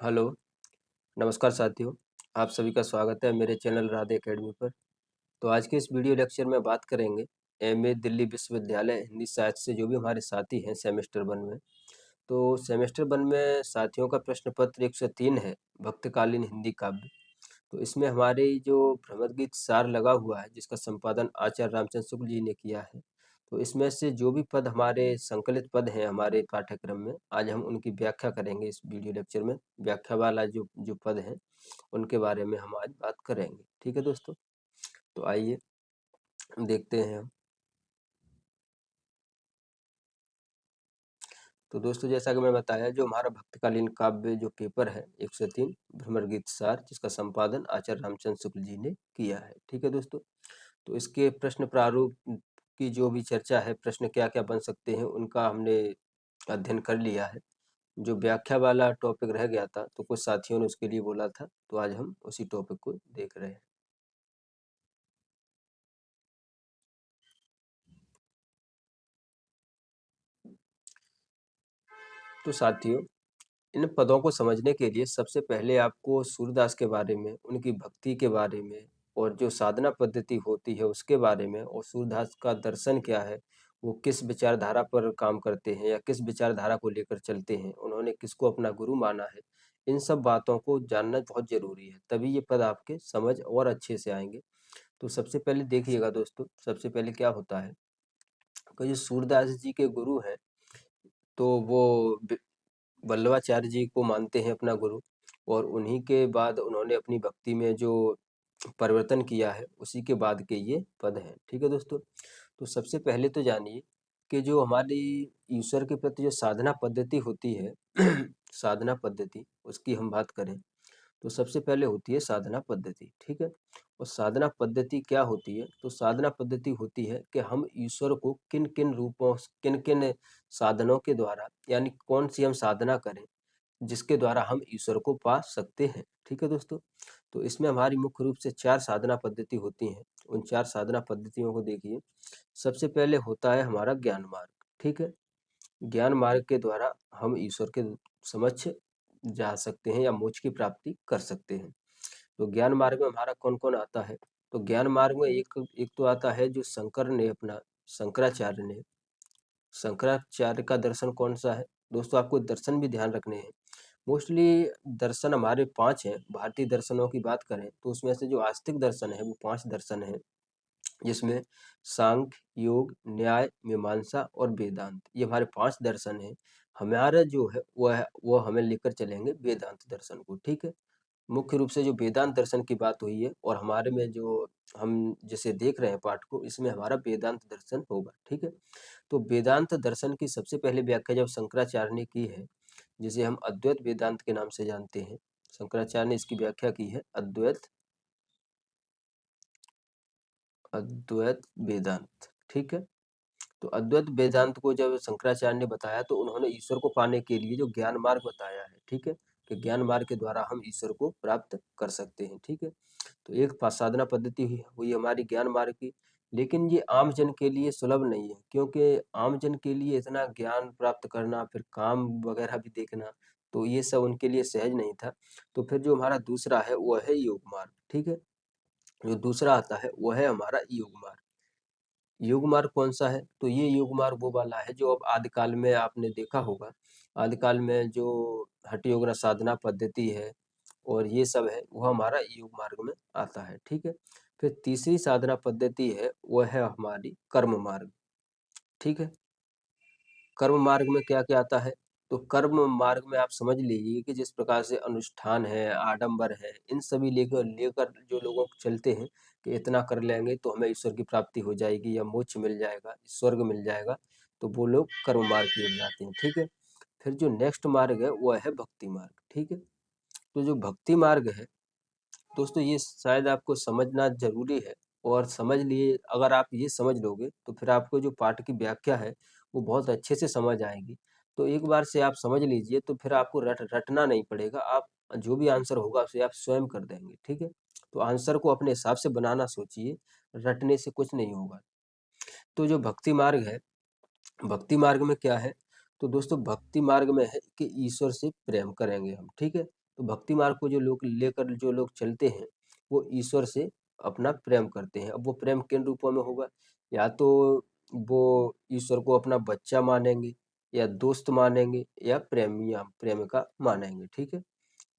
Hello, नमस्कार साथियों। आप सभी का स्वागत है मेरे चैनल राधे एकेडमी पर। तो आज के इस वीडियो लेक्चर में बात करेंगे एमए दिल्ली विश्वविद्यालय हिंदी साहित्य से जो भी हमारे साथी हैं सेमेस्टर 1 में। तो सेमेस्टर 1 में साथियों का प्रश्न पत्र 103 है, भक्तकालीन हिंदी काव्य। तो इसमें हमारे जो भ्रमर गीत सार लगा हुआ है जिसका संपादन आचार्य रामचंद्र शुक्ल जी ने किया है। तो इसमें से जो भी पद हमारे संकलित पद हैं हमारे पाठ्यक्रम में, आज हम उनकी व्याख्या करेंगे इस वीडियो लेक्चर में। व्याख्या वाला जो जो पद हैं उनके बारे में हम आज बात करेंगे। ठीक है दोस्तों, तो आइए देखते हैं हम। तो दोस्तों, जैसा कि मैं बताया, जो हमारा भक्तकालीन काव्य जो पेपर है 103 भ्रमर गीत सार, जिसका संपादन आचार्य रामचंद्र शुक्ल जी ने किया है। ठीक है दोस्तों, तो इसके प्रश्न प्रारूप की जो भी चर्चा है, प्रश्न क्या क्या बन सकते हैं, उनका हमने अध्ययन कर लिया है। जो व्याख्या वाला टॉपिक रह गया था तो कुछ साथियों ने उसके लिए बोला था, तो आज हम उसी टॉपिक को देख रहे हैं। तो साथियों, इन पदों को समझने के लिए सबसे पहले आपको सूरदास के बारे में, उनकी भक्ति के बारे में और जो साधना पद्धति होती है उसके बारे में, और सूरदास का दर्शन क्या है, वो किस विचारधारा पर काम करते हैं या किस विचारधारा को लेकर चलते हैं, उन्होंने किसको अपना गुरु माना है, इन सब बातों को जानना बहुत जरूरी है, तभी ये पद आपके समझ और अच्छे से आएंगे। तो सबसे पहले देखिएगा दोस्तों, सबसे पहले क्या होता है कि जो सूरदास जी के गुरु हैं, तो वो वल्लभाचार्य जी को मानते हैं अपना गुरु, और उन्हीं के बाद उन्होंने अपनी भक्ति में जो परिवर्तन किया है उसी के बाद के ये पद हैं। ठीक है दोस्तों, तो सबसे पहले तो जानिए कि जो हमारी ईश्वर के प्रति जो साधना पद्धति होती है साधना पद्धति, उसकी हम बात करें तो सबसे पहले होती है साधना पद्धति। ठीक है, और साधना पद्धति क्या होती है? तो साधना पद्धति होती है कि हम ईश्वर को किन किन रूपों, किन किन साधनों के द्वारा, यानी कौन सी हम साधना करें जिसके द्वारा हम ईश्वर को पा सकते हैं। ठीक है दोस्तों, तो इसमें हमारी मुख्य रूप से 4 साधना पद्धति होती हैं। उन 4 साधना पद्धतियों को देखिए। सबसे पहले होता है हमारा ज्ञान मार्ग। ठीक है, ज्ञान मार्ग के द्वारा हम ईश्वर के समक्ष जा सकते हैं या मोक्ष की प्राप्ति कर सकते हैं। तो ज्ञान मार्ग में हमारा कौन कौन आता है? तो ज्ञान मार्ग में एक एक तो आता है जो शंकर ने अपना, शंकराचार्य ने, शंकराचार्य का दर्शन कौन सा है दोस्तों? आपको दर्शन भी ध्यान रखने हैं। मोस्टली दर्शन हमारे 5 हैं। भारतीय दर्शनों की बात करें तो उसमें से जो आस्तिक दर्शन है वो 5 दर्शन है, जिसमें सांख्य, योग, न्याय, मीमांसा और वेदांत, ये हमारे 5 दर्शन हैं। हमारा जो है वो हमें लेकर चलेंगे वेदांत दर्शन को। ठीक है, मुख्य रूप से जो वेदांत दर्शन की बात हुई है और हमारे में जो हम जिसे देख रहे हैं पाठ को, इसमें हमारा वेदांत दर्शन होगा। ठीक है, तो वेदांत दर्शन की सबसे पहले व्याख्या जब शंकराचार्य ने की है, जिसे हम अद्वैत वेदांत के नाम से जानते हैं, शंकराचार्य ने इसकी व्याख्या की है अद्वैत अद्वैत वेदांत। ठीक है, तो अद्वैत वेदांत को जब शंकराचार्य ने बताया तो उन्होंने ईश्वर को पाने के लिए जो ज्ञान मार्ग बताया है, ठीक है, कि ज्ञान मार्ग के द्वारा हम ईश्वर को प्राप्त कर सकते हैं। ठीक है, तो एक साधना पद्धति हुई हमारी ज्ञान मार्ग की, लेकिन ये आम जन के लिए सुलभ नहीं है, क्योंकि आम जन के लिए इतना ज्ञान प्राप्त करना, फिर काम वगैरह भी देखना, तो ये सब उनके लिए सहज नहीं था। तो फिर जो हमारा दूसरा है वो है योग मार्ग। ठीक है, जो दूसरा आता है वो है हमारा योग मार्ग। योग मार्ग कौन सा है? तो ये योग मार्ग वो वाला है जो अब आदिकाल में आपने देखा होगा। आदिकाल में जो हठ योग साधना पद्धति है और ये सब है, वो हमारा योग मार्ग में आता है। ठीक है, फिर तीसरी साधना पद्धति है वो है हमारी कर्म मार्ग। ठीक है, कर्म मार्ग में क्या क्या आता है? तो कर्म मार्ग में आप समझ लीजिए कि जिस प्रकार से अनुष्ठान है, आडंबर है, इन सभी लेकर लेकर जो लोगों को चलते हैं कि इतना कर लेंगे तो हमें ईश्वर की प्राप्ति हो जाएगी या मोक्ष मिल जाएगा, स्वर्ग मिल जाएगा, तो वो लोग कर्म मार्ग की ओर जाते हैं। ठीक है, फिर जो नेक्स्ट मार्ग है वो है भक्ति मार्ग। ठीक है, तो जो भक्ति मार्ग है दोस्तों, ये शायद आपको समझना जरूरी है, और समझ लिए अगर आप ये समझ लोगे तो फिर आपको जो पाठ की व्याख्या है वो बहुत अच्छे से समझ आएगी। तो एक बार से आप समझ लीजिए तो फिर आपको रटना नहीं पड़ेगा, आप जो भी आंसर होगा उसे आप स्वयं कर देंगे। ठीक है, तो आंसर को अपने हिसाब से बनाना सोचिए, रटने से कुछ नहीं होगा। तो जो भक्ति मार्ग है, भक्ति मार्ग में क्या है? तो दोस्तों, भक्ति मार्ग में है कि ईश्वर से प्रेम करेंगे हम। ठीक है, तो भक्ति मार्ग को जो लोग लेकर जो लोग चलते हैं, वो ईश्वर से अपना प्रेम करते हैं। अब वो प्रेम किन रूपों में होगा? या तो वो ईश्वर को अपना बच्चा मानेंगे, या दोस्त मानेंगे, या प्रेमिका मानेंगे, ठीक है?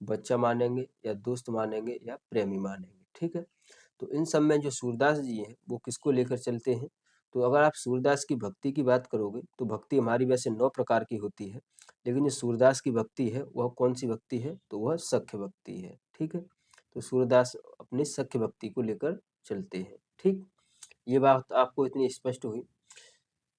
बच्चा मानेंगे, या दोस्त मानेंगे, या प्रेमी मानेंगे, ठीक है? तो इन सब में जो सूरदास जी हैं, वो किसको लेकर चलते हैं? तो अगर आप सूरदास की भक्ति की बात करोगे, तो भक्ति हमारी वैसे 9 प्रकार की होती है, लेकिन जो सूरदास की भक्ति है, वह कौन-सी भक्ति है? तो वह सख्य भक्ति है, ठीक है? तो सूरदास अपनी सख्य भक्ति को लेकर चलते हैं, ठीक? ये बात आपको इतनी स्पष्ट हुई।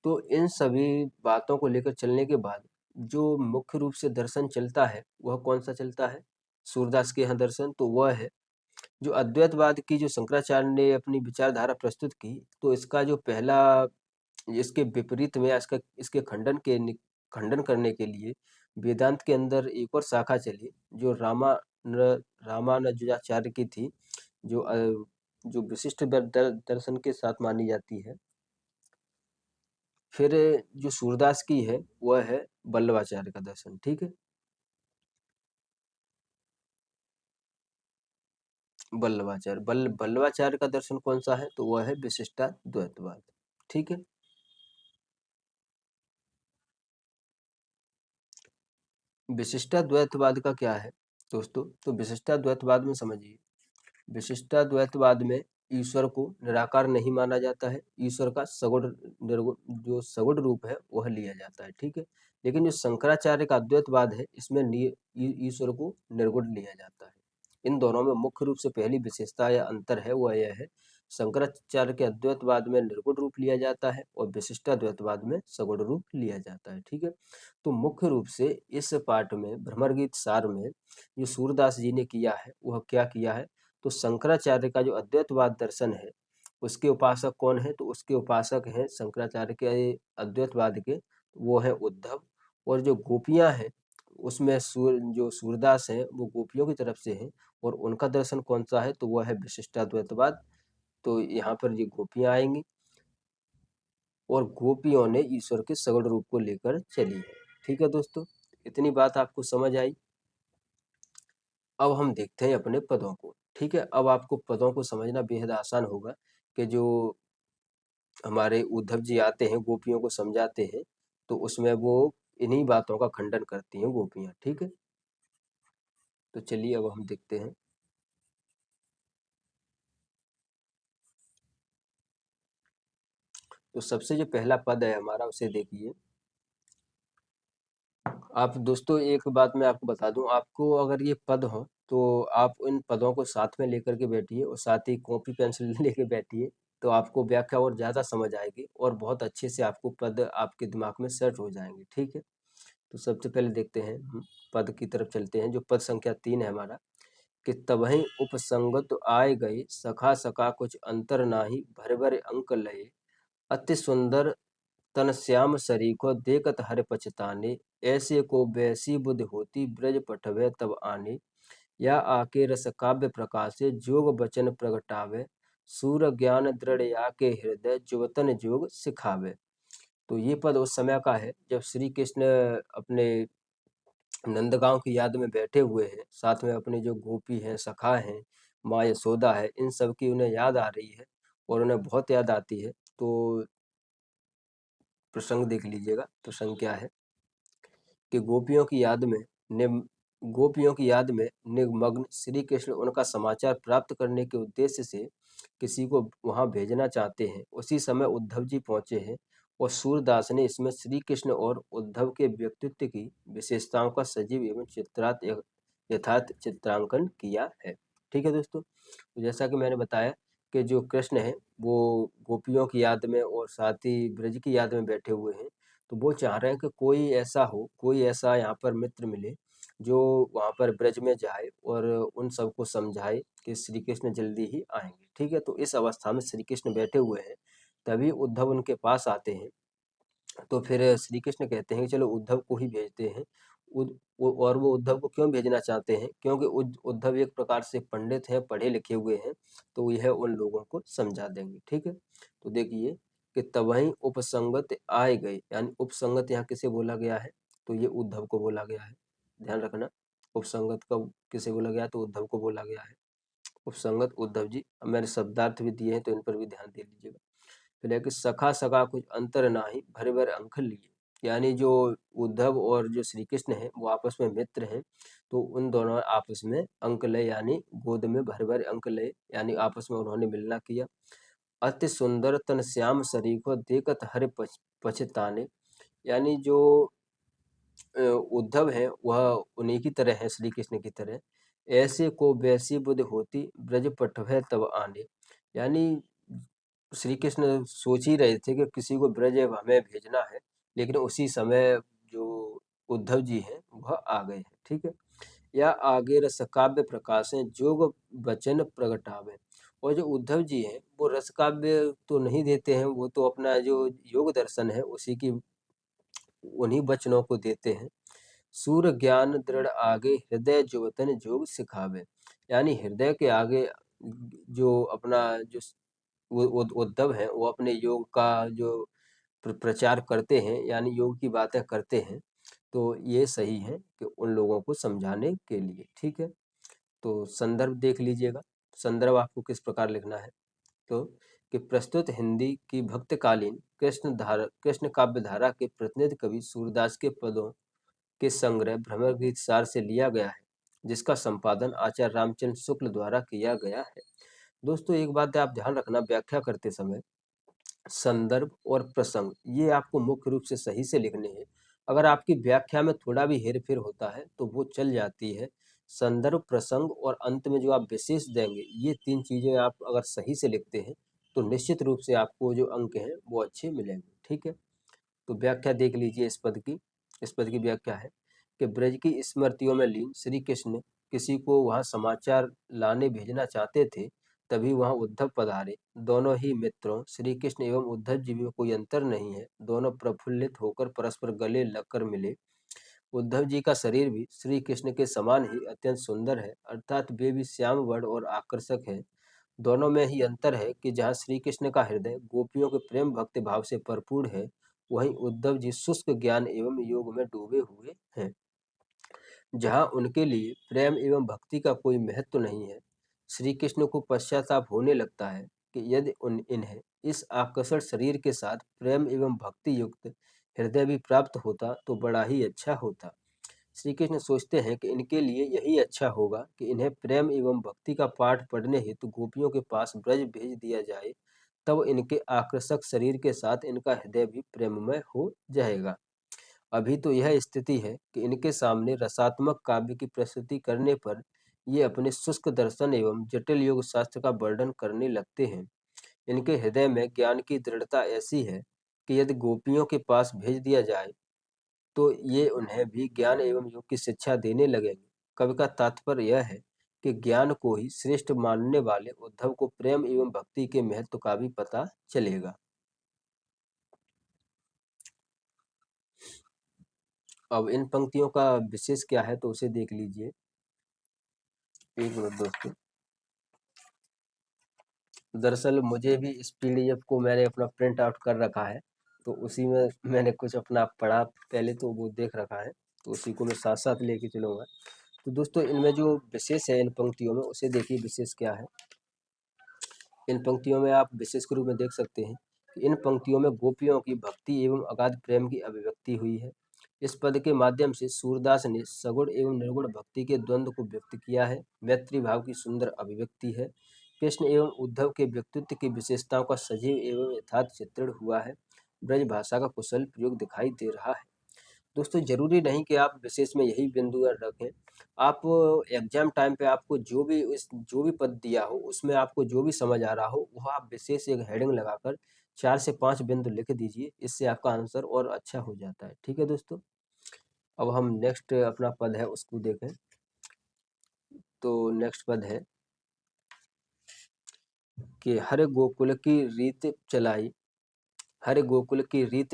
तो इन सभी बातों को लेकर चलने के बाद जो मुख्य रूप से दर्शन चलता है, वह कौन-सा चलता है? सूरदास के यहाँ दर्शन तो वह है जो अद्वैतवाद की जो शंकराचार्य ने अपनी विचारधारा प्रस्तुत की, तो इसका जो पहला इसके विपरीत में इसका इसके खंडन करने के लिए वेदांत के अंदर एक और शाखा चली, जो रामानुजाचार्य की थी, जो जो विशिष्ट दर्शन के साथ मानी जाती है। फिर जो सूरदास की है, वह है वल्लभाचार्य का दर्शन, ठीक है? वल्लभाचार्य का दर्शन कौन सा है? तो वह है विशिष्टाद्वैतवाद, ठीक है? विशिष्टाद्वैतवाद का क्या है दोस्तों? तो विशिष्टाद्वैतवाद में समझिए, विशिष्टाद्वैतवाद में ईश्वर को निराकार नहीं माना जाता है, ईश्वर का सगुण निर्गुण जो सगुण रूप है वह लिया जाता है, ठीक है? लेकिन जो शंकराचार्य का अद्वैतवाद है, इसमें ईश्वर को निर्गुण लिया जाता है। इन दोनों में मुख्य रूप से पहली विशेषता या अंतर है वह यह है, शंकराचार्य के अद्वैतवाद में निर्गुण रूप लिया जाता है और विशिष्टाद्वैतवाद में सगुण रूप लिया जाता है, ठीक है? तो मुख्य रूप से इस पाठ में भ्रमर गीत सार में जो सूरदास जी ने किया है, वह क्या किया है? तो शंकराचार्य का जो अद्वैतवाद दर्शन है, उसके उपासक कौन है? तो उसके उपासक हैं शंकराचार्य के अद्वैतवाद के, वो है उद्धव। और जो गोपियां हैं, उसमें जो सूरदास हैं, वो गोपियों की तरफ से हैं, और उनका दर्शन कौन सा है? तो वह है विशिष्टाद्वैतवाद। तो यहाँ पर ये गोपियां आएंगी, और गोपियों ने ईश्वर के सगुण रूप को लेकर चली है, ठीक है दोस्तों? इतनी बात आपको समझ आई। अब हम देखते हैं अपने पदों को, ठीक है? अब आपको पदों को समझना बेहद आसान होगा, कि जो हमारे उद्धव जी आते हैं, गोपियों को समझाते हैं, तो उसमें वो इन्हीं बातों का खंडन करती हैं गोपियां, ठीक है? तो चलिए अब हम देखते हैं। तो सबसे जो पहला पद है हमारा, उसे देखिए आप दोस्तों। एक बात मैं आपको बता दूं, आपको अगर ये पद हो, तो आप इन पदों को साथ में लेकर के बैठिए, और साथ ही कॉपी पेंसिल लेके बैठिए, तो आपको व्याख्या और ज़्यादा समझ आएगी, और बहुत अच्छे से आपको पद आपके दिमाग में सेट हो जाएंगे, ठीक है? तो सबसे पहले देखते हैं, हम पद की तरफ चलते हैं। जो पद संख्या 3 है हमारा, कि तबहि उपसंगत आए गए, सखा सखा कुछ अंतर नाही, भर भर अंक लये, अति सुंदर तन श्याम सरीखो देखत हर पछताने, ऐसे को वैसी बुद्धि होती ब्रज पठवे तब आने, या आके रस काव्य प्रकाशे जोग बचन प्रगटावे, सूर ज्ञान दृढ़ या के हृदय जुवतन जोग सिखावे। तो ये पद उस समय का है जब श्री कृष्ण अपने नंदगांव की याद में बैठे हुए हैं, साथ में अपने जो गोपी हैं, सखा हैं, माँ यशोदा है, इन सब की उन्हें याद आ रही है, और उन्हें बहुत याद आती है। तो प्रसंग देख लीजिएगा, प्रसंग क्या है, कि गोपियों की याद में निमग्न श्री कृष्ण उनका समाचार प्राप्त करने के उद्देश्य से किसी को वहां भेजना चाहते हैं। उसी समय उद्धव जी पहुंचे हैं, और सूरदास ने इसमें श्री कृष्ण और उद्धव के व्यक्तित्व की विशेषताओं का सजीव एवं यथार्थ चित्रांकन किया है, ठीक है दोस्तों? तो जैसा कि मैंने बताया, कि जो कृष्ण है, वो गोपियों की याद में और साथ ही ब्रज की याद में बैठे हुए हैं। तो वो चाह रहे हैं कि कोई ऐसा यहाँ पर मित्र मिले, जो वहाँ पर ब्रज में जाए और उन सबको समझाए कि श्री कृष्ण जल्दी ही आएंगे, ठीक है? तो इस अवस्था में श्री कृष्ण बैठे हुए हैं, तभी उद्धव उनके पास आते हैं। तो फिर श्री कृष्ण कहते हैं कि चलो उद्धव को ही भेजते हैं। और वो उद्धव को क्यों भेजना चाहते हैं? क्योंकि उद्धव एक प्रकार से पंडित हैं, पढ़े लिखे हुए हैं, तो यह उन लोगों को समझा देंगे, ठीक है? तो देखिए, कि तबहि उपसंगत आए गए, यानी उपसंगत यहाँ किसे बोला गया है? तो ये उद्धव को बोला गया है, ध्यान रखना। उपसंगत कब किसे बोला गया, तो उद्धव को बोला गया है। उपसंगत उद्धव जी। अब मैंने शब्दार्थ भी दिए हैं तो इन पर भी ध्यान दे लीजिएगा। फिर है कि सखा सखा कुछ अंतर नाही, भरे भरे अंक लिए। यानी जो उद्धव और जो श्री कृष्ण है वो आपस में मित्र हैं, तो उन दोनों आपस में अंक लय यानी गोद में भरे भरे अंक लय, यानी आपस में उन्होंने मिलना किया। अति सुंदर तन श्याम सरीखो देखत हरि पछताने। यानी जो उद्धव है वह उन्हीं की तरह है, श्री कृष्ण की तरह। ऐसे को वैसी बुद्धि होती ब्रज पटभय तब आने। यानी श्री कृष्ण सोच ही रहे थे कि किसी को ब्रज हमें भेजना है, लेकिन उसी समय जो उद्धव जी हैं वह आ गए हैं। ठीक है। या आगे रस काव्य प्रकाश है जोग वचन प्रगटावे। और जो उद्धव जी हैं वो रस काव्य तो नहीं देते हैं, वो तो अपना जो योग दर्शन है उसी की उन्हीं वचनों को देते हैं। सूर ज्ञान दृढ़ आगे हृदय जुवतन जोग सिखावे। यानी हृदय के आगे जो अपना जो उद्धव है वो अपने योग का जो प्रचार करते हैं, यानी योग की बातें करते हैं, तो ये सही है कि उन लोगों को समझाने के लिए। ठीक है। तो संदर्भ देख लीजिएगा। संदर्भ आपको किस प्रकार लिखना है, तो कि प्रस्तुत हिंदी की भक्तकालीन कृष्ण काव्य धारा के प्रतिनिधि कवि सूरदास के पदों के संग्रह भ्रमर गीत सार से लिया गया है, जिसका संपादन आचार्य रामचंद्र शुक्ल द्वारा किया गया है। दोस्तों एक बात आप ध्यान रखना, व्याख्या करते समय संदर्भ और प्रसंग ये आपको मुख्य रूप से सही से लिखने हैं। अगर आपकी व्याख्या में थोड़ा भी हेरफेर होता है तो वो चल जाती है। संदर्भ, प्रसंग और अंत में जो आप विशेष देंगे, ये 3 चीजें आप अगर सही से लिखते हैं तो निश्चित रूप से आपको जो अंक हैं वो अच्छे मिलेंगे। ठीक है। तो व्याख्या देख लीजिए इस पद की। इस पद की व्याख्या है कि ब्रज की स्मृतियों में लीन श्री कृष्ण किसी को वहां समाचार लाने भेजना चाहते थे, तभी वहां उद्धव पधारे। दोनों ही मित्रों श्री कृष्ण एवं उद्धव जी में कोई अंतर नहीं है, दोनों प्रफुल्लित होकर परस्पर गले लगकर मिले। उद्धव जी का शरीर भी श्री कृष्ण के समान ही अत्यंत सुंदर है, अर्थात वे भी श्याम वर्ण और आकर्षक है। दोनों में ही अंतर है कि जहाँ श्री कृष्ण का हृदय गोपियों के प्रेम भक्ति भाव से भरपूर है, वहीं उद्धव जी शुष्क ज्ञान एवं योग में डूबे हुए हैं। जहाँ उनके लिए प्रेम एवं भक्ति का कोई महत्व नहीं है, श्री कृष्ण को पश्चाताप होने लगता है कि यदि इन्हें इस आकर्षण शरीर के साथ प्रेम एवं भक्ति युक्त हृदय भी प्राप्त होता तो बड़ा ही अच्छा होता। श्री कृष्ण सोचते हैं कि इनके लिए यही अच्छा होगा कि इन्हें प्रेम एवं भक्ति का पाठ पढ़ने हेतु गोपियों के पास ब्रज भेज दिया जाए, तब इनके आकर्षक शरीर के साथ इनका हृदय भी प्रेममय हो जाएगा। अभी तो यह स्थिति है कि इनके सामने रसात्मक काव्य की प्रस्तुति करने पर ये अपने शुष्क दर्शन एवं जटिल योग शास्त्र का वर्णन करने लगते हैं। इनके हृदय में ज्ञान की दृढ़ता ऐसी है कि यदि गोपियों के पास भेज दिया जाए तो ये उन्हें भी ज्ञान एवं योग की शिक्षा देने लगेंगे। कवि का तात्पर्य यह है कि ज्ञान को ही श्रेष्ठ मानने वाले उद्धव को प्रेम एवं भक्ति के महत्व का भी पता चलेगा। अब इन पंक्तियों का विशेष क्या है तो उसे देख लीजिए। एक मिनट दोस्तों। दरअसल मुझे भी इस पीडीएफ को मैंने अपना प्रिंट आउट कर रखा है, तो उसी में मैंने कुछ अपना पढ़ा पहले, तो वो देख रखा है, तो उसी को मैं साथ साथ लेके चलूंगा। तो दोस्तों इनमें जो विशेष है इन पंक्तियों में उसे देखिए विशेष क्या है। इन पंक्तियों में आप विशेष के रूप में देख सकते हैं कि इन पंक्तियों में गोपियों की भक्ति एवं अगाध प्रेम की अभिव्यक्ति हुई है। इस पद के माध्यम से सूरदास ने सगुण एवं निर्गुण भक्ति के द्वंद्व को व्यक्त किया है। मैत्री भाव की सुंदर अभिव्यक्ति है। कृष्ण एवं उद्धव के व्यक्तित्व की विशेषताओं का सजीव एवं यथार्थ चित्रण हुआ है। ब्रज भाषा का कुशल प्रयोग दिखाई दे रहा है। दोस्तों जरूरी नहीं कि आप विशेष में यही बिंदु रखें। आप एग्जाम टाइम पे आपको जो भी पद दिया हो उसमें आपको जो भी समझ आ रहा हो वह आप विशेष एक हेडिंग लगाकर 4 से 5 बिंदु लिख दीजिए, इससे आपका आंसर और अच्छा हो जाता है। ठीक है दोस्तों। अब हम नेक्स्ट अपना पद है उसको देखें। तो नेक्स्ट पद है कि हर गोकुल की रीत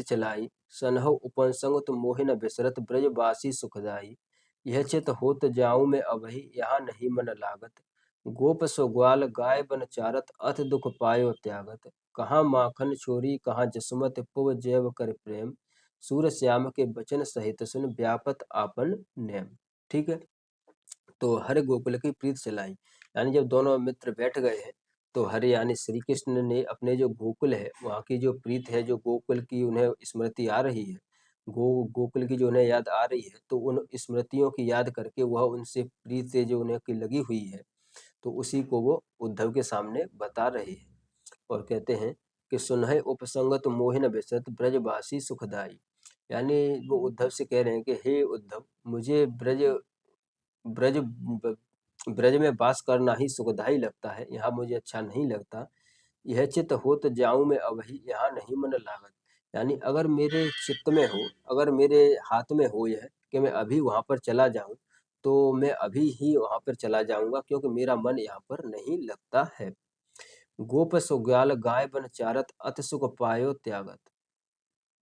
चलाई, सनहु उपनसंग तुम मोहि न बिसरत ब्रजवासी सुखदाई। यह चित होत जाऊं मैं अभई, यहाँ नहीं मन लागत। गोप सो ग्वाल गाय बन चारत, अथ दुख पायो त्यागत। कहाँ माखन छोरी कहाँ जसमत, पुव जैव कर प्रेम। सूर श्याम के बचन सहित सुन, व्यापत आपन नेम। ठीक है। तो हर गोकुल की प्रीत चलाई। यानी जब दोनों मित्र बैठ गए हैं तो हर यानी श्री कृष्ण ने अपने जो गोकुल है वहाँ की जो प्रीत है, जो गोकुल की उन्हें स्मृति आ रही है, गोकुल की जो उन्हें याद आ रही है, तो उन स्मृतियों की याद करके वह उनसे प्रीत से जो उन्हें की लगी हुई है, तो उसी को वो उद्धव के सामने बता रहे हैं और कहते हैं कि सुनहि उपसंगत मोहिन बिसरत ब्रजवासी सुखदाई। यानी वो उद्धव से कह रहे हैं कि हे उद्धव, मुझे ब्रज ब्रज में वास करना ही सुखदाई लगता है, यहाँ मुझे अच्छा नहीं लगता। यह चित्त होत जाऊं मैं अबहि, यहाँ नहीं मन लागत। यानी अगर मेरे चित्त में हो, अगर मेरे हाथ में हो यह कि मैं अभी वहां पर चला जाऊं, तो मैं अभी ही वहां पर चला जाऊंगा, क्योंकि मेरा मन यहाँ पर नहीं लगता है। गोप सुग्याल गाय बन चारत, अति सुख पायो त्यागत,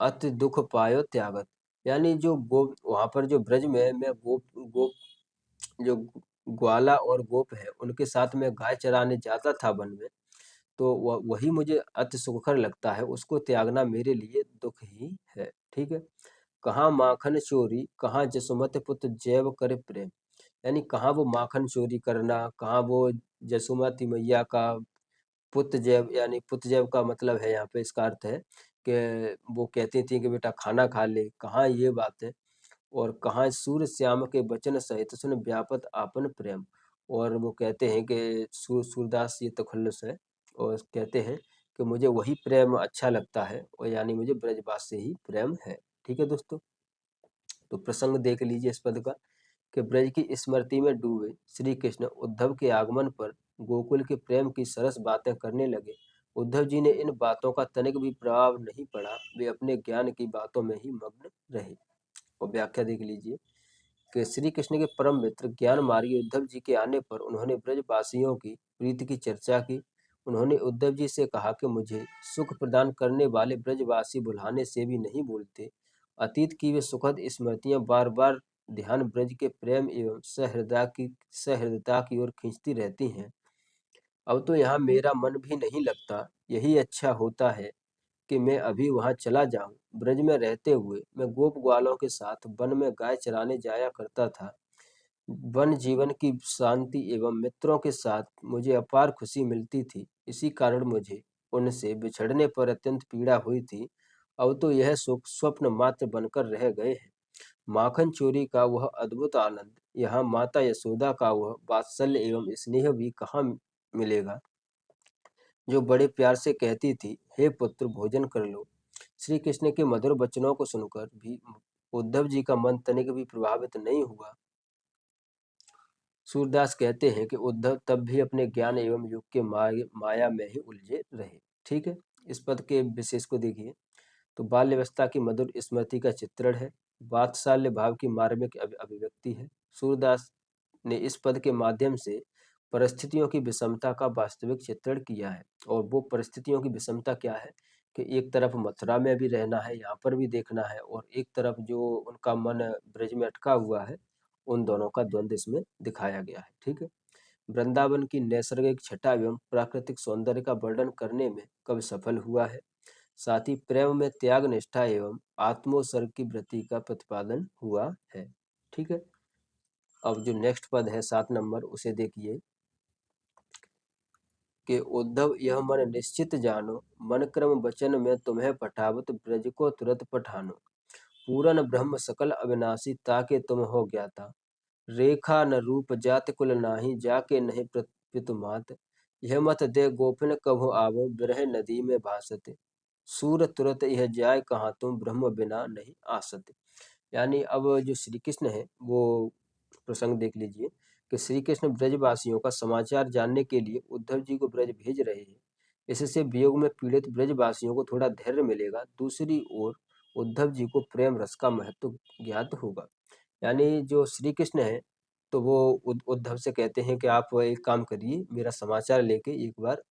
अति दुख पायो त्यागत। यानी जो गोप वहां पर जो ब्रज में मैं गोप गोप जो ग्वाला और गोप है उनके साथ में गाय चराने जाता था वन में, तो वही मुझे अति सुखकर लगता है, उसको त्यागना मेरे लिए दुख ही है। ठीक है। कहाँ माखन चोरी, कहाँ जसुमत पुत्र जैव करे प्रेम। यानी कहाँ वो माखन चोरी करना, कहाँ वो जसुमती मैया का पुत्र जैव, यानी पुत्र जैव का मतलब है यहाँ पे, इसका अर्थ है कि वो कहती थी कि बेटा खाना खा ले, कहाँ ये बात है। और कहाँ सूर्य श्याम के बचन सहित सुन व्यापत आपन प्रेम। और वो कहते हैं कि सूरदास ये तखल्लुस है और कहते हैं कि मुझे वही प्रेम अच्छा लगता है, और यानी मुझे ब्रजवास से ही प्रेम है। ठीक है दोस्तों, तो प्रसंग देख लीजिए इस पद का कि ब्रज की स्मृति में डूबे श्री कृष्ण उद्धव के आगमन पर गोकुल के प्रेम की सरस बातें करने लगे। उद्धव जी ने इन बातों का तनिक भी प्रभाव नहीं पड़ा, वे अपने ज्ञान की बातों में ही मग्न रहे। और व्याख्या देख लीजिए कि श्री कृष्ण के परम मित्र ज्ञान मार्गी उद्धव जी के आने पर उन्होंने ब्रजवासियों की प्रीति की चर्चा की। उन्होंने उद्धव जी से कहा कि मुझे सुख प्रदान करने वाले ब्रजवासी बुलाने से भी नहीं भूलते। अतीत की वे सुखद स्मृतियां बार बार ध्यान ब्रज के प्रेम एवं सहृदयता की ओर खींचती रहती हैं। अब तो यहाँ मेरा मन भी नहीं लगता, यही अच्छा होता है कि मैं अभी वहां चला जाऊं। ब्रज में रहते हुए मैं गोप ग्वालों के साथ वन में गाय चराने जाया करता था। वन जीवन की शांति एवं मित्रों के साथ मुझे अपार खुशी मिलती थी। इसी कारण मुझे उनसे बिछड़ने पर अत्यंत पीड़ा हुई थी। अब तो यह सुख स्वप्न मात्र बनकर रह गए हैं। माखन चोरी का वह अद्भुत आनंद, यहाँ माता यशोदा का वह वात्सल्य एवं स्नेह भी कहाँ मिलेगा, जो बड़े प्यार से कहती थी, हे पुत्र भोजन कर लो। श्री कृष्ण के मधुर वचनों को सुनकर भी उद्धव जी का मन तनिक भी प्रभावित नहीं हुआ। सूरदास कहते हैं कि उद्धव तब भी अपने ज्ञान एवं युग के माया में ही उलझे रहे। ठीक है। इस पद के विशेष को देखिए तो बाल्यावस्था की मधुर स्मृति का चित्रण है, वात्सल्य भाव की मार्मिक अभिव्यक्ति है। सूरदास ने इस पद के माध्यम से परिस्थितियों की विषमता का वास्तविक चित्रण किया है। और वो परिस्थितियों की विषमता क्या है कि एक तरफ मथुरा में भी रहना है, यहाँ पर भी देखना है, और एक तरफ जो उनका मन ब्रज में अटका हुआ है, उन दोनों का द्वंद्व इसमें दिखाया गया है। ठीक है। वृंदावन की नैसर्गिक छटा एवं प्राकृतिक सौंदर्य का वर्णन करने में कवि सफल हुआ है। साथ ही प्रेम में त्याग निष्ठा एवं आत्मोत्सर्ग की वृत्ति का प्रतिपादन हुआ है। ठीक है। अब जो नेक्स्ट पद है 7 नंबर, उसे देखिए कि उद्धव यह मन निश्चित जानो, मन क्रम वचन में तुम्हें पठावत ब्रज को तुरंत पठानो। पूरन ब्रह्म सकल अविनाशी ताके तुम हो ज्ञाता। रेखा न रूप जाति कुल नाही, जाके नहीं पितु मात। यह मत दे गोपिन कभु आवो, बिरह नदी में भासते। सूर तुरत यह जाय कहाँ तुम, ब्रह्म बिना नहीं आसते। यानी अब जो श्री कृष्ण है वो प्रसंग देख लीजिए कि श्री कृष्ण ब्रजवासियों का समाचार जानने के लिए उद्धव जी को ब्रज भेज रहे हैं। इससे वियोग में पीड़ित ब्रजवासियों को थोड़ा धैर्य मिलेगा। दूसरी ओर उद्धव जी को प्रेम रस का महत्व ज्ञात होगा। यानी जो श्री कृष्ण है तो वो उद्धव से कहते हैं कि आप एक काम करिए, मेरा समाचार लेके एक बार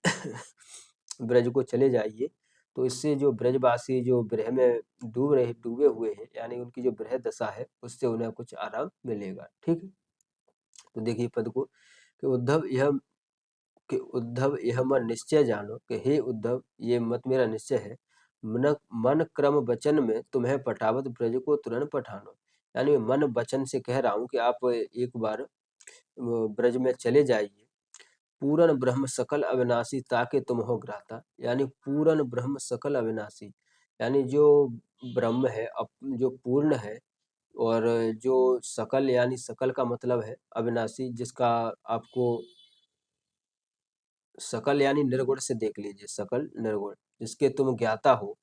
ब्रज को चले जाइए, तो इससे जो ब्रजवासी जो विरह में डूबे हुए हैं, यानी उनकी जो विरह दशा है, उससे उन्हें कुछ आराम मिलेगा। ठीक है। तो देखिए पद को कि उद्धव यह मन निश्चय जानो, कि हे उद्धव ये मत मेरा निश्चय है, मन मन क्रम वचन में तुम्हें पठावत ब्रज को तुरंत पठानो। यानी मैं मन वचन से कह रहा हूँ कि आप एक बार ब्रज में चले जाइए। पूरन ब्रह्म सकल अविनाशी ताके तुम हो ग्राता, यानी पूरन ब्रह्म सकल अविनाशी, यानी जो ब्रह्म है जो पूर्ण है, और जो सकल यानी सकल का मतलब है अविनाशी, जिसका आपको सकल यानी निर्गुण से देख लीजिए, सकल निर्गुण, जिसके तुम ज्ञाता हो,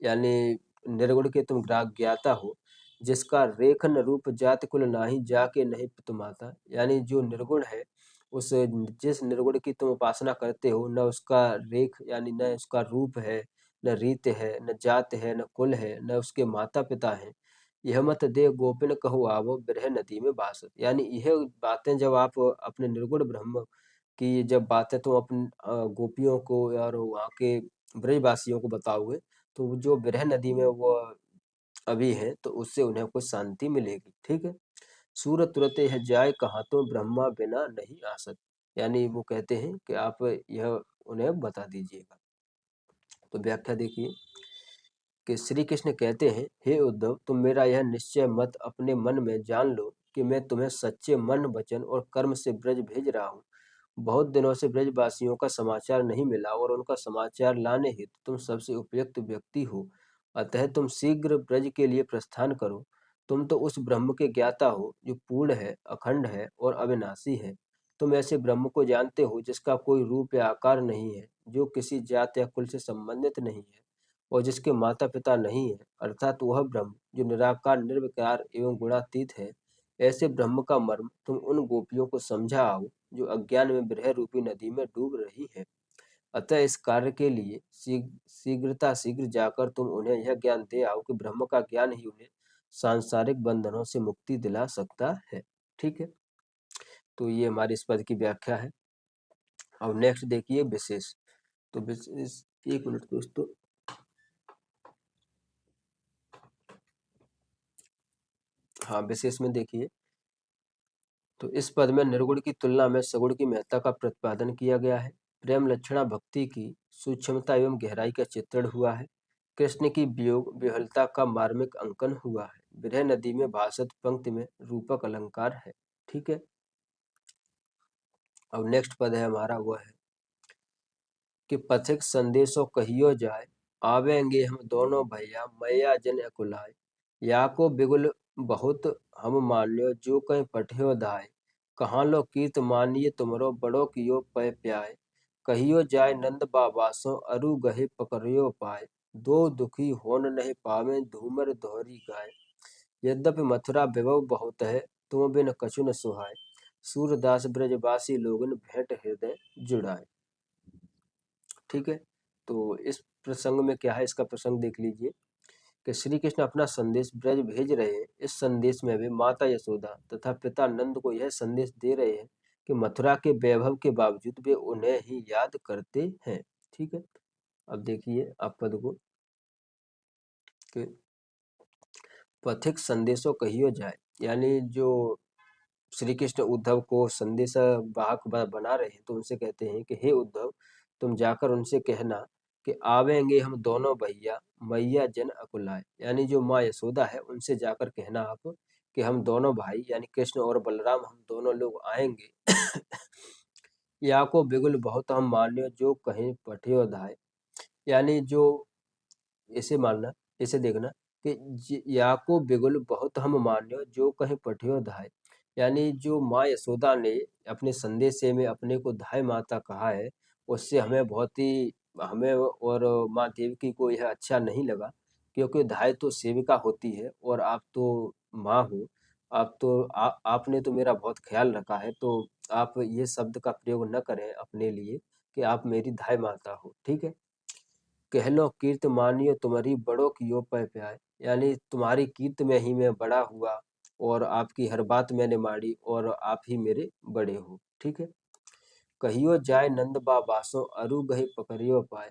यानी निर्गुण के तुम ज्ञाता हो, जिसका रेख न रूप जाति कुल नाही जाके नहीं पितुमाता, यानी जो निर्गुण है, उस जिस निर्गुण की तुम उपासना करते हो, न उसका रेख यानी न उसका रूप है, न रीत है, न जात है, न कुल है, न उसके माता पिता हैं। यह मत दे गोपिन कहु आवो बिरह नदी में बासत, यानी यह बातें जब आप अपने निर्गुण ब्रह्म की जब बातें तुम अपने गोपियों को और वहाँ के ब्रजवासियों को बताओगे, तो जो बिरह नदी में वो अभी है, तो उससे उन्हें कुछ शांति मिलेगी। ठीक है। सूर तुरत यह जाय कहाँ, तो ब्रह्मा बिना नहीं आसत, यानी वो कहते हैं कि आप यह उन्हें बता दीजिएगा। तो व्याख्या देखिए कि श्री कृष्ण कहते हैं, हे उद्धव, तुम मेरा यह निश्चय मत अपने मन में जान लो कि मैं तुम्हें सच्चे मन वचन और कर्म से ब्रज भेज रहा हूँ। बहुत दिनों से ब्रजवासियों का समाचार नहीं मिला और उनका समाचार लाने हेतु तुम सबसे उपयुक्त व्यक्ति हो। अतः तुम शीघ्र ब्रज के लिए प्रस्थान करो। तुम तो उस ब्रह्म के ज्ञाता हो जो पूर्ण है, अखंड है और अविनाशी है। तुम ऐसे ब्रह्म को जानते हो जिसका कोई रूप या आकार नहीं है, जो किसी जात या कुल से संबंधित नहीं है और जिसके माता पिता नहीं है, अर्थात वह ब्रह्म जो निराकार निर्विकार एवं गुणातीत है। ऐसे ब्रह्म का मर्म तुम उन गोपियों को समझा आओ जो अज्ञान में विरह रूपी नदी में डूब रही है। अतः इस कार्य के लिए शीघ्र जाकर तुम उन्हें यह ज्ञान दे आओ कि ब्रह्म का ज्ञान ही उन्हें सांसारिक बंधनों से मुक्ति दिला सकता है। ठीक है। तो ये हमारी इस पद की व्याख्या है। अब नेक्स्ट देखिए विशेष। तो विशेष, एक मिनट दोस्तों। हाँ, विशेष में देखिए, तो इस पद में निर्गुण की तुलना में सगुण की महत्ता का प्रतिपादन किया गया है। प्रेम लक्षणा भक्ति की सूक्ष्मता एवं गहराई का चित्रण हुआ है। कृष्ण की वियोग विह्वलता का मार्मिक अंकन हुआ है। विरह नदी में भाषत पंक्ति में रूपक अलंकार है। ठीक है। अब नेक्स्ट पद है हमारा, वह है कि पथिक संदेशो कहियो जाए, आवेंगे हम दोनों भैया मैया जन अकुलाय। या को बिगुल बहुत हम मान्यो जो कहीं पठियो दाय। कहाँ लो कीर्त मानिए तुमरो बड़ो कियो पै प्याय। कहियो जाय नंद बाबासो अरु गहे पकड़ियो पाए। दो दुखी होन नहीं पावे धूमर दोहरी गाय। यद्यपि मथुरा विभव बहुत है तुम बिन कछु न सुहाय। सूरदास ब्रजवासी लोगन भेंट हृदय जुड़ाए। ठीक है। तो इस प्रसंग में क्या है, इसका प्रसंग देख लीजिए कि श्री कृष्ण अपना संदेश ब्रज भेज रहे हैं। इस संदेश में वे माता यशोदा तथा पिता नंद को यह संदेश दे रहे हैं कि मथुरा के वैभव के बावजूद वे उन्हें ही याद करते हैं। ठीक है। अब देखिए आप पद को कि पथिक संदेशों कहियो जाए, यानी जो श्री कृष्ण उद्धव को संदेश वाहक बना रहे हैं, तो उनसे कहते हैं कि हे उद्धव, तुम जाकर उनसे कहना कि आवेंगे हम दोनों भैया मैया जन अकुलाय, यानी जो माँ यशोदा है उनसे जाकर कहना आप कि हम दोनों भाई यानी कृष्ण और बलराम हम दोनों लोग आएंगे। या को बिगुल बहुत हम मान्यो जो कहीं पठियो धाय, यानी जो इसे मानना, इसे देखना कि या को बिगुल बहुत हम मान्यो जो कहीं पठियो धाय, यानी जो माँ यशोदा ने अपने संदेशे में अपने को धाय माता कहा है, उससे हमें बहुत ही, हमें और माँ देवकी को यह अच्छा नहीं लगा, क्योंकि धाय तो सेविका होती है और आप तो माँ हो। आप तो आपने तो मेरा बहुत ख्याल रखा है, तो आप ये शब्द का प्रयोग न करें अपने लिए कि आप मेरी धाय माता हो। ठीक है। कहलो कीर्त मानियो तुम्हारी बड़ों कियो पै प्याय, यानी तुम्हारी कीर्त में ही मैं बड़ा हुआ और आपकी हर बात मैंने मानी और आप ही मेरे बड़े हो। ठीक है। कहियो जाय नंद बाबासो अरु गहे पकड़ियो पाए,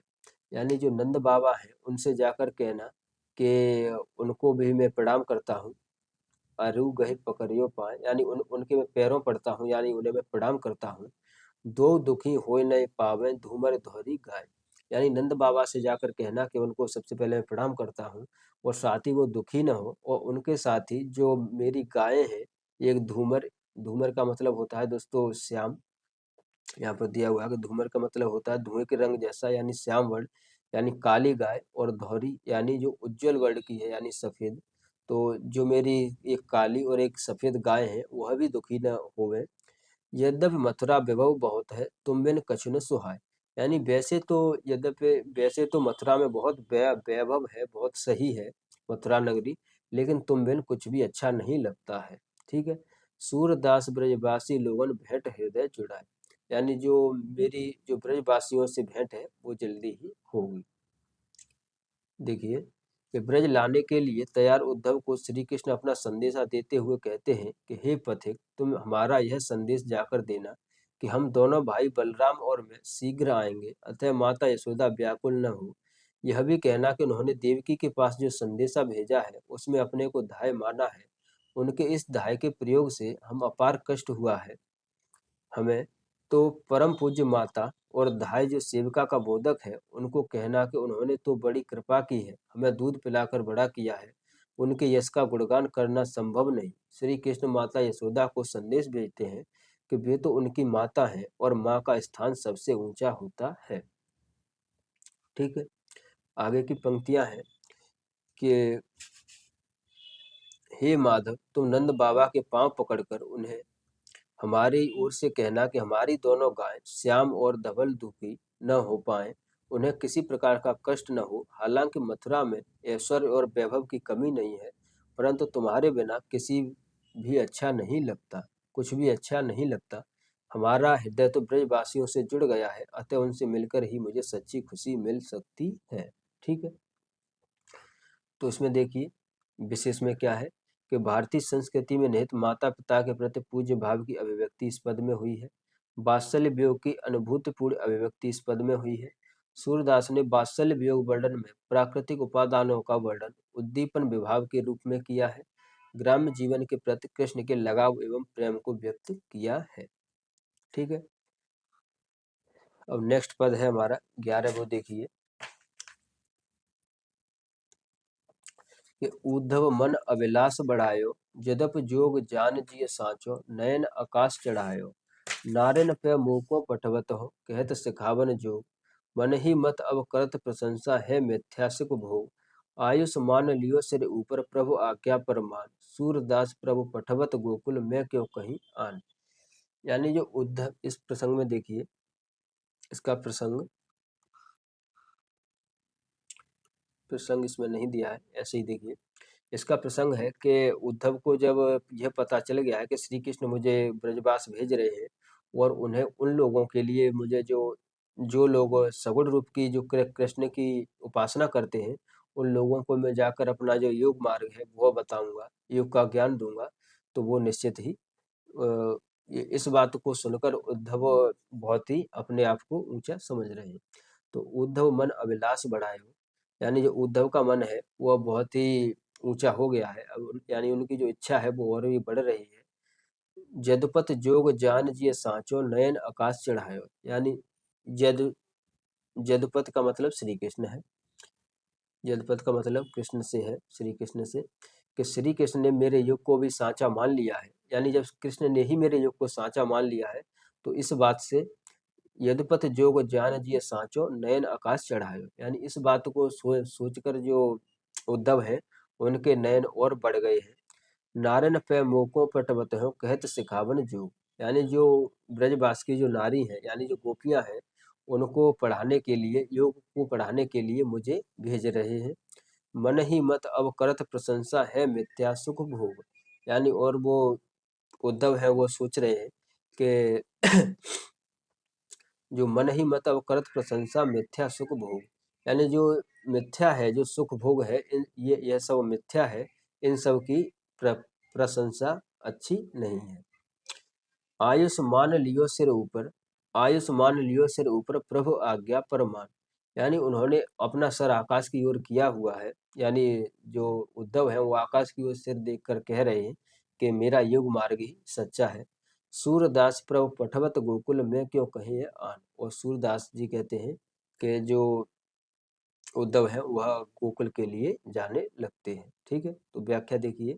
यानी जो नंद बाबा हैं उनसे जाकर कहना कि उनको भी मैं प्रणाम करता हूँ। अरु गहे पकड़ियो पाए, यानी उनके मैं पैरों पड़ता हूँ, यानी उन्हें मैं प्रणाम करता हूँ। दो दुखी होय नहीं पावे धूमर धोरी गाय, यानी नंद बाबा से जाकर कहना कि उनको सबसे पहले मैं प्रणाम करता हूँ और साथ ही वो दुखी न हो, और उनके साथ ही जो मेरी गायें हैं एक धूमर धूमर का मतलब होता है दोस्तों श्याम। यहाँ पर दिया हुआ है कि धूमर का मतलब होता है धुएं के रंग जैसा, यानी श्याम वर्ण, यानी काली गाय, और धौरी यानी जो उज्जवल वर्ण की है यानी सफेद। तो जो मेरी एक काली और एक सफेद गाय है वह भी दुखी न होवे। यद्यपि मथुरा वैभव बहुत है, तुम बिन कछु न सुहाए। यानी वैसे तो मथुरा में बहुत वैभव है, बहुत सही है मथुरा नगरी, लेकिन तुम बिन कुछ भी अच्छा नहीं लगता है। ठीक है। सूरदास ब्रजवासी लोगन भेंट हृदय जुड़ाए। यानी जो मेरी जो ब्रजवासियों से भेंट है वो जल्दी ही होगी। देखिए कि ब्रज लाने के लिए तैयार उद्धव को श्री कृष्ण अपना संदेशा देते हुए कहते हैं कि हे पथिक, तुम हमारा यह संदेश जाकर देना कि हम दोनों भाई बलराम और मैं शीघ्र आएंगे, अतः माता यशोदा व्याकुल न हो। यह भी कहना कि उन्होंने देवकी के पास जो संदेशा भेजा है उसमें अपने को दाय माना है, उनके इस दाय के प्रयोग से हम अपार कष्ट हुआ है हमें। तो परम पूज्य माता और धाय जो सेविका का बोधक है उनको कहना कि उन्होंने तो बड़ी कृपा की है, हमें दूध पिलाकर बड़ा किया है, उनके यश का गुणगान करना संभव नहीं। श्री कृष्ण माता यशोदा को संदेश भेजते हैं कि वे तो उनकी माता हैं और माँ का स्थान सबसे ऊंचा होता है। ठीक है। आगे की पंक्तियां हैं कि हे माधव, तुम नंद बाबा के पांव पकड़कर उन्हें हमारी ओर से कहना कि हमारी दोनों गायें श्याम और धवल दुखी न हो पाए, उन्हें किसी प्रकार का कष्ट न हो। हालांकि मथुरा में ऐश्वर्य और वैभव की कमी नहीं है, परंतु तुम्हारे बिना किसी भी अच्छा नहीं लगता, कुछ भी अच्छा नहीं लगता। हमारा हृदय तो ब्रजवासियों से जुड़ गया है, अतः उनसे मिलकर ही मुझे सच्ची खुशी मिल सकती है। ठीक है। तो इसमें देखिए विशेष में क्या है कि भारतीय संस्कृति में निहित माता पिता के प्रति पूज्य भाव की अभिव्यक्ति इस पद में हुई है। वात्सल्य वियोग की अनुभूतिपूर्ण अभिव्यक्ति इस पद में हुई है। सूरदास ने वात्सल्य वियोग वर्णन में प्राकृतिक उपादानों का वर्णन उद्दीपन विभाव के रूप में किया है। ग्राम्य जीवन के प्रति कृष्ण के लगाव एवं प्रेम को व्यक्त किया है। ठीक है। अब नेक्स्ट पद है हमारा 11, वो देखिए कि उद्धव मन अभिलाष बढ़ायो, जदप जोग जान जिय साचो, नयन आकाश चढ़ायो। नारिन पे मूको पटवत हो, कहत सिखावन जोग। मन ही मत अब करत प्रशंसा है मिथ्या सुख भोग। आयुष मान लियो सिर ऊपर, प्रभु आज्ञा परमान। सूरदास प्रभु पठवत गोकुल, मैं क्यों कहीं आन। यानी जो उद्धव, इस प्रसंग में देखिए इसका प्रसंग प्रसंग इसमें नहीं दिया है, ऐसे ही देखिए इसका प्रसंग है कि उद्धव को जब यह पता चल गया है कि श्री कृष्ण मुझे ब्रजवास भेज रहे हैं और उन्हें उन लोगों के लिए मुझे जो जो लोग सगुण रूप की जो कृष्ण की उपासना करते हैं उन लोगों को मैं जाकर अपना जो योग मार्ग है वो बताऊंगा, योग का ज्ञान दूंगा, तो वो निश्चित ही इस बात को सुनकर उद्धव बहुत ही अपने आप को ऊंचा समझ रहे हैं। तो उद्धव मन अभिलाष बढ़ाए हो, यानी जो उद्धव का मन है वह बहुत ही ऊंचा हो गया है, अब यानी उनकी जो इच्छा है वो और भी बढ़ रही है। जदपत जोग जान जिय सांचो, नयन आकाश चढ़ायो। यानी जद जदपत का मतलब श्री कृष्ण है, जदपत का मतलब कृष्ण से है, श्री कृष्ण से, कि श्री कृष्ण ने मेरे युग को भी सांचा मान लिया है। यानी जब कृष्ण ने ही मेरे युग को सांचा मान लिया है तो इस बात से यदुपथ जोग जान जिय सांचो, नयन आकाश चढ़ायो। यानी इस बात को सोचकर जो उद्धव है उनके नयन और बढ़ गए हैं। नारन पे मोको पटवत हो, कहत सिखावन जोग। यानी जो ब्रजवास की जो नारी है यानी जो गोपियां हैं उनको पढ़ाने के लिए, योग को पढ़ाने के लिए मुझे भेज रहे हैं। मन ही मत अब करत प्रशंसा है मिथ्या सुख भोग। यानी और वो उद्धव है वो सोच रहे हैं कि जो मन ही मत अब करत प्रशंसा मिथ्या सुख भोग। यानी जो मिथ्या है, जो सुख भोग है, इन ये यह सब मिथ्या है, इन सब की प्रशंसा अच्छी नहीं है। आयुष मान लियो सिर ऊपर, आयुष मान लियो सिर ऊपर, प्रभु आज्ञा परमान। यानी उन्होंने अपना सर आकाश की ओर किया हुआ है, यानी जो उद्धव है वो आकाश की ओर सिर देखकर कह रहे हैं कि मेरा युग मार्ग ही सच्चा है। सूरदास प्रभु पठवत गोकुल, में क्यों कहे आन। और सूरदास जी कहते हैं कि जो उद्धव है वह गोकुल के लिए जाने लगते हैं। ठीक है। तो व्याख्या देखिए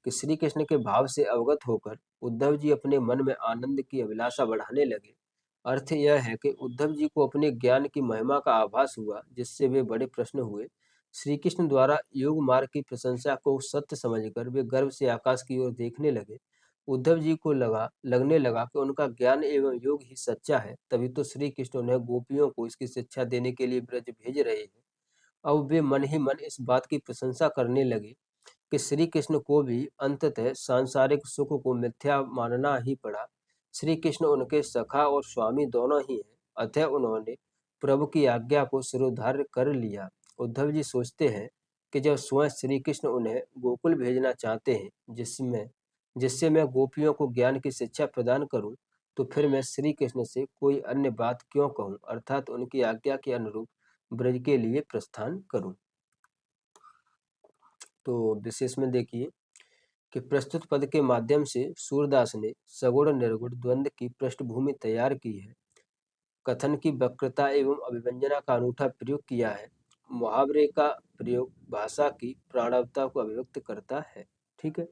कि श्री कृष्ण के भाव से अवगत होकर उद्धव जी अपने मन में आनंद की अभिलाषा बढ़ाने लगे। अर्थ यह है कि उद्धव जी को अपने ज्ञान की महिमा का आभास हुआ, जिससे वे बड़े प्रश्न हुए। श्री कृष्ण द्वारा योग मार्ग की प्रशंसा को सत्य समझकर वे गर्व से आकाश की ओर देखने लगे। उद्धव जी को लगने लगा कि उनका ज्ञान एवं योग ही सच्चा है, तभी तो श्री कृष्ण उन्हें गोपियों को इसकी शिक्षा देने के लिए ब्रज भेज रहे हैं। अब वे मन ही मन इस बात की प्रशंसा करने लगे कि श्री कृष्ण को भी अंततः सांसारिक सुख को मिथ्या मानना ही पड़ा। श्री कृष्ण उनके सखा और स्वामी दोनों ही हैं, अतः उन्होंने प्रभु की आज्ञा को शिरोधार्य कर लिया। उद्धव जी सोचते हैं कि जब स्वयं श्री कृष्ण उन्हें गोकुल भेजना चाहते हैं, जिससे मैं गोपियों को ज्ञान की शिक्षा प्रदान करूं, तो फिर मैं श्री कृष्ण से कोई अन्य बात क्यों कहूं, अर्थात उनकी आज्ञा के अनुरूप ब्रज के लिए प्रस्थान करूं। तो विशेष में देखिए कि प्रस्तुत पद के माध्यम से सूरदास ने सगुण निर्गुण द्वंद्व की पृष्ठभूमि तैयार की है। कथन की वक्रता एवं अभिव्यंजना का अनूठा प्रयोग किया है। मुहावरे का प्रयोग भाषा की प्राणवता को अभिव्यक्त करता है। ठीक है।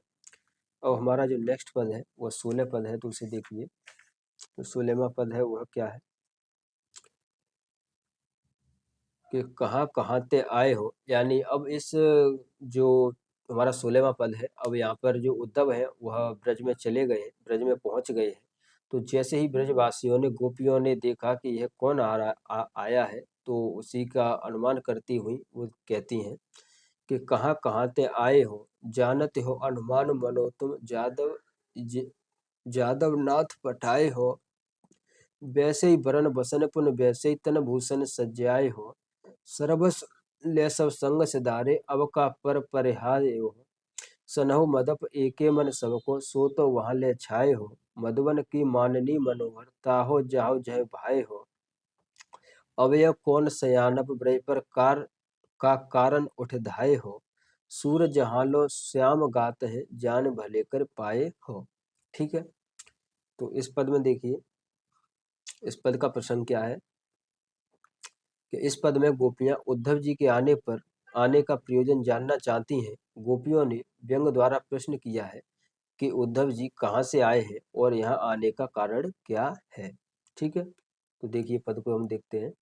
और हमारा जो नेक्स्ट पद है वह 16 पद है, तो उसे देखिए। तो 16वां पद है वह क्या है कि कहाँ कहाँ ते आए हो, यानी अब इस जो हमारा 16वां पद है, अब यहाँ पर जो उद्धव है वह ब्रज में चले गए, ब्रज में पहुंच गए हैं। तो जैसे ही ब्रजवासियों ने गोपियों ने देखा कि यह कौन आया है, तो उसी का अनुमान करती हुई वो कहती हैं कि कहाँ कहाँ ते आए हो, जानत हो अनुमान मनो तुम जादव नाथ पठाए हो, वैसे ही बरन बसन पुन वैसे ही तन भूषण सज्जाए हो, सरबस ले सब संग सिधारे अब का पर परिहाय हो, सनहु मदप एके मन सबको सो तो वहां ले छाए हो, मधुबन की माननी मनोहर ताहो जाहो जय भाई हो, अवय कौन सयानप ब्रज पर का कारण उठ धाये हो, सूर जहाँ लो श्याम गात है जान भले कर पाए हो। ठीक है। तो इस पद में देखिए, इस पद का प्रसंग क्या है कि इस पद में गोपियां उद्धव जी के आने का प्रयोजन जानना चाहती हैं। गोपियों ने व्यंग द्वारा प्रश्न किया है कि उद्धव जी कहाँ से आए हैं और यहाँ आने का कारण क्या है। ठीक है। तो देखिए पद को हम देखते हैं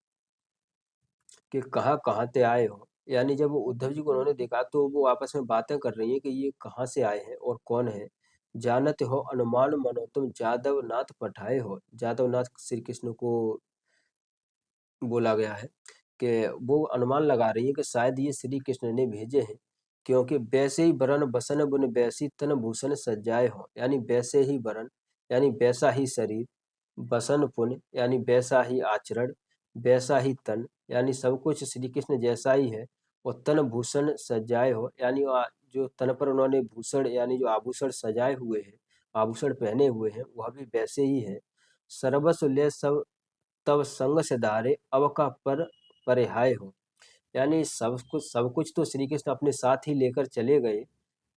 कि कहाँ कहाँ से आए हो, यानी जब उद्धव जी को उन्होंने देखा तो वो आपस में बातें कर रही हैं कि ये कहाँ से आए हैं और कौन है। जानत हो अनुमान मनो तुम जादव नाथ पठाए हो, जादव नाथ श्री कृष्ण को बोला गया है कि वो अनुमान लगा रही है कि शायद ये श्री कृष्ण ने भेजे हैं, क्योंकि वैसे ही बरन बसन बुन बैसी तन भूषण सज्जाए हो, यानी वैसे ही बरन यानी वैसा ही शरीर, बसन पुन यानी वैसा ही आचरण, वैसा ही तन यानी सब कुछ श्री कृष्ण जैसा ही है, और तन भूषण सज्जाए हो यानी जो तन पर उन्होंने भूषण यानी जो आभूषण सजाए हुए हैं, आभूषण पहने हुए हैं, वह भी वैसे ही है। सर्वस्व ले सब तब संग से धारे अब का पर परिहाय हो, यानी सब कुछ तो श्री कृष्ण अपने साथ ही लेकर चले गए,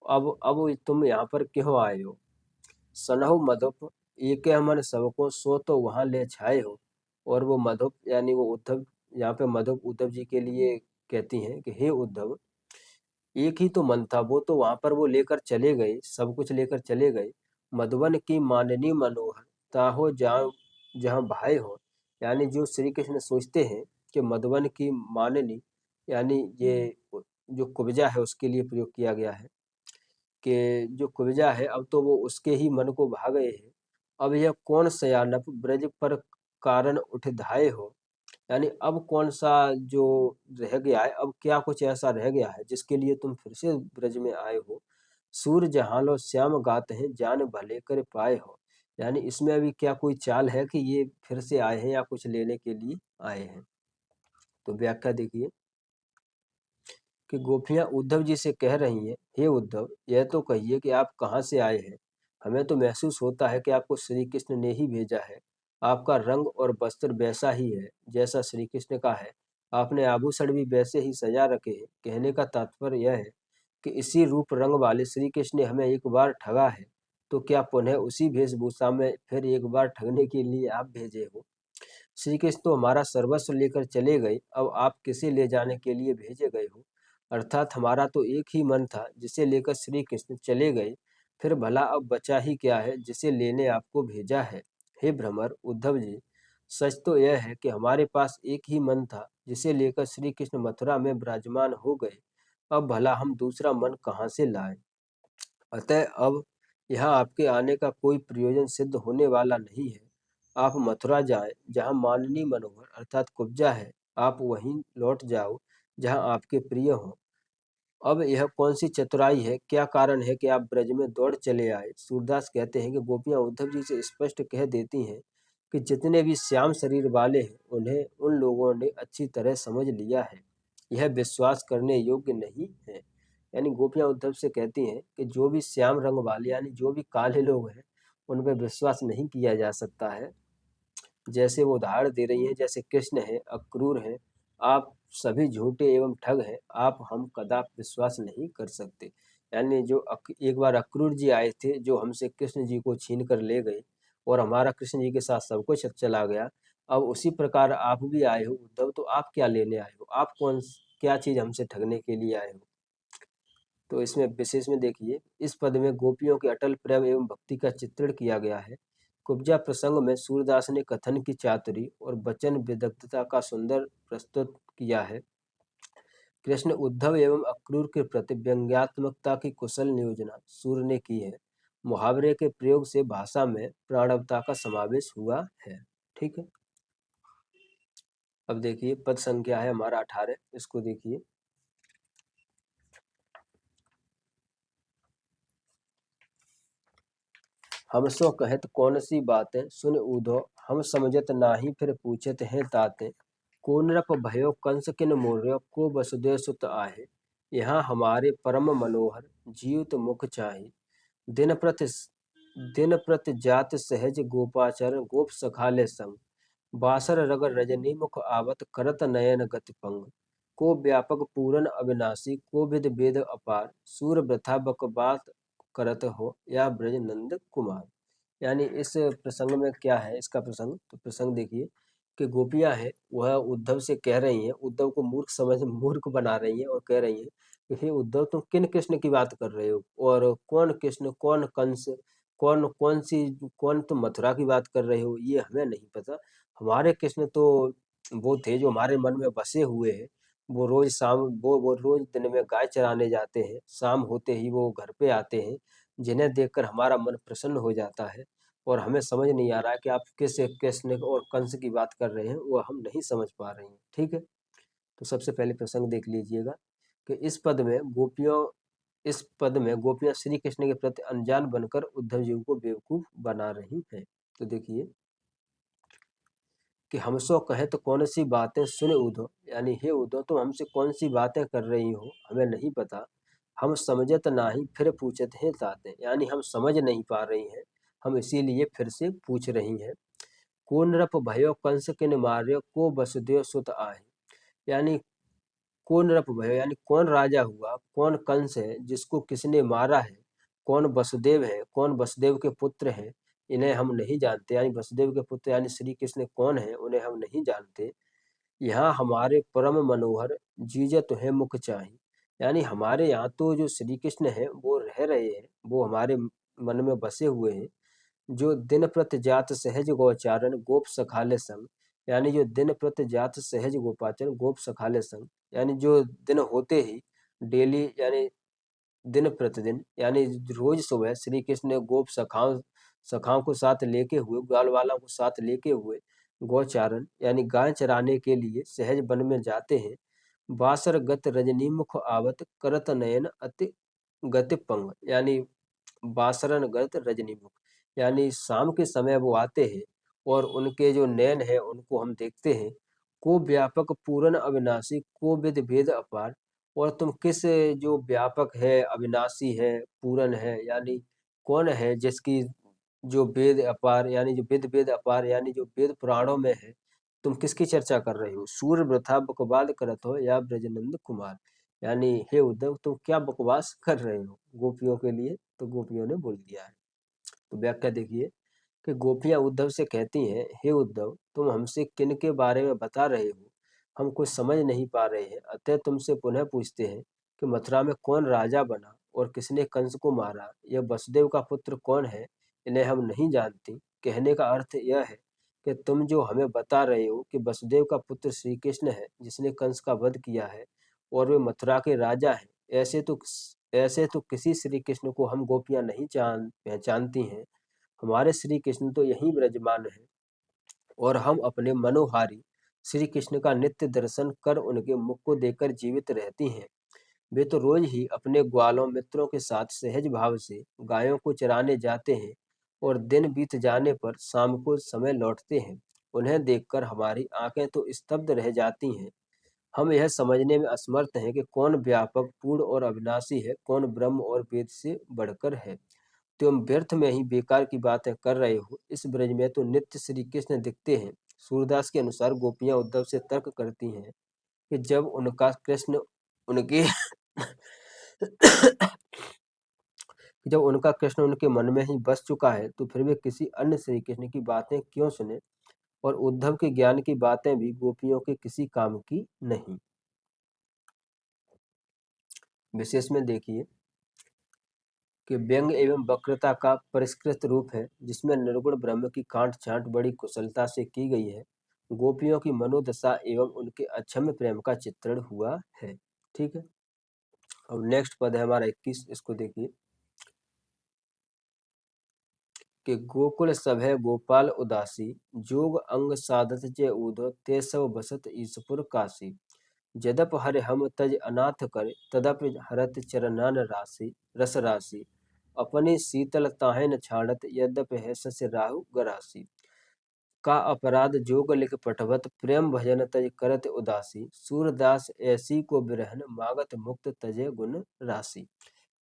अब तुम यहाँ पर क्यों आए हो। सनहु मधुप एक मन सबको सो तो वहां ले छाए हो, और वो मधुप यानी वो उद्धव, यहाँ पे मधुप उद्धव जी के लिए कहती हैं कि हे उद्धव, एक ही तो मन था, वो तो वहां पर वो लेकर चले गए, सब कुछ लेकर चले गए। मधुबन की माननी मनोहर ताहो जहाँ जहाँ भाई हो, यानी जो श्री कृष्ण सोचते हैं कि मधुबन की माननी, यानी ये जो कुब्जा है उसके लिए प्रयोग किया गया है कि जो कुब्जा है अब तो वो उसके ही मन को भा गए हैं। अब यह कौन सयानप ब्रज पर कारण उठ धाये हो, यानी अब कौन सा जो रह गया है, अब क्या कुछ ऐसा रह गया है जिसके लिए तुम फिर से ब्रज में आए हो। सूर जहाँ लो श्याम गात हैं जान भले कर पाए हो, यानी इसमें अभी क्या कोई चाल है कि ये फिर से आए हैं या कुछ लेने के लिए आए हैं। तो व्याख्या देखिए कि गोपियां उद्धव जी से कह रही हैं, हे उद्धव, यह तो कहिए कि आप कहाँ से आए हैं। हमें तो महसूस होता है कि आपको श्री कृष्ण ने ही भेजा है। आपका रंग और वस्त्र वैसा ही है जैसा श्री कृष्ण का है, आपने आभूषण भी वैसे ही सजा रखे हैं। कहने का तात्पर्य यह है कि इसी रूप रंग वाले श्री कृष्ण ने हमें एक बार ठगा है, तो क्या पुनः उसी वेशभूषा में फिर एक बार ठगने के लिए आप भेजे हो। श्री कृष्ण तो हमारा सर्वस्व लेकर चले गए, अब आप किसे ले जाने के लिए भेजे गए हो। अर्थात हमारा तो एक ही मन था जिसे लेकर श्री कृष्ण चले गए, फिर भला अब बचा ही क्या है जिसे लेने आपको भेजा है। हे भ्रमर उद्धव जी, सच तो यह है कि हमारे पास एक ही मन था जिसे लेकर श्री कृष्ण मथुरा में विराजमान हो गए। अब भला हम दूसरा मन कहाँ से लाएं। अतः अब यहाँ आपके आने का कोई प्रयोजन सिद्ध होने वाला नहीं है। आप मथुरा जाएं, जहाँ माननीय मनोहर अर्थात कुब्जा है। आप वहीं लौट जाओ जहाँ आपके प्रिय हों। अब यह कौन सी चतुराई है, क्या कारण है कि आप ब्रज में दौड़ चले आए। सूरदास कहते हैं कि गोपियां उद्धव जी से स्पष्ट कह देती हैं कि जितने भी श्याम शरीर वाले हैं उन्हें उन लोगों ने अच्छी तरह समझ लिया है, यह विश्वास करने योग्य नहीं है। यानी गोपियां उद्धव से कहती हैं कि जो भी श्याम रंग वाले यानी जो भी काले लोग हैं उन पर विश्वास नहीं किया जा सकता है। जैसे वो उदाहरण दे रही हैं, जैसे कृष्ण है, अक्रूर है, आप सभी झूठे एवं ठग हैं, आप हम कदापि विश्वास नहीं कर सकते। यानी जो एक बार अक्रूर जी आए थे जो हमसे कृष्ण जी को छीन कर ले गए और हमारा कृष्ण जी के साथ सब कुछ चला गया। अब उसी प्रकार आप भी आए हो उद्धव, तो आप क्या लेने आए हो, आप क्या चीज हमसे ठगने के लिए आए हो। तो इसमें विशेष में देखिए, इस पद में गोपियों के अटल प्रेम एवं भक्ति का चित्रण किया गया है। कुब्जा प्रसंग में सूरदास ने कथन की चातुरी और वचन विदग्धता का सुंदर प्रस्तुत किया है। कृष्ण उद्धव एवं अक्रूर के प्रति व्यंग्यात्मकता की कुशल नियोजना सूर ने की है। मुहावरे के प्रयोग से भाषा में प्राणवता का समावेश हुआ है। ठीक है। अब देखिए पद संख्या है हमारा 18, इसको देखिए। हम सो कहत कौन सी बातें सुन ऊधो, हम समझत नाही फिर पूछत हैं ताते। को नृप भयो कंस किन मोर्य, को वसुदेव सुत आहे। यहाँ हमारे परम मनोहर जीवित मुख चाहे। दिन प्रति दिन प्रति जात सहज गोपाचर, गोप सखाले संग। बासर रगर रजनी मुख आवत, करत नयन गति पंग। को व्यापक पूरन अविनाशी, को विद वेद अपार। सूर वृथा बकबात करत हो, या ब्रज नंद कुमार। यानी इस प्रसंग में क्या है, इसका प्रसंग, तो प्रसंग देखिए कि गोपियां हैं वह उद्धव से कह रही हैं, उद्धव को मूर्ख बना रही हैं और कह रही हैं कि हे उद्धव, तुम किन कृष्ण की बात कर रहे हो, और कौन कृष्ण, कौन कंस, कौन तुम मथुरा की बात कर रहे हो, ये हमें नहीं पता। हमारे कृष्ण तो वो थे जो हमारे मन में बसे हुए हैं। वो रोज शाम वो रोज दिन में गाय चराने जाते हैं, शाम होते ही वो घर पे आते हैं, जिन्हें देखकर हमारा मन प्रसन्न हो जाता है। और हमें समझ नहीं आ रहा है कि आप किस कृष्ण और कंस की बात कर रहे हैं, वो हम नहीं समझ पा रहे हैं। ठीक है। तो सबसे पहले प्रसंग देख लीजिएगा कि इस पद में गोपियां श्री कृष्ण के प्रति अनजान बनकर उद्धव जी को बेवकूफ बना रही हैं। तो देखिए कि हम सो कहे तो कौन सी बातें सुने उद्धव, यानी हे उद्धव तुम हमसे कौन सी बातें कर रही हो, हमें नहीं पता। हम समझत नाही फिर पूछत हैं ताते, यानी हम समझ नहीं पा रही हैं, हम इसीलिए फिर से पूछ रही हैं। को नृप भयो कंस किन मार्यो, को वसुदेव सुत आहे। यानी कौन नृप भयो यानी कौन राजा हुआ, कौन कंस है जिसको किसने मारा है, कौन वसुदेव है, कौन वसुदेव के पुत्र हैं, इन्हें हम नहीं जानते। यानी वसुदेव के पुत्र यानी श्री कृष्ण कौन है, उन्हें हम नहीं जानते। यहाँ हमारे परम मनोहर जीजत है मुख चाही। यानी हमारे यहाँ तो जो श्री कृष्ण है वो रह रहे हैं, वो हमारे मन में बसे हुए हैं। जो दिन प्रति जात सहज गोचारण, गोप सखाले संग। यानी जो दिन प्रति जात सहज गोपाचरण, गोप सखाले संग। यानी जो दिन होते ही डेली यानी दिन प्रतिदिन यानी रोज सुबह श्री कृष्ण ने गोप सखाओं सखाओं को साथ लेके हुए, ग्वाल वालों को साथ लेके हुए गौचारण यानी गाय चराने के लिए सहज वन में जाते हैं। बासर गत रजनी मुख आवत, करत नयन अति गति पंग। यानी बासरन गत रजनी मुख, यानी शाम के समय वो आते हैं और उनके जो नयन है उनको हम देखते हैं। को व्यापक पूर्ण अविनाशी, को विद भेद अपार। और तुम किस जो व्यापक है, अविनाशी है, पूर्ण है, यानी कौन है जिसकी जो वेद अपार यानी जो वेद वेद अपार यानी जो वेद पुराणों में है, तुम किसकी चर्चा कर रहे हो। सूर वृथा बकवाद करत हो, या ब्रजनंद कुमार। यानी हे उद्धव तुम क्या बकवास कर रहे हो गोपियों के लिए। तो गोपियों ने बोल दिया है। तो व्याख्या देखिए कि गोपियां उद्धव से कहती हैं, हे उद्धव तुम हमसे किन के बारे में बता रहे हो, हम कुछ समझ नहीं पा रहे हैं। अतः तुमसे पुनः पूछते हैं कि मथुरा में कौन राजा बना और किसने कंस को मारा, यह वसुदेव का पुत्र कौन है, इन्हें हम नहीं जानती। कहने का अर्थ यह है कि तुम जो हमें बता रहे हो कि वसुदेव का पुत्र श्री कृष्ण है जिसने कंस का वध किया है और वे मथुरा के राजा हैं, ऐसे तो किसी श्री कृष्ण को हम गोपियां नहीं पहचानती हैं। हमारे श्री कृष्ण तो यहीं विराजमान है और हम अपने मनोहारी श्री कृष्ण का नित्य दर्शन कर उनके मुख को देखकर जीवित रहती हैं। वे तो रोज ही अपने ग्वालों मित्रों के साथ सहज भाव से गायों को चराने जाते हैं और दिन बीत जाने पर शाम को समय लौटते हैं। उन्हें देखकर हमारी आंखें तो स्तब्ध रह जाती हैं। हम यह समझने में असमर्थ हैं कि कौन व्यापक, पूर्ण और अविनाशी है, कौन ब्रह्म और वेद से बढ़कर है। तुम व्यर्थ में ही बेकार की बातें कर रहे हो। इस ब्रज में तो नित्य श्री कृष्ण दिखते हैं। सूरदास के अनुसार गोपियां उद्धव से तर्क करती हैं कि जब उनका कृष्ण उनके मन में ही बस चुका है तो फिर वे किसी अन्य श्री कृष्ण की बातें क्यों सुने। और उद्धव के ज्ञान की बातें भी गोपियों के किसी काम की नहीं। विशेष में देखिए कि व्यंग एवं वक्रता का परिष्कृत रूप है जिसमें निर्गुण ब्रह्म की कांट छांट बड़ी कुशलता से की गई है। गोपियों की मनोदशा एवं उनके अक्षम्य प्रेम का चित्रण हुआ है। ठीक है, अब नेक्स्ट पद है हमारा 21, इसको देखिए कि गोकुल सभे गोपाल उदासी, जोग अंग साधत जे ऊधो ते सब बसत ईसपुर काशी। जदप हर हम तज अनाथ कर तदप हरत चरनान राशि रस राशि। अपनी शीतल ताहिन छाड़त यद्यप है सस राहु गरासी। का अपराध जोग लिख पठवत प्रेम भजन तज करत उदासी। सूरदास ऐसी को बिरहन मागत मुक्त तजे गुण राशि।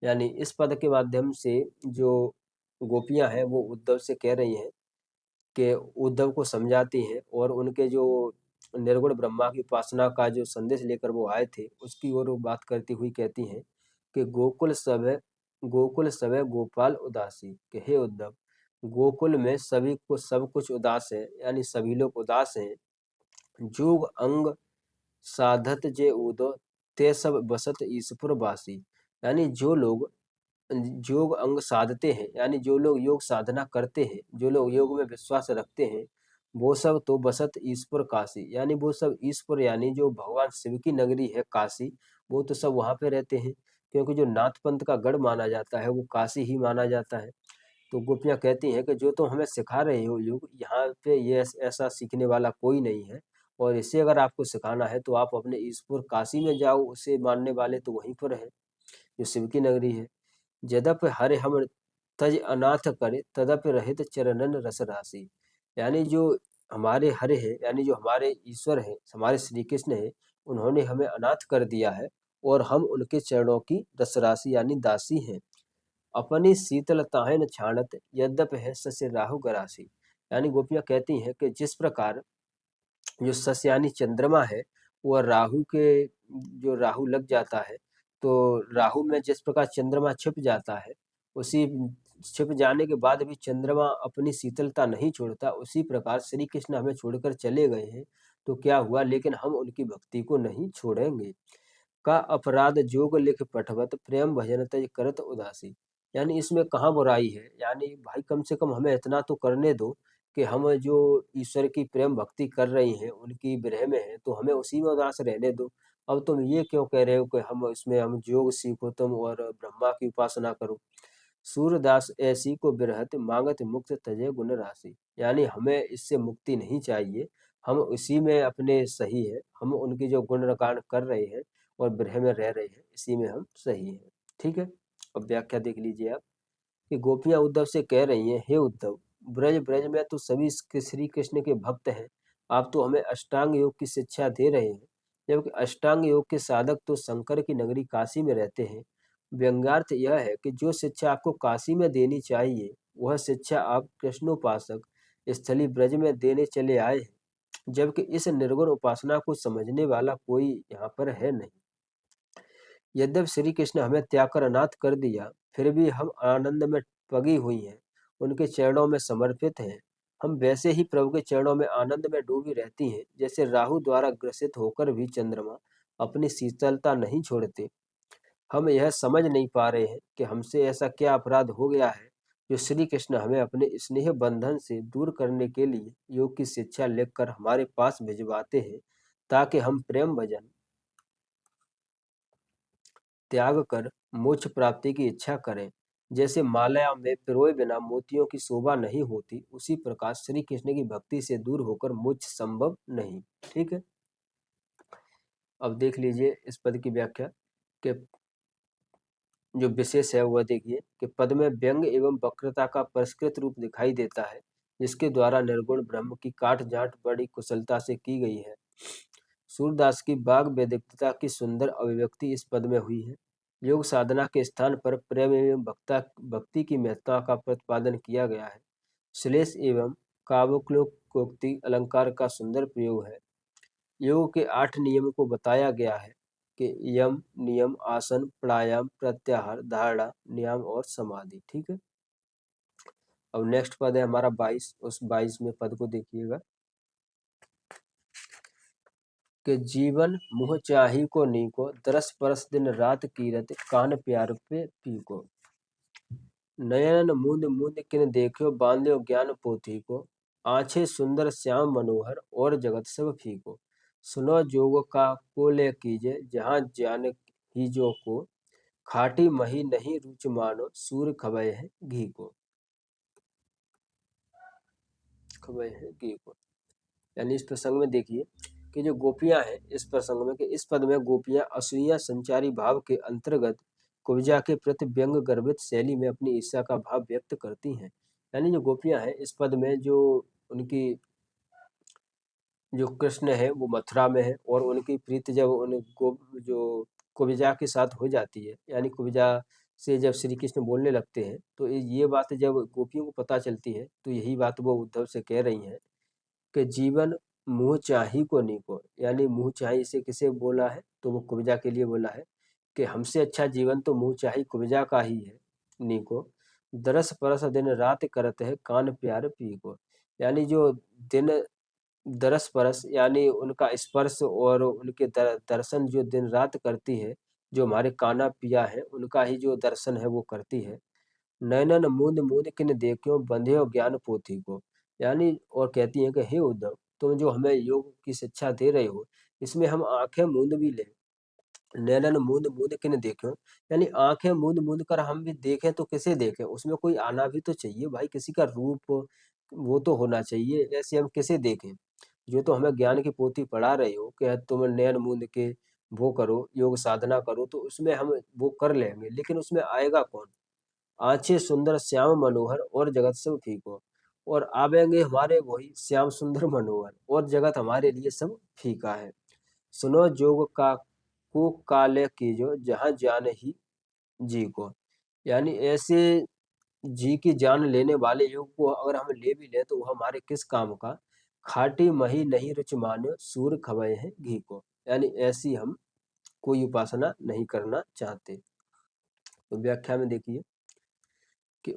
यानी इस पद के माध्यम से जो गोपियां हैं वो उद्धव से कह रही हैं कि उद्धव को समझाती हैं और उनके जो निर्गुण ब्रह्मा की उपासना का जो संदेश लेकर वो आए थे उसकी ओर वो बात करती हुई कहती हैं कि गोकुल सब गोपाल उदासी, कि हे उद्धव, गोकुल में सभी को सब कुछ उदास है, यानी सभी लोग उदास हैं। जोग अंग साधत जे उदो ते सब बसत ईसपुर बासी। यानी जो लोग योग अंग साधते हैं, यानी जो लोग योग साधना करते हैं, जो लोग योग में विश्वास रखते हैं, वो सब तो बसत ईश्वर काशी, यानी वो सब ईश्वर यानी जो भगवान शिव की नगरी है काशी, वो तो सब वहां पे रहते हैं। क्योंकि जो नाथ पंथ का गढ़ माना जाता है वो काशी ही माना जाता है। तो गोपियां कहती हैं कि जो तुम हमें सिखा रहे हो योग, यहाँ पे ये ऐसा सीखने वाला कोई नहीं है और इसे अगर आपको सिखाना है तो आप अपने ईश्वर काशी में जाओ, उसे मानने वाले तो वहीं पर है जो शिव की नगरी है। जदप हरे हम तज अनाथ करे तदप रहित चरणन रस राशि। यानी जो हमारे हरे हैं, यानी जो हमारे ईश्वर हैं, हमारे श्री कृष्ण हैं, उन्होंने हमें अनाथ कर दिया है और हम उनके चरणों की रस राशि यानी दासी हैं। अपनी शीतलताएं न छाणत यद्यप है सस्य राहु गरासी। यानी गोपियां कहती हैं कि जिस प्रकार जो सस यानी चंद्रमा है वह राहु के जो राहु लग जाता है तो राहु में जिस प्रकार चंद्रमा छिप जाता है, उसी छिप जाने के बाद भी चंद्रमा अपनी शीतलता नहीं छोड़ता, उसी प्रकार श्री कृष्ण हमें छोड़कर चले गए हैं तो क्या हुआ, लेकिन हम उनकी भक्ति को नहीं छोड़ेंगे। का अपराध जोग लिख पठवत प्रेम भजन तज करत उदासी। यानी इसमें कहाँ बुराई है, यानी भाई कम से कम हमें इतना तो करने दो कि हम जो ईश्वर की प्रेम भक्ति कर रही हैं उनकी विरह में है तो हमें उसी में उदास रहने दो। अब तुम ये क्यों कह रहे हो कि हम योग सीखो तुम और ब्रह्मा की उपासना करो। सूरदास ऐसी को बिरहत मांगत मुक्त तजे गुण राशि। यानी हमें इससे मुक्ति नहीं चाहिए, हम उसी में अपने सही है, हम उनकी जो गुणगान कर रहे हैं और विरह में रह रहे हैं, इसी में हम सही हैं। ठीक है, अब व्याख्या देख लीजिए आप कि गोपियां उद्धव से कह रही हैं, हे उद्धव, ब्रज ब्रज में तो सभी श्री कृष्ण के भक्त हैं, आप तो हमें अष्टांग योग की शिक्षा दे रहे हैं, जबकि अष्टांग योग के साधक तो शंकर की नगरी काशी में रहते हैं। व्यंग्यार्थ यह है कि जो शिक्षा आपको काशी में देनी चाहिए वह शिक्षा आप कृष्णोपासक स्थली ब्रज में देने चले आए हैं, जबकि इस निर्गुण उपासना को समझने वाला कोई यहाँ पर है नहीं। यद्यप श्री कृष्ण हमें त्याग कर अनाथ कर दिया, फिर भी हम आनंद में पगी हुई हैं, उनके चरणों में समर्पित हैं। हम वैसे ही प्रभु के चरणों में आनंद में डूबी रहती हैं जैसे राहु द्वारा ग्रसित होकर भी चंद्रमा अपनी शीतलता नहीं छोड़ते। हम यह समझ नहीं पा रहे हैं कि हमसे ऐसा क्या अपराध हो गया है जो श्री कृष्ण हमें अपने स्नेह बंधन से दूर करने के लिए योग की शिक्षा लेकर हमारे पास भिजवाते हैं, ताकि हम प्रेम भजन त्याग कर मोक्ष प्राप्ति की इच्छा करें। जैसे माला में पिरोए बिना मोतियों की शोभा नहीं होती, उसी प्रकार श्री कृष्ण की भक्ति से दूर होकर मोक्ष संभव नहीं। ठीक है, अब देख लीजिए इस पद की व्याख्या के जो विशेष है वह देखिए कि पद में व्यंग एवं वक्रता का परिष्कृत रूप दिखाई देता है, जिसके द्वारा निर्गुण ब्रह्म की काट जाट बड़ी कुशलता से की गई है। सूरदास की वाग वैदिकता की सुंदर अभिव्यक्ति इस पद में हुई है। योग साधना के स्थान पर प्रेम एवं भक्ति की महत्ता का प्रतिपादन किया गया है। श्लेष एवं काव्योक्ति अलंकार का सुंदर प्रयोग है। योग के 8 नियम को बताया गया है कि यम, नियम, आसन, प्राणायाम, प्रत्याहार, धारणा, नियम और समाधि। ठीक है, अब नेक्स्ट पद है हमारा 22। उस 22वें पद को देखिएगा कि जीवन मुह चाही को नीको, दरस परस दिन रात कीरत, कान प्यार पे पीको। नयन मूंद मूंद किन देखियो, बांध्यो ज्ञान पोथी को, आंखें सुंदर श्याम मनोहर, और जगत सब फीको। सुनो जोग का को ले कीजे, जहाँ ज्ञान ही जो को, खाटी मही नहीं रुच मानो, सूर खबय है घी को। खबय है घी को, यानी इस प्रसंग में देखिए कि जो गोपियां हैं इस प्रसंग में, कि इस पद में गोपियां असूया संचारी भाव के अंतर्गत कुब्जा के प्रति व्यंग गर्भित शैली में अपनी ईर्ष्या का भाव व्यक्त करती हैं। यानी जो गोपियां हैं इस पद में, जो उनकी जो कृष्ण है वो मथुरा में है, और उनकी प्रीति जब उनको जो कुब्जा के साथ हो जाती है, यानी कुब्जा से जब श्री कृष्ण बोलने लगते हैं, तो ये बात जब गोपियों को पता चलती है, तो यही बात वो उद्धव से कह रही हैं कि जीवन मुँह चाही को नीको, यानी मुँह चाही इसे किसे बोला है, तो वो कुब्जा के लिए बोला है कि हमसे अच्छा जीवन तो मुँह चाही कुब्जा का ही है। नीको दरस परस दिन रात करत है, कान प्यार पी को, यानी जो दिन दरस परस यानी उनका स्पर्श और उनके दर्शन जो दिन रात करती है, जो हमारे काना पिया है उनका ही जो दर्शन है वो करती है। नैनन मूंद मूंद किन देखियो, बंध्यो ज्ञान पोथी को, यानी और कहती है कि हे उद्धव, तुम जो हमें योग की शिक्षा दे रहे हो, इसमें हम आंखें मूंद भी लें। नैनन मूंद मूंद किन देखियो, यानी आंखें मूंद मूंद कर हम भी देखें तो किसे देखें, उसमें कोई आना भी तो चाहिए भाई, किसी का रूप वो तो होना चाहिए, ऐसे हम किसे देखें। जो तो हमें ज्ञान की पोथी पढ़ा रहे हो कि तुम नैन मूंद के वो करो, योग साधना करो, तो उसमें हम वो कर लेंगे, लेकिन उसमें आएगा कौन। आंखें सुंदर श्याम मनोहर, और जगत सब फीको, और आवेंगे हमारे वही श्याम सुंदर मनोहर, और जगत हमारे लिए सब फीका है। सुनो जोग का को काले कीजो, जहाँ जान ही जी को, यानी ऐसे जी की जान लेने वाले योग को अगर हम ले भी ले तो वो हमारे किस काम का। खाटी मही नहीं रुच मान्यो, सूर खबय है घी को, यानी ऐसी हम कोई उपासना नहीं करना चाहते। तो व्याख्या में देखिए कि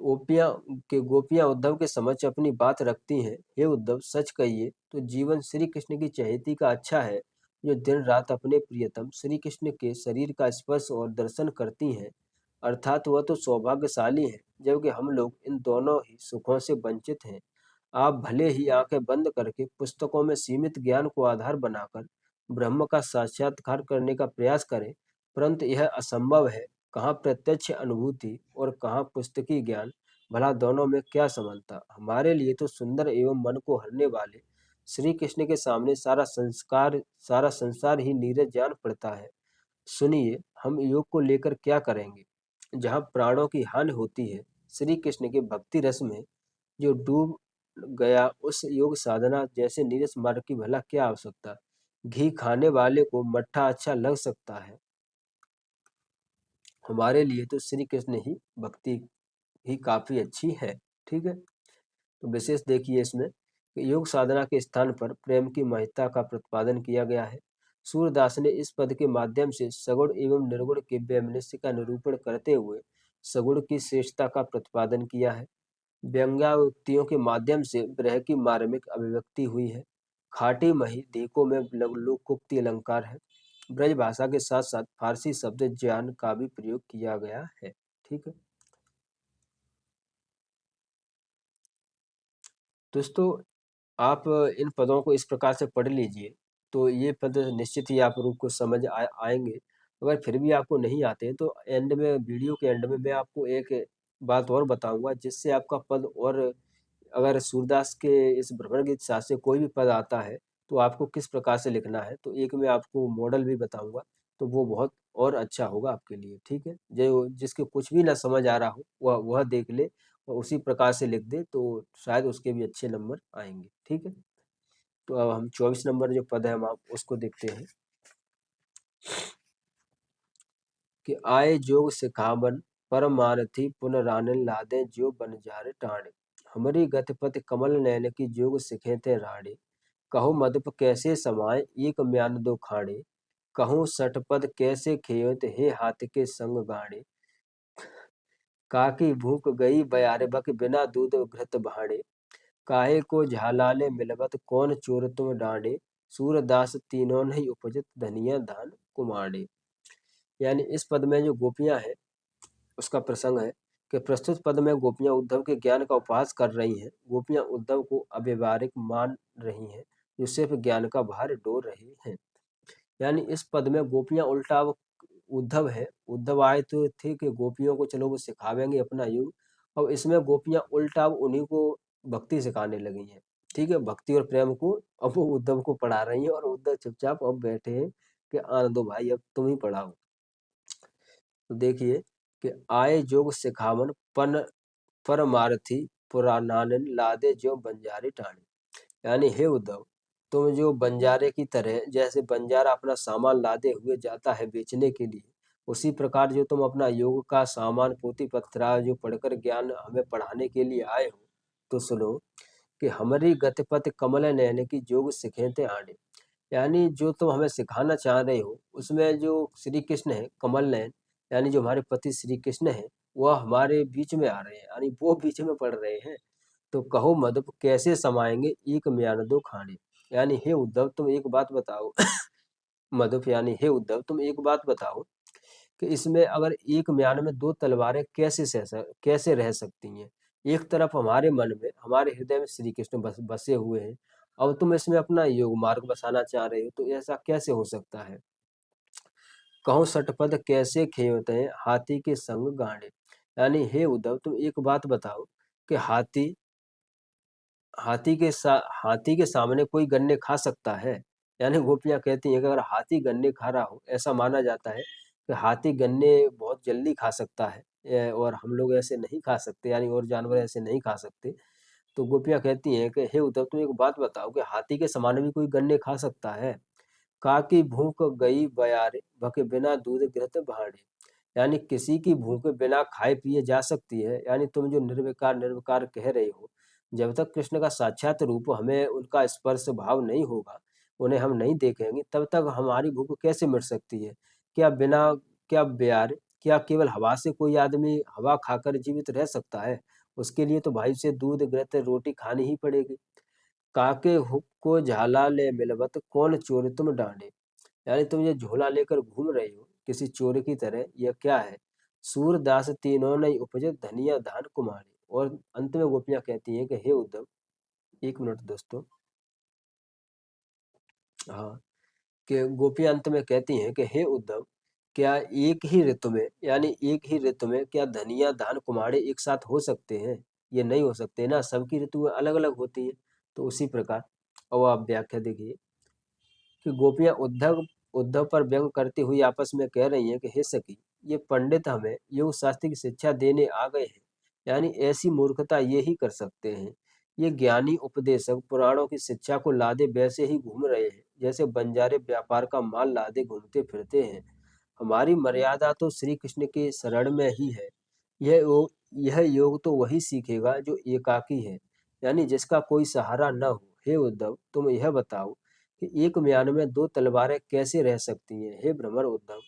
गोपियां उद्धव के समक्ष अपनी बात रखती हैं। हे उद्धव, सच कहिए तो जीवन श्री कृष्ण की चहेती का अच्छा है, जो दिन रात अपने प्रियतम श्री कृष्ण के शरीर का स्पर्श और दर्शन करती हैं। अर्थात वह तो सौभाग्यशाली है, जबकि हम लोग इन दोनों ही सुखों से वंचित हैं। आप भले ही आंखें बंद करके पुस्तकों में सीमित ज्ञान को आधार बनाकर ब्रह्म का साक्षात्कार करने का प्रयास करें, परंतु यह असंभव है। कहाँ प्रत्यक्ष अनुभूति और कहाँ पुस्तकी ज्ञान, भला दोनों में क्या समानता। हमारे लिए तो सुंदर एवं मन को हरने वाले श्री कृष्ण के सामने सारा संसार ही नीरज जान पड़ता है। सुनिए, हम योग को लेकर क्या करेंगे। जहाँ प्राणों की हानि होती है, श्री कृष्ण के भक्ति रस में जो डूब गया, उस योग साधना जैसे नीरस मार्ग की भला क्या आवश्यकता। घी खाने वाले को मट्ठा अच्छा लग सकता है, हमारे लिए तो श्री कृष्ण ही भक्ति ही काफी अच्छी है। ठीक है, तो विशेष देखिए इसमें कि योग साधना के स्थान पर प्रेम की महत्ता का प्रतिपादन किया गया है। सूरदास ने इस पद के माध्यम से सगुण एवं निर्गुण के वैमनस्य का निरूपण करते हुए सगुण की श्रेष्ठता का प्रतिपादन किया है। व्यंग्यावृत्तियों के माध्यम से विरह की मार्मिक अभिव्यक्ति हुई है। खाटी मही देखो में लोकोक्ति अलंकार है। ब्रज भाषा के साथ साथ फारसी शब्द ज्ञान का भी प्रयोग किया गया है। ठीक है दोस्तों, आप इन पदों को इस प्रकार से पढ़ लीजिए, तो ये पद निश्चित ही आप लोग को समझ आएंगे। अगर फिर भी आपको नहीं आते हैं तो एंड में, वीडियो के एंड में मैं आपको एक बात और बताऊंगा, जिससे आपका पद और, अगर सूरदास के इस भ्रमर गीत साथ से कोई भी पद आता है तो आपको किस प्रकार से लिखना है, तो एक मैं आपको मॉडल भी बताऊंगा, तो वो बहुत और अच्छा होगा आपके लिए। ठीक है, जो जिसके कुछ भी ना समझ आ रहा हो वह देख ले और उसी प्रकार से लिख दे, तो शायद उसके भी अच्छे नंबर आएंगे। ठीक है, तो अब हम 24 नंबर जो पद है हम आप उसको देखते हैं कि आए जोग सिखावन परमारथी पुनरानन लादे जो बनजारे टाणे, हमारी गतिपति कमल नयन की जोग सिखे थे राणे, कहो मदप कैसे समाये एक म्यान दो खाणे, कहूँ सठपद कैसे खेत हे हाथ के संग गाणे, काकी भूख गई बयारे बक बिना दूध घृत भाणे, काहे को झालाले मिलवत कौन चोर तुम डांडे, सूरदास तीनों नहीं उपजत धनिया धान कुमाड़े। यानी इस पद में जो गोपियां हैं उसका प्रसंग है कि प्रस्तुत पद में गोपियां उद्धव के ज्ञान का उपहास कर रही हैं। गोपियां उद्धव को अव्यवहारिक मान रही हैं, जो सिर्फ ज्ञान का भार डोर रहे हैं। यानी इस पद में गोपियां उल्टा अब उद्धव है, उद्धव आए तो थे कि गोपियों को चलो वो सिखावेंगे अपना युग, और इसमें गोपियां उल्टा अब उन्हीं को भक्ति सिखाने लगी हैं। ठीक है, भक्ति और प्रेम को अब वो उद्धव को पढ़ा रही हैं, और उद्धव चुपचाप अब बैठे हैं कि आने दो भाई, अब तुम ही पढ़ाओ। तो देखिए कि आए जोग सिखावन पन परमारथी पुरानानन लादे जो बंजारे टाणे। यानी हे उद्धव, तुम जो बंजारे की तरह, जैसे बंजारा अपना सामान लादे हुए जाता है बेचने के लिए, उसी प्रकार जो तुम अपना योग का सामान पोथी पत्रा जो पढ़कर ज्ञान हमें पढ़ाने के लिए आए हो, तो सुनो कि हमारी गतिपति कमल नयन की जोग सिखेते आने। यानी जो तुम हमें सिखाना चाह रहे हो उसमें जो श्री कृष्ण है कमल नयन, यानी जो हमारे पति श्री कृष्ण है, वह हमारे बीच में आ रहे हैं, यानी वो बीच में पड़ रहे हैं। तो कहो मधुप कैसे समाएंगे एक म्यान दो खाने। यानी हे उद्धव तुम एक बात बताओ मधुप यानी हे उद्धव तुम एक बात बताओ कि इसमें अगर एक म्यान में दो तलवारें कैसे रह सकती हैं। एक तरफ हमारे मन में, हमारे हृदय में श्री कृष्ण बसे हुए हैं, अब तुम इसमें अपना योग मार्ग बसाना चाह रहे हो, तो ऐसा कैसे हो सकता है। कहूँ सटपद कैसे खेवते हैं हाथी के संग गांडे। यानी हे उद्धव तुम एक बात बताओ कि हाथी के सामने कोई गन्ने खा सकता है। यानी गोपियां कहती हैं कि अगर हाथी गन्ने खा रहा हो, ऐसा माना जाता है कि हाथी गन्ने बहुत जल्दी खा सकता है, और हम लोग ऐसे नहीं खा सकते, यानी और जानवर ऐसे नहीं खा सकते। तो गोपियां कहती हैं कि हे उद्धव तुम एक बात बताओ कि हाथी के समान भी कोई गन्ने खा सकता है। काकी भूख गई बयारे भके बिना दूध घृत भाड़े। यानी किसी की भूख बिना खाए पिए जा सकती है। यानी तुम जो निर्विकार निर्विकार कह रहे हो, जब तक कृष्ण का साक्षात रूप हमें उनका स्पर्श भाव नहीं होगा, उन्हें हम नहीं देखेंगे, तब तक हमारी भूख कैसे मिट सकती है। क्या बिना क्या ब्यार क्या केवल हवा से कोई आदमी हवा खाकर जीवित रह सकता है। उसके लिए तो भाई से दूध घृत रोटी खानी ही पड़ेगी। काके हुक को झाला ले मिलवत कौन चोर तुम डांडे। यानी तुम ये झोला लेकर घूम रहे हो किसी चोर की तरह, यह क्या है। सूरदास तीनों ने उपजे धनिया धान कुमारी। और अंत में गोपियां कहती हैं कि हे उद्धव, एक मिनट दोस्तों, हाँ, कि गोपियां अंत में कहती हैं कि हे उद्धव, क्या एक ही ऋतु में, यानी एक ही ऋतु में क्या धनिया धान कुमाड़े एक साथ हो सकते हैं। ये नहीं हो सकते ना, सबकी ऋतु अलग अलग होती है। तो उसी प्रकार अब आप व्याख्या देखिए कि गोपियां उद्धव उद्धव पर व्यंग करती हुई आपस में कह रही हैं कि हे सखी, ये पंडित हमें योग शास्त्र की शिक्षा देने आ गए हैं, यानी ऐसी मूर्खता ये ही कर सकते हैं। ये ज्ञानी उपदेशक पुराणों की शिक्षा को लादे वैसे ही घूम रहे हैं जैसे बंजारे व्यापार का माल लादे घूमते फिरते हैं। हमारी मर्यादा तो श्री कृष्ण के शरण में ही है। यह योग तो वही सीखेगा जो एकाकी है, यानी जिसका कोई सहारा न हो। हे उद्धव तुम यह बताओ कि एक म्यान में दो तलवारें कैसे रह सकती हैं। हे भ्रमर उद्धव,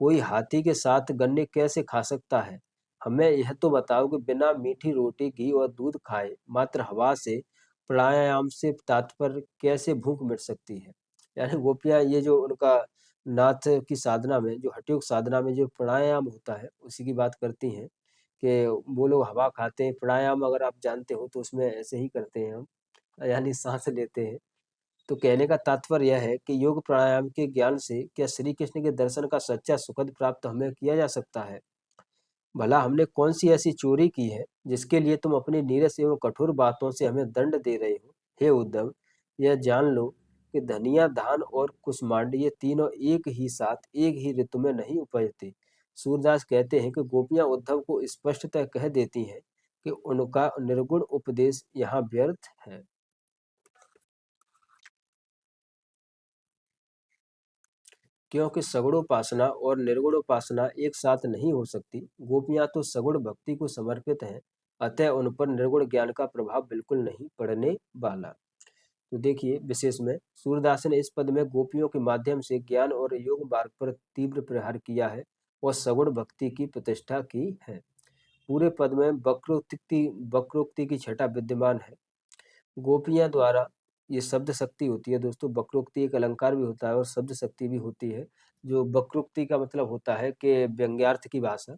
कोई हाथी के साथ गन्ने कैसे खा सकता है। हमें यह तो बताओ कि बिना मीठी रोटी घी और दूध खाए मात्र हवा से प्राणायाम से तात्पर्य कैसे भूख मिट सकती है। यानी गोपियां ये जो उनका नाथ की साधना में, जो हठयोग साधना में जो प्राणायाम होता है, उसी की बात करती हैं कि वो लोग हवा खाते हैं। प्राणायाम अगर आप जानते हो तो उसमें ऐसे ही करते हैं हम, यानी साँस लेते हैं। तो कहने का तात्पर्य यह है कि योग प्राणायाम के ज्ञान से क्या श्री कृष्ण के दर्शन का सच्चा सुखद प्राप्त हमें किया जा सकता है? भला हमने कौन सी ऐसी चोरी की है जिसके लिए तुम अपनी नीरस एवं कठोर बातों से हमें दंड दे रहे हो? हे उद्धव, यह जान लो कि धनिया, धान और कुष्मांड ये तीनों एक ही साथ एक ही ऋतु में नहीं उपजते। सूरदास कहते हैं कि गोपियां उद्धव को स्पष्टतः कह देती हैं कि उनका निर्गुण उपदेश यहाँ व्यर्थ है। क्योंकि सगुण उपासना और निर्गुण उपासना एक साथ नहीं हो सकती। गोपियां तो सगुण भक्ति को समर्पित हैं, अतः उन पर निर्गुण ज्ञान का प्रभाव बिल्कुल नहीं पड़ने वाला। तो देखिए विशेष में सूरदास ने इस पद में गोपियों के माध्यम से ज्ञान और योग मार्ग पर तीव्र प्रहार किया है और सगुण भक्ति की प्रतिष्ठा की है। पूरे पद में वक्रोक्ति की छटा विद्यमान है। गोपियां द्वारा, ये शब्द शक्ति होती है दोस्तों। वक्रोक्ति एक अलंकार भी होता है और शब्द शक्ति भी होती है। जो वक्रोक्ति का मतलब होता है कि व्यंग्यार्थ की भाषा।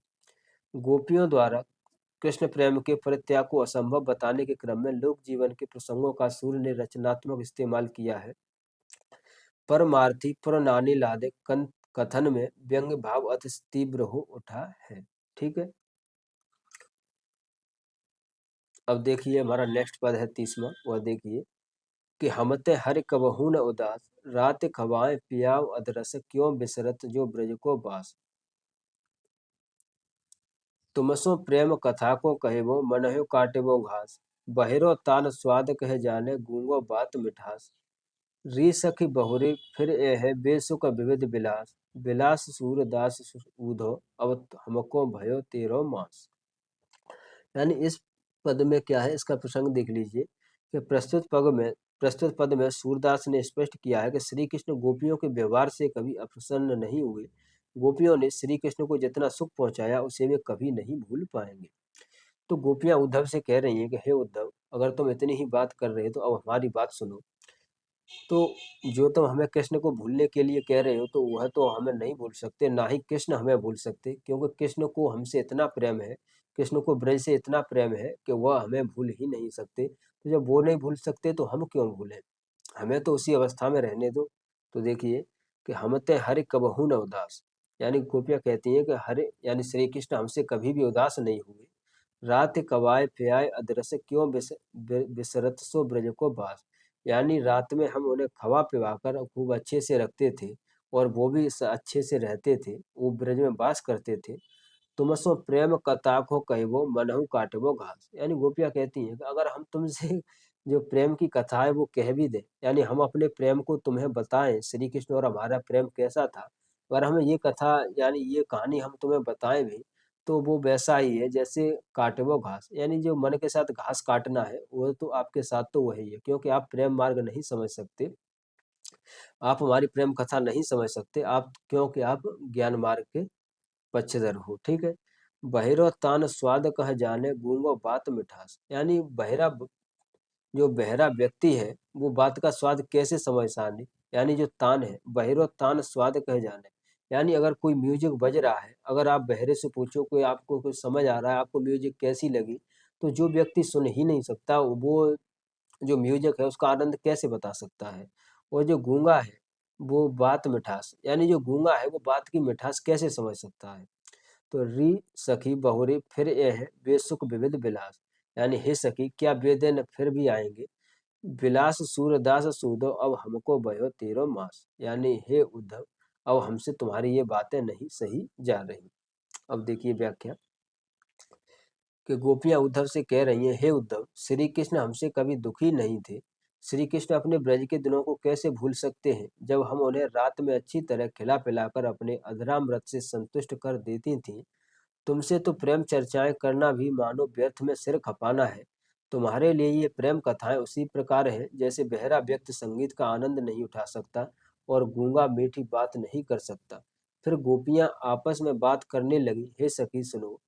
गोपियों द्वारा कृष्ण प्रेम के परित्याग को असंभव बताने के क्रम में लोक जीवन के प्रसंगों का सूर्य ने रचनात्मक इस्तेमाल किया है। परमार्थी पुरनानी लादे कथन में व्यंग्य भाव अति तीव्र हो उठा है। ठीक है। अब देखिए हमारा नेक्स्ट पद है 30वां। वह देखिए कि हमते हर कबहू न उदास, रात खवाए पियाव अधरस, क्यों बिसरत जो ब्रज को बास। तुमसो प्रेम कथा को कहेबो, मनहु काटेबो घास, बहिरो तान स्वाद कहे जाने, गूंगो बात मिठास। री सखी बहुरी फिर ए है बेसुख विविध बिलास, बिलास सूरदास ऊधो, अब हमको भयो तेरो मास। यानी इस पद में क्या है, इसका प्रसंग देख लीजिए कि प्रस्तुत पद में सूरदास ने स्पष्ट किया है कि श्री कृष्ण गोपियों के व्यवहार से कभी अप्रसन्न नहीं हुए। गोपियों ने श्री कृष्ण को जितना सुख पहुंचाया उसे वे कभी नहीं भूल पाएंगे। तो गोपियां उद्धव से कह रही हैं कि हे उद्धव, अगर तुम इतनी ही बात कर रहे हो तो अब हमारी बात सुनो। तो जो तुम हमें कृष्ण को भूलने के लिए कह रहे हो तो वह तो हमें नहीं भूल सकते, ना ही कृष्ण हमें भूल सकते, क्योंकि कृष्ण को हमसे इतना प्रेम है, कृष्ण को ब्रज से इतना प्रेम है कि वह हमें भूल ही नहीं सकते। तो जब वो नहीं भूल सकते तो हम क्यों भूलें? हमें तो उसी अवस्था में रहने दो। तो देखिए कि हमते हरि कबहू न उदास, यानी गोपियां कहती हैं कि हरे यानी श्री कृष्ण हमसे कभी भी उदास नहीं हुए। रात कवाय प्याय अदरस, क्यों बिसरत सो ब्रज को बास। यानी रात में हम उन्हें खवा पिवाकर खूब अच्छे से रखते थे और वो भी अच्छे से रहते थे, वो ब्रज में वास करते थे। तुमसो प्रेम कताको कहबो, मनहु काटबो घास। यानी गोपियां कहती हैं कि अगर हम तुमसे जो प्रेम की कथा है वो कह भी दें, यानी हम अपने प्रेम को तुम्हें बताएं, श्री कृष्ण और हमारा प्रेम कैसा था, अगर हमें ये कथा यानी ये कहानी हम तुम्हें बताएं भी, तो वो वैसा ही है जैसे काटबो घास। यानी जो मन के साथ घास काटना है वो तो आपके साथ तो वही है, क्योंकि आप प्रेम मार्ग नहीं समझ सकते, आप हमारी प्रेम कथा नहीं समझ सकते, आप क्योंकि आप ज्ञान मार्ग के पक्षधर हो। ठीक है। बहिरो तान स्वाद कह जाने, गूंगो बात मिठास। यानी जो बहरा व्यक्ति है वो बात का स्वाद कैसे समझ साने। यानी जो तान है, बहिरो तान स्वाद कह जाने, यानी अगर कोई म्यूजिक बज रहा है, अगर आप बहरे से पूछो कोई आपको कुछ समझ आ रहा है, आपको म्यूजिक कैसी लगी, तो जो व्यक्ति सुन ही नहीं सकता वो जो म्यूजिक है उसका आनंद कैसे बता सकता है। और जो गूंगा है वो बात मिठास, यानी जो गूंगा है वो बात की मिठास कैसे समझ सकता है। तो री सखी बहुरी फिर ये है बेसुख विविध बिलास, यानी हे सखी क्या वे दिन फिर भी आएंगे। विलास सूरदास सूदो, अब हमको भयो तेरो मास। यानी हे उद्धव, अब हमसे तुम्हारी ये बातें नहीं सही जा रही। अब देखिए व्याख्या कि गोपियां उद्धव से कह रही हैं, हे उद्धव, श्री कृष्ण हमसे कभी दुखी नहीं थे। श्री कृष्ण अपने ब्रज के दिनों को कैसे भूल सकते हैं, जब हम उन्हें रात में अच्छी तरह खिला पिलाकर अपने अधरामृत से संतुष्ट कर देती थीं। तुमसे तो प्रेम चर्चाएं करना भी मानो व्यर्थ में सिर खपाना है। तुम्हारे लिए ये प्रेम कथाएं उसी प्रकार हैं जैसे बहरा व्यक्ति संगीत का आनंद नहीं उठा सकता और गूंगा मीठी बात नहीं कर सकता। फिर गोपियां आपस में बात करने लगी, हे सखी सुनो,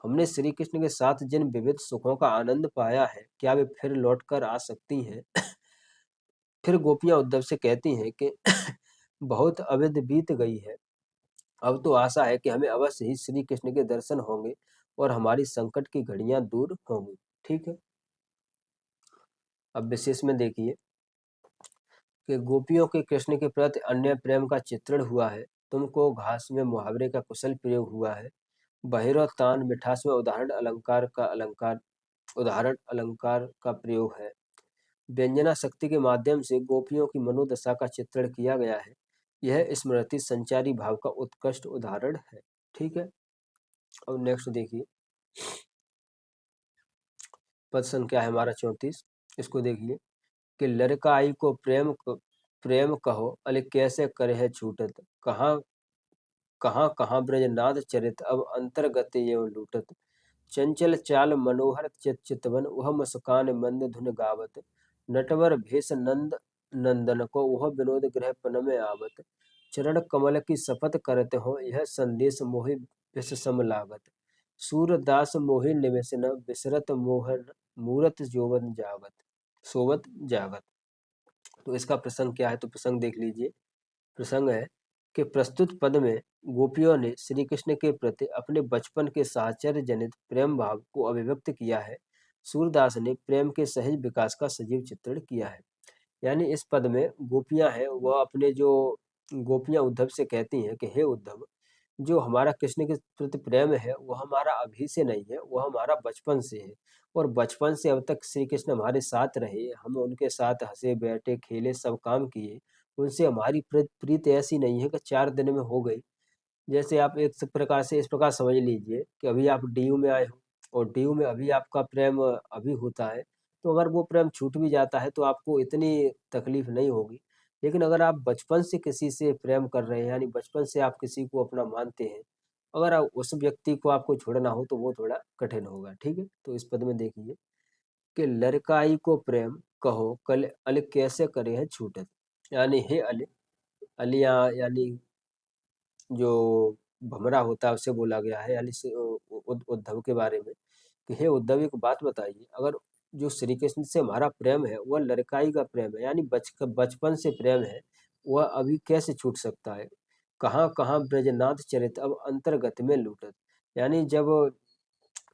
हमने श्री कृष्ण के साथ जिन विविध सुखों का आनंद पाया है, क्या वे फिर लौट कर आ सकती हैं? फिर गोपियां उद्धव से कहती हैं कि बहुत अवधि बीत गई है। अब तो आशा है कि हमें अवश्य ही श्री कृष्ण के दर्शन होंगे और हमारी संकट की घड़ियां दूर होंगी। ठीक है। अब विशेष में देखिए कि गोपियों के कृष्ण के प्रति अन्य प्रेम का चित्रण हुआ है। तुमको घास में मुहावरे का कुशल प्रयोग हुआ है। बहिरो तान मिठास में उदाहरण अलंकार का प्रयोग है। व्यंजना शक्ति के माध्यम से गोपियों की मनोदशा का चित्रण किया गया है। यह स्मृति संचारी भाव का उत्कृष्ट उदाहरण है। ठीक है। अब नेक्स्ट देखिए, पद संख्या है हमारा 34। इसको देखिए कि लड़काई को प्रेम कहो अले कैसे करे है छूटत, कहाँ कहाँ कहाँ ब्रजनाथ चरित अब अंतर्गत एवं लूटत, चंचल चाल मनोहर चितवन वह मुस्कान मंद धुन गावत, नटवर भेष नंदन को वह विनोद गृह पन में आवत, चरण कमल की शपथ करते हो यह संदेश मोहि विष सम लागत, सूरदास मोहि निवेश न विसरत मोहन मूरत जोवन जावत सोवत जागत। तो इसका प्रसंग क्या है, तो प्रसंग देख लीजिए। प्रसंग है कि प्रस्तुत पद में गोपियों ने श्री कृष्ण के प्रति अपने बचपन के साहचर्य जनित प्रेम भाव को अभिव्यक्त किया है। सूरदास ने प्रेम के सहज विकास का सजीव चित्रण किया है। यानी इस पद में गोपियां हैं वह अपने जो गोपियां उद्धव से कहती हैं कि हे उद्धव, जो हमारा कृष्ण के प्रति प्रेम है वह हमारा अभी से नहीं है, वह हमारा बचपन से है। और बचपन से अब तक श्री कृष्ण हमारे साथ रहे, हम उनके साथ हंसे बैठे खेले सब काम किए, उनसे हमारी प्रीत ऐसी नहीं है कि 4 दिन में हो गई। जैसे आप एक प्रकार से इस प्रकार समझ लीजिए कि अभी आप डीयू में आए हो और डीयू में अभी आपका प्रेम अभी होता है, तो अगर वो प्रेम छूट भी जाता है तो आपको इतनी तकलीफ नहीं होगी। लेकिन अगर आप बचपन से किसी से प्रेम कर रहे हैं, यानी बचपन से आप किसी को अपना मानते हैं, अगर आप उस व्यक्ति को आपको छोड़ना हो तो वो थोड़ा कठिन होगा। ठीक है। तो इस पद में देखिए कि लड़काई को प्रेम कहो कल अल कैसे करे है छूटत, यानी हे अल, अलिया यानी जो भमरा होता है उससे बोला गया है, यानी उद्धव के बारे में कि हे उद्धव एक बात बताइए, अगर जो श्री कृष्ण से हमारा प्रेम है वह लड़काई का प्रेम है, यानी बचपन से प्रेम है, वह अभी कैसे छूट सकता है। कहाँ कहाँ ब्रजनाथ चरित अब अंतर्गत में लूटत, यानी जब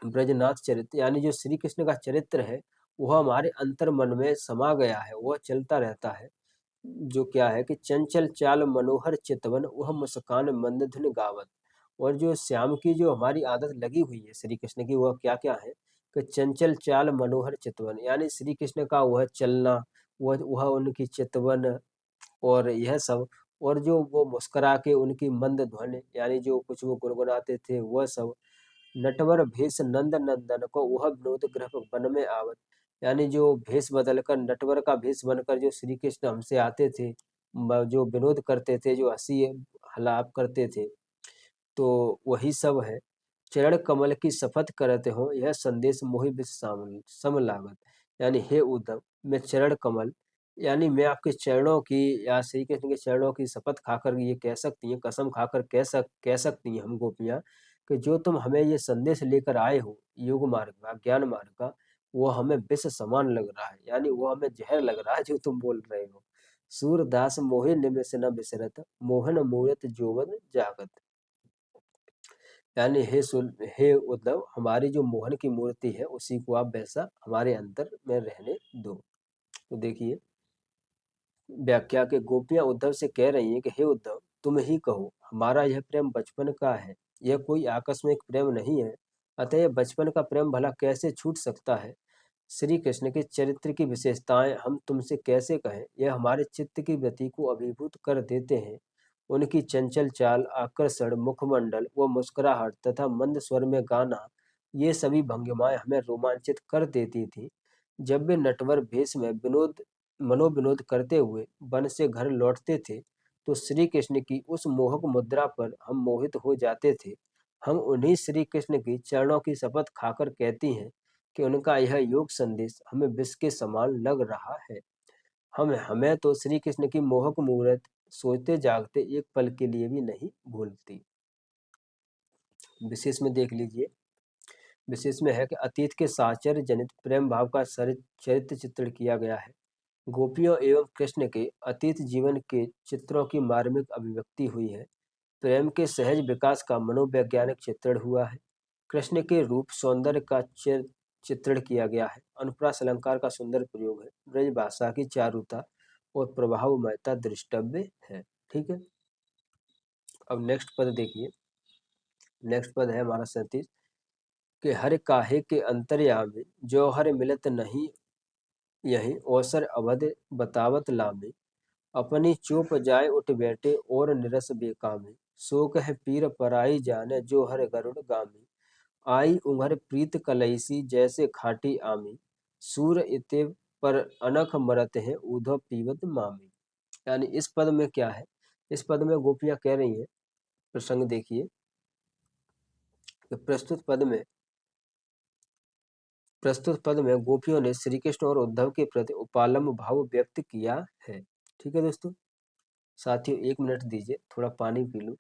ब्रजनाथ चरित्र यानी जो श्री कृष्ण का चरित्र है वह हमारे अंतर मन में समा गया है, वह चलता रहता है। जो क्या है कि चंचल चाल मनोहर चितवन वह मुस्कान मंद धुन गावत, और जो श्याम की जो हमारी आदत लगी हुई है श्री कृष्ण की, वह क्या क्या है कि चंचल चाल मनोहर चितवन, यानी श्री कृष्ण का वह चलना, वह उनकी चितवन और यह सब, और जो वो मुस्कुरा के उनकी मंद ध्वनि, यानी जो कुछ वो गुनगुनाते थे वह सब, नटवर भेष नंद नंदन को वह विनोद ग्रह वन में आवत, यानी जो भेष बदलकर नटवर का भेष बनकर जो श्री कृष्ण हमसे आते थे, जो विनोद करते थे, जो हंसी हलाप करते थे, तो वही सब है। चरण कमल की शपथ करते हो यह संदेश मोहि विष सम लागत, यानी हे उद्धव मैं चरण कमल, यानी मैं आपके चरणों की या श्री कृष्ण के चरणों की शपथ खाकर ये कह सकती हैं, कसम खाकर कह सकती हैं हम गोपियां कि जो तुम हमें ये संदेश लेकर आए हो योग मार्ग का, ज्ञान मार्ग का, वो हमें विष समान लग रहा है, यानी वो हमें जहर लग रहा है जो तुम बोल रहे हो। सूरदास मोहि निमिष न बिसरत मोहन मूरत जोवन जागत, यानी हे उद्धव हमारी जो मोहन की मूर्ति है उसी को आप वैसा हमारे अंतर में रहने दो। तो देखिए व्याख्या के गोपियां उद्धव से कह रही हैं कि हे उद्धव तुम ही कहो, हमारा यह प्रेम बचपन का है, यह कोई आकस्मिक प्रेम नहीं है, अतः यह बचपन का प्रेम भला कैसे छूट सकता है। श्री कृष्ण के चरित्र की विशेषताएं हम तुमसे कैसे कहें, यह हमारे चित्त की गति को अभिभूत कर देते हैं। उनकी चंचल चाल, आकर्षण मुखमंडल व मुस्कुराहट तथा मंद स्वर में गाना, ये सभी भंगिमाएं हमें रोमांचित कर देती थी। जब वे नटवर भेष में मनोविनोद करते हुए वन से घर लौटते थे, तो श्री कृष्ण की उस मोहक मुद्रा पर हम मोहित हो जाते थे। हम उन्हीं श्री कृष्ण की चरणों की शपथ खाकर कहती हैं कि उनका यह योग संदेश हमें विष के समान लग रहा है। हम हमें तो श्री कृष्ण की मोहक मूरत सोचते जागते एक पल के लिए भी नहीं भूलती। विशेष में देख लीजिए, विशेष में है कि अतीत के साहचर्य जनित प्रेम भाव का चरित्र चित्रण किया गया है। गोपियों एवं कृष्ण के अतीत जीवन के चित्रों की मार्मिक अभिव्यक्ति हुई है। प्रेम के सहज विकास का मनोवैज्ञानिक चित्रण हुआ है। कृष्ण के रूप सौंदर्य का चित्रण किया गया है। अनुप्रास अलंकार का सुंदर प्रयोग है। ब्रज भाषा की चारुता और प्रभावमयता दृष्टव्य है। ठीक है, अब नेक्स्ट पद देखिए। नेक्स्ट पद है हमारा 37 कि हर काहे के अंतर्यामी जो हर मिलत नहीं यही अवसर अवध बतावत लामे अपनी चूप जाए उठ बैठे और निरस बेकामी शोक है पीर पराई जाने जो हर गरुड़ गामी आई उंगर प्रीत कलैसी जैसे खाटी आमी सूर इते पर अनख मरत है उधव पीवत मामी। यानी इस पद में क्या है, इस पद में गोपियां कह रही हैं, प्रसंग देखिए कि प्रस्तुत पद में गोपियों ने श्री कृष्ण और उद्धव के प्रति उपालंब भाव व्यक्त किया है। ठीक है दोस्तों, साथियों 1 मिनट दीजिए, थोड़ा पानी पी लूं।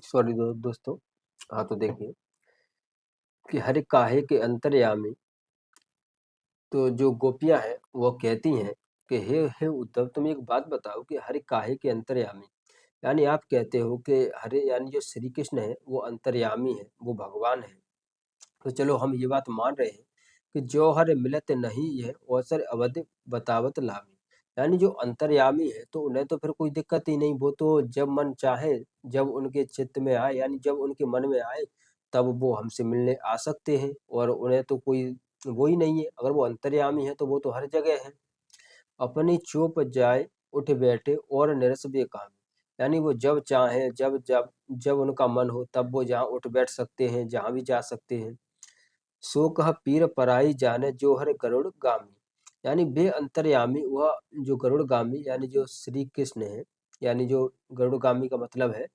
सॉरी दोस्तों, हाँ तो देखिए कि हर काहे के अंतर्यामी, तो जो गोपियां हैं वो कहती हैं कि हे उद्धव तुम एक बात बताओ कि हर काहे के अंतर्यामी, यानी आप कहते हो कि हरे यानी जो श्री कृष्ण है वो अंतर्यामी है, वो भगवान है। तो चलो हम ये बात मान रहे हैं कि जो हर मिलत नहीं है अवसर अवधि बतावत लामी, यानी जो अंतर्यामी है तो उन्हें तो फिर कोई दिक्कत ही नहीं, वो तो जब मन चाहे, जब उनके चित्त में आए, यानी जब उनके मन में आए तब वो हमसे मिलने आ सकते हैं, और उन्हें तो कोई वो ही नहीं है। अगर वो अंतर्यामी है तो वो तो हर जगह है। अपनी चुप जाए उठ बैठे और निरस बेकामी, यानी वो जब चाहे, जब जब जब उनका मन हो तब वो जहाँ उठ बैठ सकते हैं, जहाँ भी जा सकते हैं। सो कह पीर पराई जाने जो हर गरुड़ गामी, यानी बे अंतर्यामी वह जो गरुड़ गामी यानी जो श्री कृष्ण है, यानी जो गरुड़ गामी का मतलब है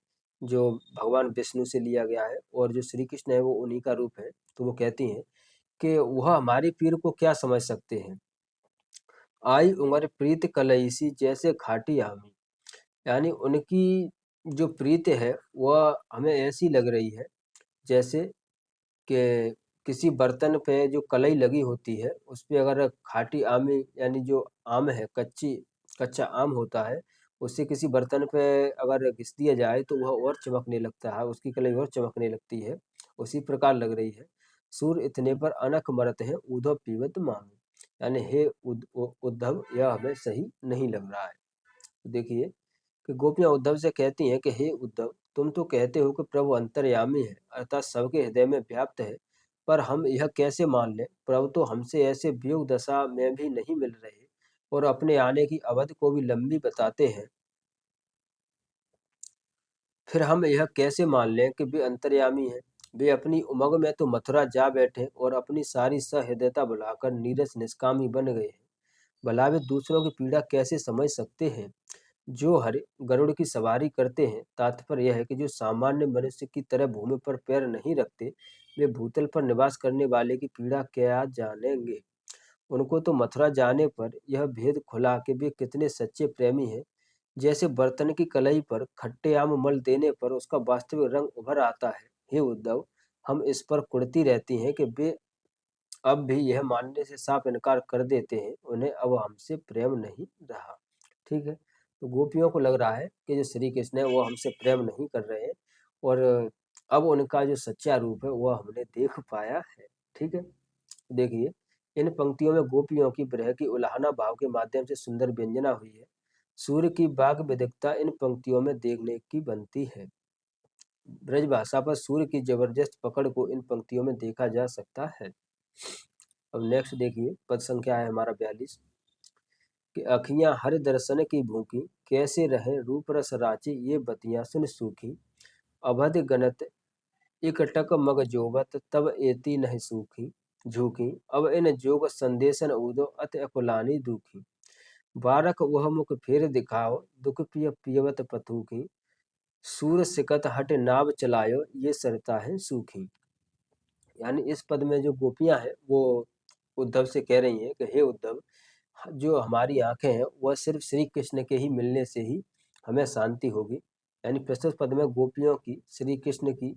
जो भगवान विष्णु से लिया गया है, और जो श्री कृष्ण है वो उन्हीं का रूप है। तो वो कहती हैं कि वह हमारी पीर को क्या समझ सकते हैं। आई उमर प्रीत कलईसी जैसे खाटी आमी, यानी उनकी जो प्रीत है वह हमें ऐसी लग रही है जैसे कि किसी बर्तन पे जो कलई लगी होती है उस पे अगर खाटी आमी यानी जो आम है, कच्चा आम होता है, उससे किसी बर्तन पे अगर घिस दिया जाए तो वह और चमकने लगता है, उसकी कलई और चमकने लगती है, उसी प्रकार लग रही है। सूर इतने पर अनक मरत है उद्धव पीवत मामी, यानी हे उद्धव यह हमें सही नहीं लग रहा है। तो देखिए कि गोपियां उद्धव से कहती हैं कि हे उद्धव तुम तो कहते हो कि प्रभु अंतर्यामी है, अर्थात सबके हृदय में व्याप्त है, पर हम यह कैसे मान लें, प्रभु तो हमसे ऐसे वियोग दशा में भी नहीं मिल रहे और अपने आने की अवधि को भी लंबी बताते हैं। फिर हम यह कैसे मान लें कि वे अंतर्यामी हैं। वे अपनी उमंग में तो मथुरा जा बैठे और अपनी सारी सहृदयता बुलाकर नीरस निष्कामी बन गए हैं। भला वे दूसरों की पीड़ा कैसे समझ सकते हैं। जो हरि गरुड़ की सवारी करते हैं, तात्पर्य यह है कि जो सामान्य मनुष्य की तरह भूमि पर पैर नहीं रखते, वे भूतल पर निवास करने वाले की पीड़ा क्या जानेंगे। उनको तो मथुरा जाने पर यह भेद खुला कि वे कितने सच्चे प्रेमी हैं। जैसे बर्तन की कलई पर खट्टे आम मल देने पर उसका वास्तविक रंग उभर आता है। हे उद्धव, हम इस पर कुढ़ती रहती हैं कि वे अब भी यह मानने से साफ इनकार कर देते हैं उन्हें अब हमसे प्रेम नहीं रहा। ठीक है, तो गोपियों को लग रहा है कि जो श्री कृष्ण है वो हमसे प्रेम नहीं कर रहे हैं, और अब उनका जो सच्चा रूप है वह हमने देख पाया है। ठीक है, देखिए इन पंक्तियों में गोपियों की विरह की उलाहना भाव के माध्यम से सुंदर व्यंजना हुई है। सूर्य की बाग विदिकता इन पंक्तियों में देखने की बनती है। ब्रज भाषा पर सूर्य की जबरदस्त पकड़ को इन पंक्तियों में देखा जा सकता है। अब नेक्स्ट देखिए, पद संख्या है हमारा 42 कि अखियां हर दर्शन की भूखी, कैसे रहे रूप रस राची ये बतियां सुन सूखी। अवध गणत इकटक मग जोगत तब एती नहीं सूखी झूठी। अब इन जोग संदेशन उदो अत अकुलानी दुखी। बारक वह मुख फेर दिखाओ दुख पिय पियवत पथूकी। सूर सिकत हट नाव चलायो ये सरता है सूखी। यानी इस पद में जो गोपियां हैं वो उद्धव से कह रही हैं कि हे उद्धव, जो हमारी आंखें हैं वह सिर्फ श्री कृष्ण के ही मिलने से ही हमें शांति होगी। यानी प्रस्तुत पद में गोपियों की श्री कृष्ण की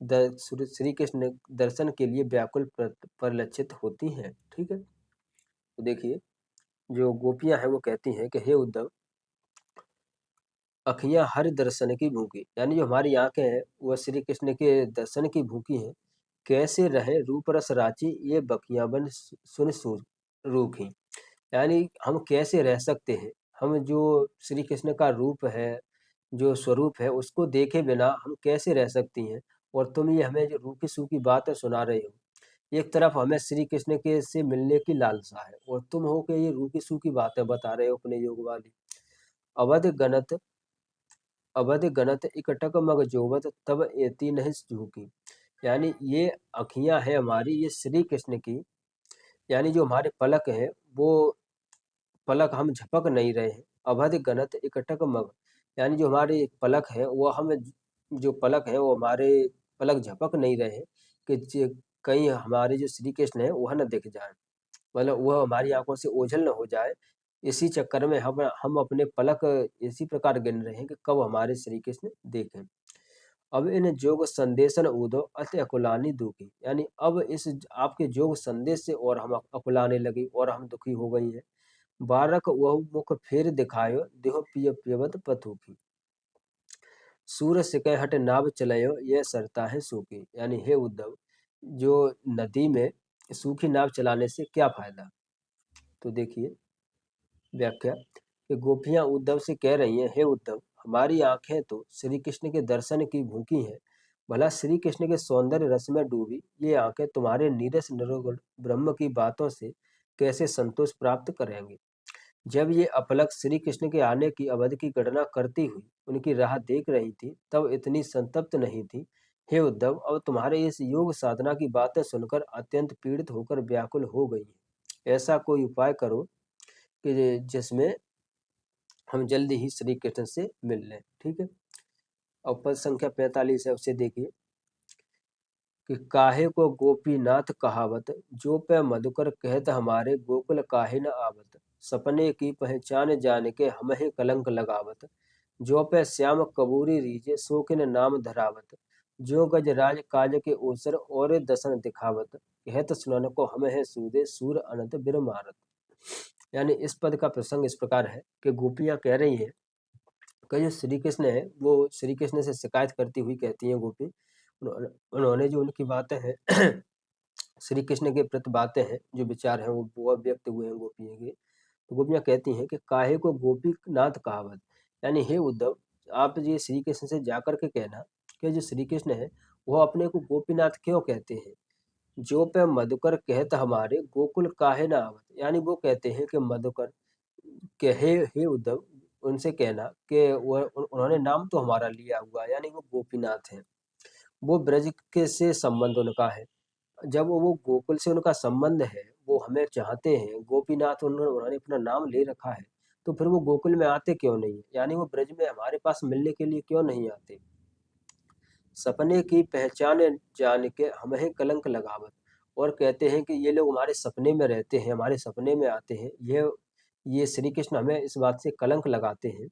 श्री कृष्ण दर्शन के लिए व्याकुल परिलक्षित होती हैं। ठीक है, तो देखिए जो गोपियां हैं वो कहती हैं कि हे उद्धव, अखियां हर दर्शन की भूखी, यानी जो हमारी आंखें हैं वह श्री कृष्ण के दर्शन की भूखी हैं। कैसे रहे रूप रस राची ये बकियां बन सुन सूर रूखी। यानी हम कैसे रह सकते हैं, हम जो श्री कृष्ण का रूप है, जो स्वरूप है उसको देखे बिना हम कैसे रह सकती हैं। और तुम ये हमें जो रूखी सूखी बातें सुना रहे हो, एक तरफ हमें श्री कृष्ण के से मिलने की लालसा है और तुम हो के ये रूखी सूखी बातें बता रहे हो अपने योग वाली। अवध गणत अवध गणत इकटक मग जोवत तब एती नहीं झूकी। यानी ये अखियां हैं हमारी ये श्री कृष्ण की, यानी जो हमारे पलक हैं वो पलक हम झपक नहीं रहे हैं। अवध गणत इकटक मग, यानी जो हमारे पलक है वो हम जो पलक है वो हमारे पलक झपक नहीं रहे हैं कि कहीं हमारे जो श्री कृष्ण है वह न दिख जाए, मतलब वह हमारी आंखों से ओझल न हो जाए। इसी चक्कर में हम अपने पलक इसी प्रकार गिन रहे हैं कि कब हमारे श्री कृष्ण देखें। अब इन जोग संदेशन उदो अति अकुलानी दुखी, यानी अब इस आपके जोग संदेश से और हम अकुलाने लगी और हम दुखी हो गई हैं। बारक वह मुख फेर दिखायो देहो पिय पियवत पथुकी। सूर सिकय हट नाव चलयो यह सरता है सूखी। यानी हे उद्धव, जो नदी में सूखी नाव चलाने से क्या फायदा। तो देखिए व्याख्या कि गोपियां उद्धव से कह रही हैं, हे उद्धव, हमारी आंखें तो श्री कृष्ण के दर्शन की भूखी हैं। भला श्री कृष्ण के सौंदर्य रस में डूबी ये आंखें तुम्हारे नीरस निरोगुण ब्रह्म की बातों से कैसे संतोष प्राप्त करेंगे। जब ये अपलक श्री कृष्ण के आने की अवधि की गणना करती हुई उनकी राह देख रही थी तब इतनी संतप्त नहीं थी। हे उद्धव, अब तुम्हारे इस योग साधना की बातें सुनकर अत्यंत पीड़ित होकर व्याकुल हो गई हैं। ऐसा कोई उपाय करो कि जिसमें हम जल्दी ही श्री कृष्ण से मिल लें। ठीक है, और पद संख्या 45 है, उसे देखिए कि काहे को गोपीनाथ कहावत जो पे मधुकर कहत हमारे गोकुल काहे न आवत। सपने की पहचान जान के हमहे कलंक लगावत। जो पे श्याम कबूरी रीजे सो किन नाम धरावत। जो गज राज काज के ओसर और दसन दिखावत। कहत सुनन को हमहे सूदे सूर अनंत बिर मारत। यानी इस पद का प्रसंग इस प्रकार है कि गोपियां कह रही हैं कि जो श्री कृष्ण है वो श्री कृष्ण से शिकायत करती हुई कहती हैं गोपी, उन्होंने जो उनकी बातें हैं श्री कृष्ण के प्रति बातें हैं, जो विचार हैं वो व्यक्त हुए हैं गोपियों के। तो गोपियां कहती हैं कि काहे को गोपीनाथ कहावत, यानी हे उद्धव, आप ये श्री कृष्ण से जाकर के कहना कि जो श्री कृष्ण है वो अपने को गोपीनाथ क्यों कहते हैं। जो पे मधुकर कहत हमारे गोकुल काहे ना आवत, यानी वो कहते हैं कि मधुकर के हे उद्धव, उनसे कहना कि उन्होंने नाम तो हमारा लिया हुआ है, यानी वो गोपीनाथ हैं। वो ब्रज के से संबंध उनका है। जब वो गोकुल से उनका संबंध है, वो हमें चाहते हैं, गोपीनाथ उन्होंने अपना नाम ले रखा है, तो फिर वो गोकुल में आते क्यों नहीं है, यानी वो ब्रज में हमारे पास मिलने के लिए क्यों नहीं आते। सपने की पहचान जान के हमें कलंक लगावत, और कहते हैं कि ये लोग हमारे सपने में रहते हैं, हमारे सपने में आते हैं, ये श्री कृष्ण हमें इस बात से कलंक लगाते हैं।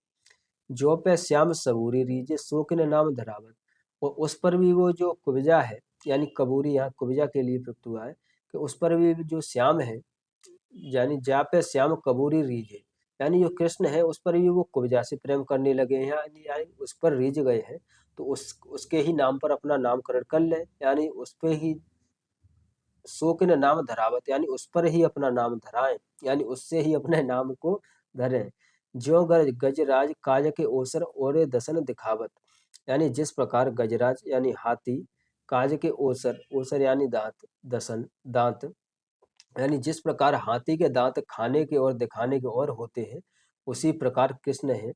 जो पे श्याम सबूरी रीजे शोकिन नाम धरावत, और उस पर भी वो जो कुब्जा है, यानी कबूरी यहाँ कुब्जा के लिए प्रयुक्त हुआ है कि उस पर भी जो श्याम है, यानी जा पे श्याम कबूरी रीझे, यानी जो कृष्ण है उस पर भी वो कुब्जा से प्रेम करने लगे हैं, यानी उस पर रीझ गए हैं। तो उसके ही नाम पर अपना नामकरण कर लें, यानी उस पे ही शोकिन नाम धरावत, यानी उस पर ही अपना नाम धराएं, यानी उससे ही अपने नाम को धरें। ज्यों गजराज काज के ओसर ओरे दसन दिखावत, यानी जिस प्रकार गजराज यानी हाथी, काज के ओसर, ओसर यानी दांत, दसन दांत, यानी जिस प्रकार हाथी के दांत खाने के और दिखाने के और होते हैं, उसी प्रकार कृष्ण है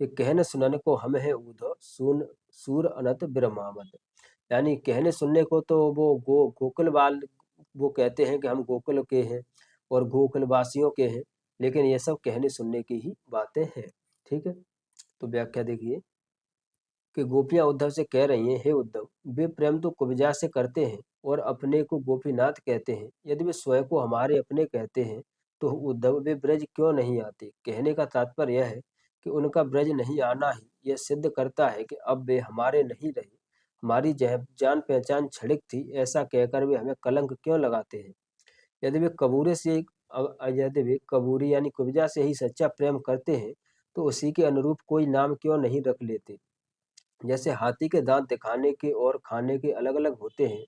कि कहने सुनने को हम है ऊधो सुन सूर अनत ब्रह्मावत, यानी कहने सुनने को तो वो गोकुल बाल वो कहते हैं कि हम गोकुल के हैं और गोकुल वासियों के हैं, लेकिन ये सब कहने सुनने की ही बातें हैं। ठीक है, तो व्याख्या देखिए कि गोपियां उद्धव से कह रही हैं, हे उद्धव, वे प्रेम तो कुब्जा से करते हैं और अपने को गोपीनाथ कहते हैं। यदि वे स्वयं को हमारे अपने कहते हैं तो उद्धव वे ब्रज क्यों नहीं आते। कहने का तात्पर्य यह है कि उनका ब्रज नहीं आना ही यह सिद्ध करता है कि अब वे हमारे नहीं रहे, हमारी जान पहचान क्षणिक थी, ऐसा कहकर वे हमें कलंक क्यों लगाते हैं। यदि वे कबूरे से यदि वे कबूरी यानी कुब्जा से ही सच्चा प्रेम करते हैं तो उसी के अनुरूप कोई नाम क्यों नहीं रख लेते। जैसे हाथी के दांत दिखाने के और खाने के अलग अलग होते हैं,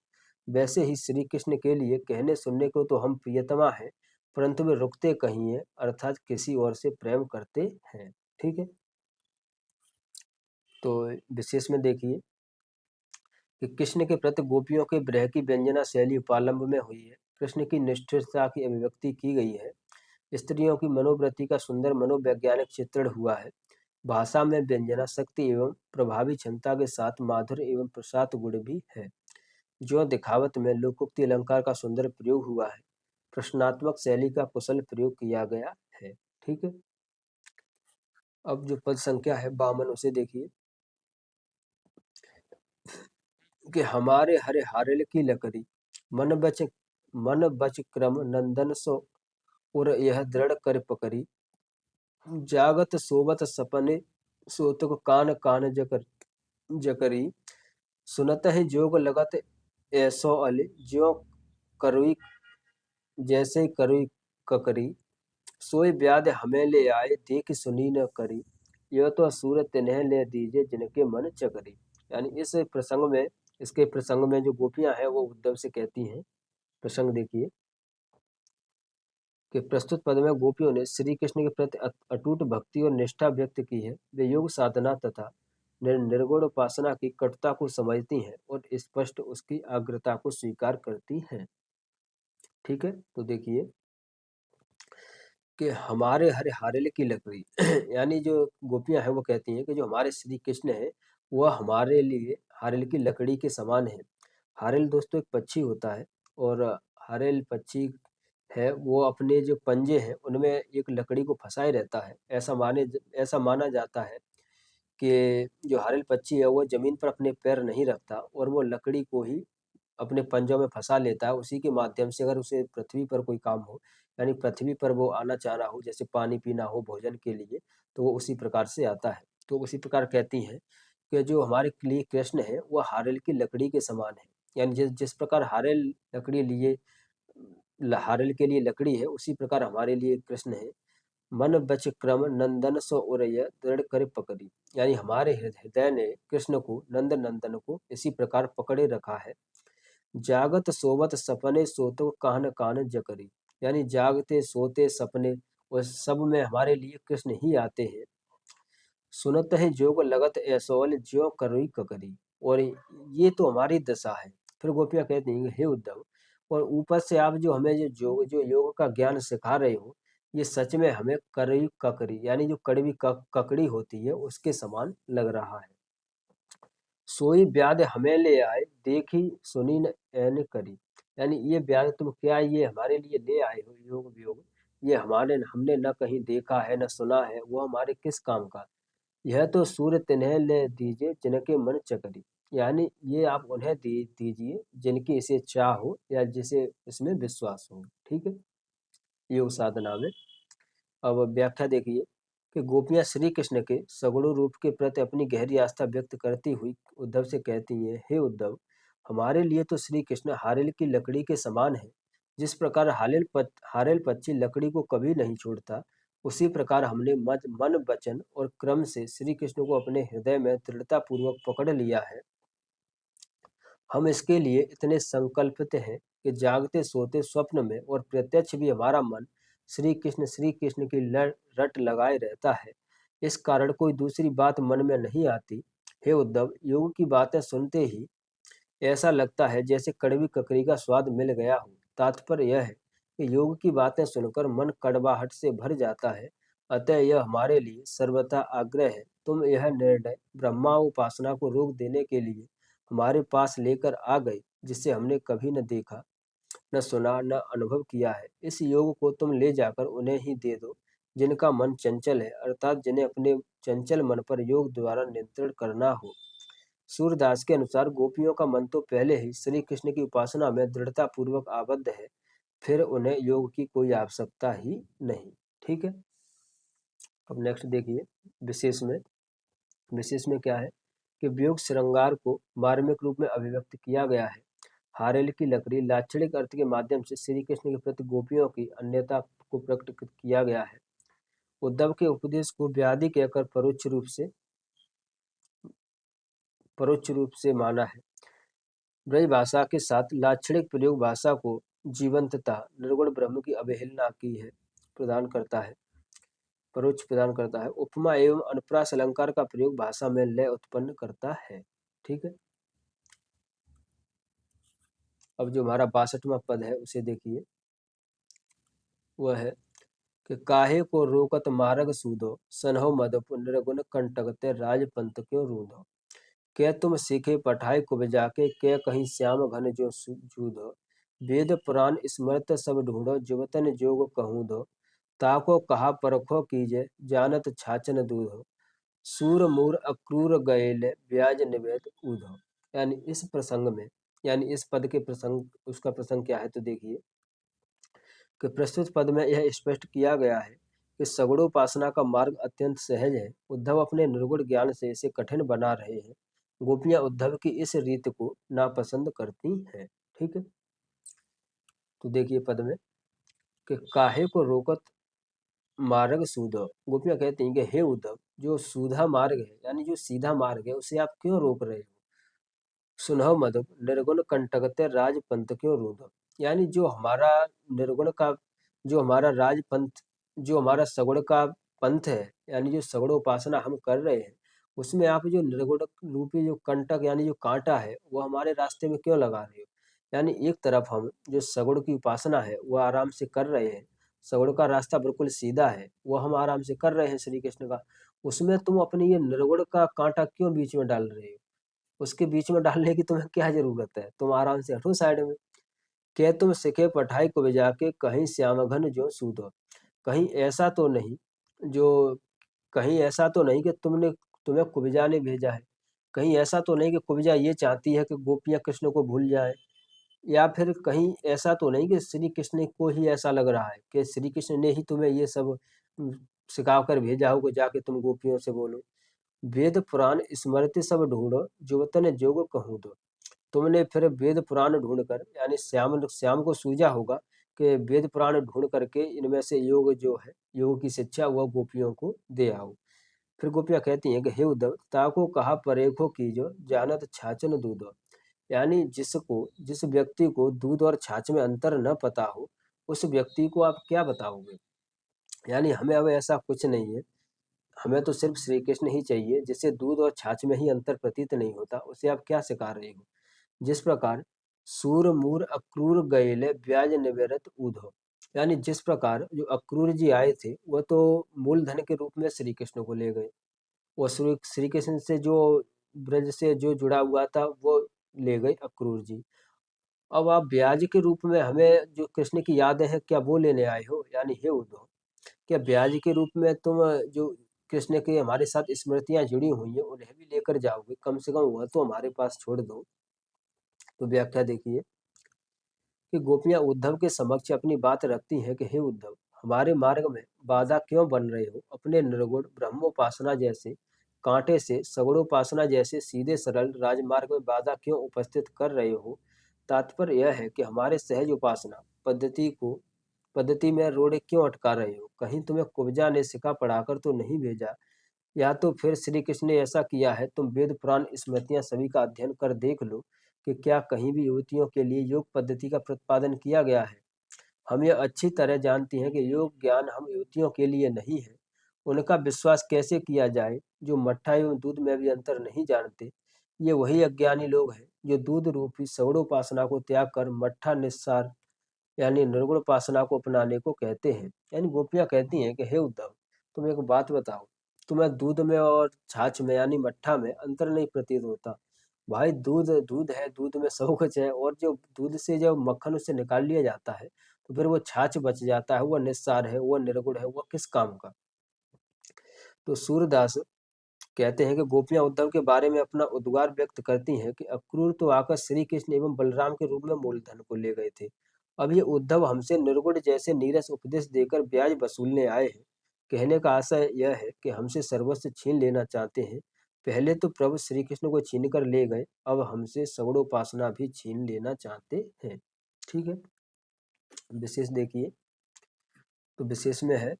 वैसे ही श्री कृष्ण के लिए कहने सुनने को तो हम प्रियतमा है, परंतु वे रुकते कहीं हैं, अर्थात किसी और से प्रेम करते हैं। ठीक है, तो विशेष में देखिए कि कृष्ण के प्रति गोपियों के विरह की व्यंजना शैली उपालंब में हुई है। कृष्ण की निष्ठुरता की अभिव्यक्ति की गई है। स्त्रियों की मनोवृत्ति का सुंदर मनोवैज्ञानिक चित्रण हुआ है। भाषा में व्यंजना शक्ति एवं प्रभावी क्षमता के साथ माधुर्य एवं प्रसाद गुण भी है। जो दिखावत में लोकोक्ति अलंकार का सुंदर प्रयोग हुआ है। प्रश्नात्मक शैली का कुशल प्रयोग किया गया है। ठीक है, अब जो पद संख्या है 52 उसे देखिए कि हमारे हरे हारेल की लकड़ी मन बच क्रम नंदन सो और यह दृढ़ कर पकड़ी, जागत सोवत सपने सोतक कान कान जकरी, सुनत है जोग लगत ऐसो अल, ज्यों करुई जैसे करुई ककरी, सोई व्याध हमें ले आए देख सुनी न करी, यह तो सूरत तिन्ह ले दीजिए जिनके मन चकरी। यानी इस प्रसंग में इसके प्रसंग में जो गोपियां हैं वो उद्धव से कहती हैं। प्रसंग देखिए कि प्रस्तुत पद में गोपियों ने श्री कृष्ण के प्रति अटूट भक्ति और निष्ठा व्यक्त की है। वे योग साधना तथा निर्गुण उपासना की कटुता को समझती हैं और स्पष्ट उसकी अग्रता को स्वीकार करती हैं। ठीक है, तो देखिए कि हमारे हरे हारेल की लकड़ी यानी जो गोपियां हैं वो कहती हैं कि जो हमारे श्री कृष्ण है वह हमारे लिए हारेल की लकड़ी के समान है। हारेल दोस्तों एक पक्षी होता है और हारेल पक्षी है वो अपने जो पंजे हैं उनमें एक लकड़ी को फंसाए रहता है। ऐसा माना जाता है कि जो हारेल पक्षी है वो जमीन पर अपने पैर नहीं रखता और वो लकड़ी को ही अपने पंजों में फंसा लेता है। उसी के माध्यम से अगर उसे पृथ्वी पर कोई काम हो, यानी पृथ्वी पर वो आना चाह रहा हो, जैसे पानी पीना हो भोजन के लिए, तो वो उसी प्रकार से आता है। तो उसी प्रकार कहती हैं कि जो हमारे लिए कृष्ण है वह हारेल की लकड़ी के समान है। यानी जिस जिस प्रकार हारेल लकड़ी लिए हारेल के लिए लकड़ी है, उसी प्रकार हमारे लिए कृष्ण है। मन बच क्रम नंदन सो उरय दृढ़ कर पकड़ी, यानी हमारे हृदय ने कृष्ण को नंद नंदन को इसी प्रकार पकड़े रखा है। जागत सोवत सपने सोतो कान कान जकरी, यानी जागते सोते सपने और सब में हमारे लिए कृष्ण ही आते हैं। सुनत है जोग लगत ऐसोल ज्यों करुई ककरी, और ये तो हमारी दशा है। फिर गोपियां कहती हैं हे उद्धव, और ऊपर से आप जो हमें जो योग का ज्ञान सिखा रहे हो, ये सच में हमें करुई ककरी यानी जो कड़वी ककड़ी होती है उसके समान लग रहा है। सोई व्याध हमें ले आए देखी सुनी न ऐन करी, यानी ये व्याध तुम क्या ये हमारे लिए ले आए हो योग वियोग, ये हमारे हमने न कहीं देखा है न सुना है, वो हमारे किस काम का। यह तो सूर्य तिन्ह ले दीजिए जिनके मन चकरी, यानी ये आप उन्हें दीजिए जिनकी इसे चाह हो या जिसे इसमें विश्वास हो। ठीक है, योग साधना में अब व्याख्या देखिए कि गोपियां श्री कृष्ण के सगुण रूप के प्रति अपनी गहरी आस्था व्यक्त करती हुई उद्धव से कहती हैं, हे उद्धव, हमारे लिए तो श्री कृष्ण हारेल की लकड़ी के समान है। जिस प्रकार हारेल पक्षी लकड़ी को कभी नहीं छोड़ता, उसी प्रकार हमने मन वचन और क्रम से श्री कृष्ण को अपने हृदय में दृढ़ता पूर्वक पकड़ लिया है। हम इसके लिए इतने संकल्पित हैं कि जागते सोते स्वप्न में और प्रत्यक्ष भी हमारा मन श्री कृष्ण की रट लगाए रहता है। इस कारण कोई दूसरी बात मन में नहीं आती। हे उद्धव, योग की बातें सुनते ही ऐसा लगता है जैसे कड़वी ककड़ी का स्वाद मिल गया हो। तात्पर्य यह है कि योग की बातें सुनकर मन कड़वाहट से भर जाता है। अतः यह हमारे लिए सर्वथा आग्रह है, तुम यह निर्णय ब्रह्मा उपासना को रोक देने के लिए हमारे पास लेकर आ गए, जिसे हमने कभी न देखा, न सुना, न अनुभव किया है। इस योग को तुम ले जाकर उन्हें ही दे दो जिनका मन चंचल है, अर्थात जिन्हें अपने चंचल मन पर योग द्वारा नियंत्रण करना हो। सूरदास के अनुसार गोपियों का मन तो पहले ही श्री कृष्ण की उपासना में दृढ़ता पूर्वक आबद्ध है, फिर उन्हें योग की कोई आवश्यकता ही नहीं। ठीक है। अब नेक्स्ट देखिए, विशेष में क्या है कि वियोग श्रृंगार को मार्मिक रूप में अभिव्यक्त किया गया है। हारेल की लकड़ी लाक्षणिक अर्थ के माध्यम से श्री कृष्ण के प्रति गोपियों की अन्यता को प्रकट किया गया है। उद्धव के उपदेश को व्याधि कहकर परोक्ष रूप से माना है। ब्रज भाषा के साथ लाक्षणिक प्रयोग भाषा को जीवंतता, निर्गुण ब्रह्म की अवहेलना की है प्रदान करता है परोक्ष प्रदान करता है। उपमा एवं अनुप्रास अलंकार का प्रयोग भाषा में लय उत्पन्न करता है। ठीक है। अब जो हमारा 62वां पद है उसे देखिए, वह है कि काहे को रोकत मार्ग सूदो, सनहो मदप निर्गुण कंटकते राजपंथ क्यों रूधो। के तुम सीखे पठाई कुब जाके, के कहीं श्याम घन जो जूधो। वेद पुराण स्मृत सब ढूंढो, जुवतन जोग कहूँ दो। ताको कहा परखो कीजे, जानत छाचन दूधो। सूर मूर अक्रूर गएले, ब्याज निवेद ऊधो। यानी इस प्रसंग में, यानी इस पद के प्रसंग, उसका प्रसंग क्या है तो देखिए कि प्रस्तुत पद में यह स्पष्ट किया गया है कि सगुणोपासना का मार्ग अत्यंत सहज है। उद्धव अपने निर्गुण ज्ञान से इसे कठिन बना रहे हैं। गोपियां उद्धव की इस रीत को नापसंद करती हैं। ठीक है। तो देखिए पद में कि काहे को रोकत मार्ग सूधो। गोपियां कहती हैं कि हे उद्धव, जो सूधा मार्ग है यानी जो सीधा मार्ग है उसे आप क्यों रोक रहे हो। सुनह मधुप निर्गुण कंटकते राजपंथ क्यों रूढ़। यानी जो हमारा निर्गुण का, जो हमारा राजपंथ, जो हमारा सगुण का पंथ है, यानी जो सगुण उपासना हम कर रहे हैं, उसमें आप जो निर्गुण रूपी जो कंटक यानी जो कांटा है वो हमारे रास्ते में क्यों लगा रहे हो। यानी एक तरफ हम जो सगुण की उपासना है वो आराम से कर रहे हैं, सगुण का रास्ता बिल्कुल सीधा है, वो हम आराम से कर रहे हैं श्री कृष्ण का, उसमें तुम अपनी ये निर्गुण का कांटा क्यों बीच में डाल रहे हो। उसके बीच में डालने की तुम्हें क्या जरूरत है, तुम आराम से हटो साइड में। क्या तुम सिखे पढ़ाई को बजा के, कहीं श्यामघन जो सूदो। कहीं ऐसा तो नहीं, जो कहीं ऐसा तो नहीं कि तुम्हें कुब्जा ने भेजा है। कहीं ऐसा तो नहीं कि कुब्जा ये चाहती है कि गोपियां कृष्ण को भूल जाए, या फिर कहीं ऐसा तो नहीं कि श्री कृष्ण को ही ऐसा लग रहा है कि श्री कृष्ण ने ही तुम्हें ये सब सिखा कर भेजा हो कि जाके तुम गोपियों से बोलो। वेद पुराण स्मृति सब ढूंढो, जुवतन जोग कहूँ दो। तुमने फिर वेद पुराण ढूंढ कर, यानी श्याम श्याम को सूझा होगा कि वेद पुराण ढूंढ करके इनमें से योग जो है, योग की शिक्षा वह गोपियों को दे आओ। फिर गोपियां कहती हैं कि हे उद्धव, ताको कहा परेखो कीजो, जानत छाछन दूधो। यानी जिस व्यक्ति को दूध और छाछ में अंतर न पता हो, उस व्यक्ति को आप क्या बताओगे। यानी हमें अब ऐसा कुछ नहीं है, हमें तो सिर्फ श्री कृष्ण ही चाहिए। जिसे दूध और छाछ में ही अंतर प्रतीत नहीं होता, उसे आप क्या सिखा रहे हो। जिस प्रकार सूर मूर अक्रूर गएले, ब्याज निवेरत ऊधो। यानी जिस प्रकार जो अक्रूर जी आए थे वह तो मूलधन के रूप में श्री कृष्ण को ले गए, और श्री कृष्ण से जो ब्रज से जो जुड़ा हुआ था वो ले गए अक्रूर जी। अब आप ब्याज के रूप में हमें जो कृष्ण की यादें हैं क्या वो लेने आए हो। यानी हे उद्धव, क्या ब्याज के रूप में तुम जो कृष्ण के हमारे साथ स्मृतियां जुड़ी हुई हैं उन्हें भी लेकर जाओगे, कम से कम वह तो हमारे पास छोड़ दो। तो व्याख्या देखिए कि गोपियां उद्धव के समक्ष अपनी बात रखती हैं कि हे उद्धव, हमारे मार्ग में बाधा क्यों बन रहे हो। अपने निर्गुण ब्रह्मोपासना जैसे कांटे से सगुणोपासना जैसे सीधे सरल राजमार्ग में बाधा क्यों उपस्थित कर रहे हो। तात्पर्य यह है कि हमारे सहज उपासना पद्धति में रोड़े क्यों अटका रहे हो? कहीं तुम्हें कुब्जा ने सिखा पढ़ाकर तो नहीं भेजा? या तो फिर श्री कृष्ण ने ऐसा किया है? तुम वेद पुराण स्मृतियां सभी का अध्ययन कर देख लो कि क्या कहीं भी युवतियों के लिए योग पद्धति का प्रतिपादन किया गया है। हम ये अच्छी तरह जानती हैं कि योग ज्ञान हम युवतियों के लिए नहीं है। उनका विश्वास कैसे किया जाए जो मट्ठा एवं दूध में भी अंतर नहीं जानते? ये वही अज्ञानी लोग हैं जो दूध रूपी सगुणोपासना को त्याग कर मट्ठा निस्सार यानी निर्गुण उपासना को अपनाने को कहते हैं। यानी गोपियां कहती हैं कि हे उद्धव, तुम एक बात बताओ, तुम्हें दूध में और छाछ में यानी मट्ठा में अंतर नहीं प्रतीत होता? भाई दूध दूध है, दूध में सब कुछ है, और जो दूध से जब मक्खन उससे निकाल लिया जाता है तो फिर वो छाछ बच जाता है, वो निस्सार है, वो निर्गुण है, वो किस काम का? तो सूरदास कहते हैं कि गोपियां उद्धव के बारे में अपना उद्गार व्यक्त करती हैं कि अक्रूर तो आकर श्री कृष्ण एवं बलराम के रूप में मूलधन को ले गए थे। अब ये उद्धव हमसे निर्गुण जैसे नीरस उपदेश देकर ब्याज वसूलने आए हैं। कहने का आशय यह है कि हमसे सर्वस्व छीन लेना चाहते हैं। पहले तो प्रभु श्री कृष्ण को छीन कर ले गए, अब हमसे सगुणोपासना भी छीन लेना चाहते हैं। ठीक है, विशेष देखिए। तो विशेष में है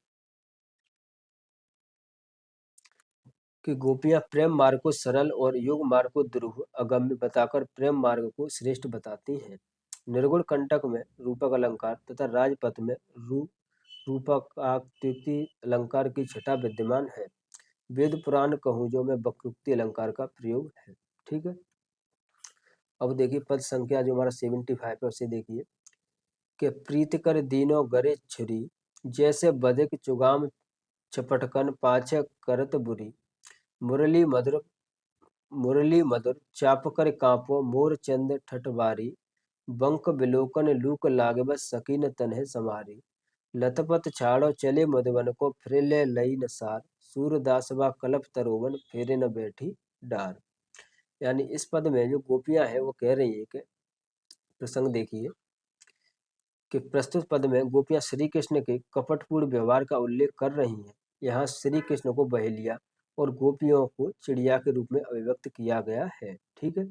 कि गोपियां प्रेम मार्ग को सरल और योग मार्ग को दुरूह अगम्य बताकर प्रेम मार्ग को श्रेष्ठ बताती हैं। निर्गुण कंटक में रूपक अलंकार तथा राजपथ में रूपकाकृति अलंकार की छटा विद्यमान है। वेद पुराण कहूजों में वक्रोक्ति अलंकार का प्रयोग है। ठीक है, अब देखिए पद संख्या जो हमारा 75 है उसे देखिए कि प्रीत कर दीनो गरे छुरी, जैसे बधिक चुगाम चपटकन पाछे करत बुरी। मुरली मधुर मुरली मधुर चापकर कांपो मोर चंद ठठबारी। बंक बिलोकन लूक लागे बस सकीन तन्हे समारी। लतपत छाड़ो चले मधुबन को फिरले लई न सार। सूरदासवा कलप तरोवन फेरे न बैठी डार। यानी इस पद में जो गोपियां हैं वो कह रही है कि प्रसंग देखिए कि प्रस्तुत पद में गोपियां श्री कृष्ण के कपटपूर्ण व्यवहार का उल्लेख कर रही हैं। यहाँ श्री कृष्ण को बहेलिया और गोपियों को चिड़िया के रूप में अभिव्यक्त किया गया है। ठीक है,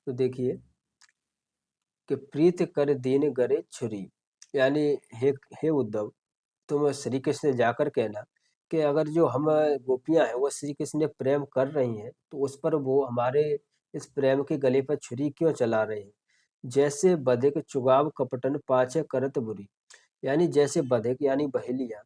तो देखिए कि प्रीत कर दीन गरे छुरी, यानी हे हे उद्धव, तुम श्री कृष्ण से जाकर कहना कि अगर जो हम गोपियां हैं वो श्री कृष्ण ने प्रेम कर रही हैं तो उस पर वो हमारे इस प्रेम के गले पर छुरी क्यों चला रहे हैं? जैसे बधिक चुगाव कपटन पाछे करत बुरी, यानी जैसे बधिक यानी बहेलिया,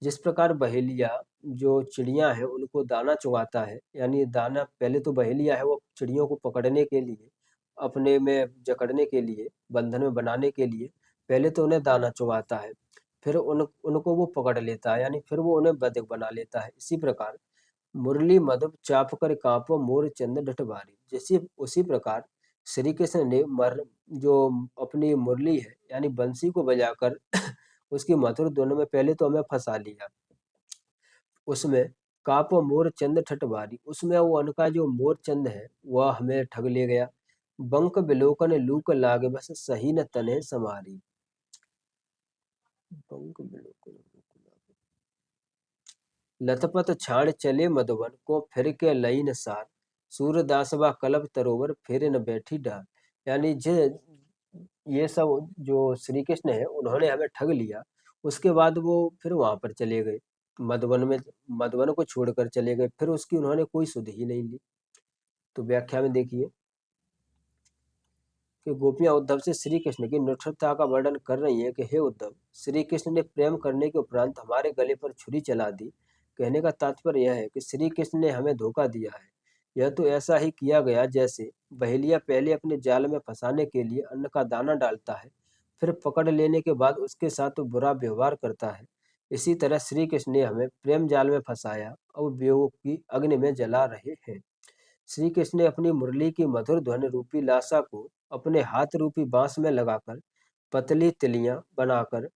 जिस प्रकार बहेलिया जो चिड़िया है उनको दाना चुगाता है, यानी दाना पहले तो बहेलिया है वो चिड़ियों को पकड़ने के लिए, अपने में जकड़ने के लिए, बंधन में बनाने के लिए पहले तो उन्हें दाना चुगाता है, फिर उनको वो पकड़ लेता है, यानी फिर वो उन्हें बधिक बना लेता है। इसी प्रकार मुरली मधुप चाप कर कांपो मोर चंद डठबारी, जैसे उसी प्रकार श्री कृष्ण ने जो अपनी मुरली है यानी बंसी को बजाकर उसकी मधुर धुन में पहले तो हमें फंसा लिया। उसमें कापो मोर चंद ठठबारी, उसमें वो उनका जो मोर चंद है वह हमें ठग ले गया। बंक बिलोकन लूक लागे बस सही न तने समारी। बंक बिलोकन लूक लागे। लथपथ छाड़ चले मधुबन को फिर के लई न सार। सूरदासवा कलब तरोवर फिर न बैठी डार। यानी ये सब जो श्री कृष्ण है उन्होंने हमें ठग लिया, उसके बाद वो फिर वहां पर चले गए मधुबन में, मधुबन को छोड़कर चले गए, फिर उसकी उन्होंने कोई सुध ही नहीं ली। तो व्याख्या में देखिए कि गोपियां उद्धव से श्री कृष्ण की निष्ठुरता का वर्णन कर रही हैं कि हे उद्धव, श्री कृष्ण ने प्रेम करने के उपरांत हमारे गले पर छुरी चला दी। कहने का तात्पर्य यह है कि श्री कृष्ण ने हमें धोखा दिया है। यह तो ऐसा ही किया गया जैसे बहेलिया पहले अपने जाल में फंसाने के लिए अन्न का दाना डालता है, फिर पकड़ लेने के बाद उसके साथ तो बुरा व्यवहार करता है। इसी तरह श्री कृष्ण ने हमें प्रेम जाल में फंसाया, अब वियोग की अग्नि में जला रहे हैं। श्री कृष्ण ने अपनी मुरली की मधुर ध्वनि रूपी लाशा को अपने हाथ रूपी बांस में लगाकर पतली तिलियां बनाकर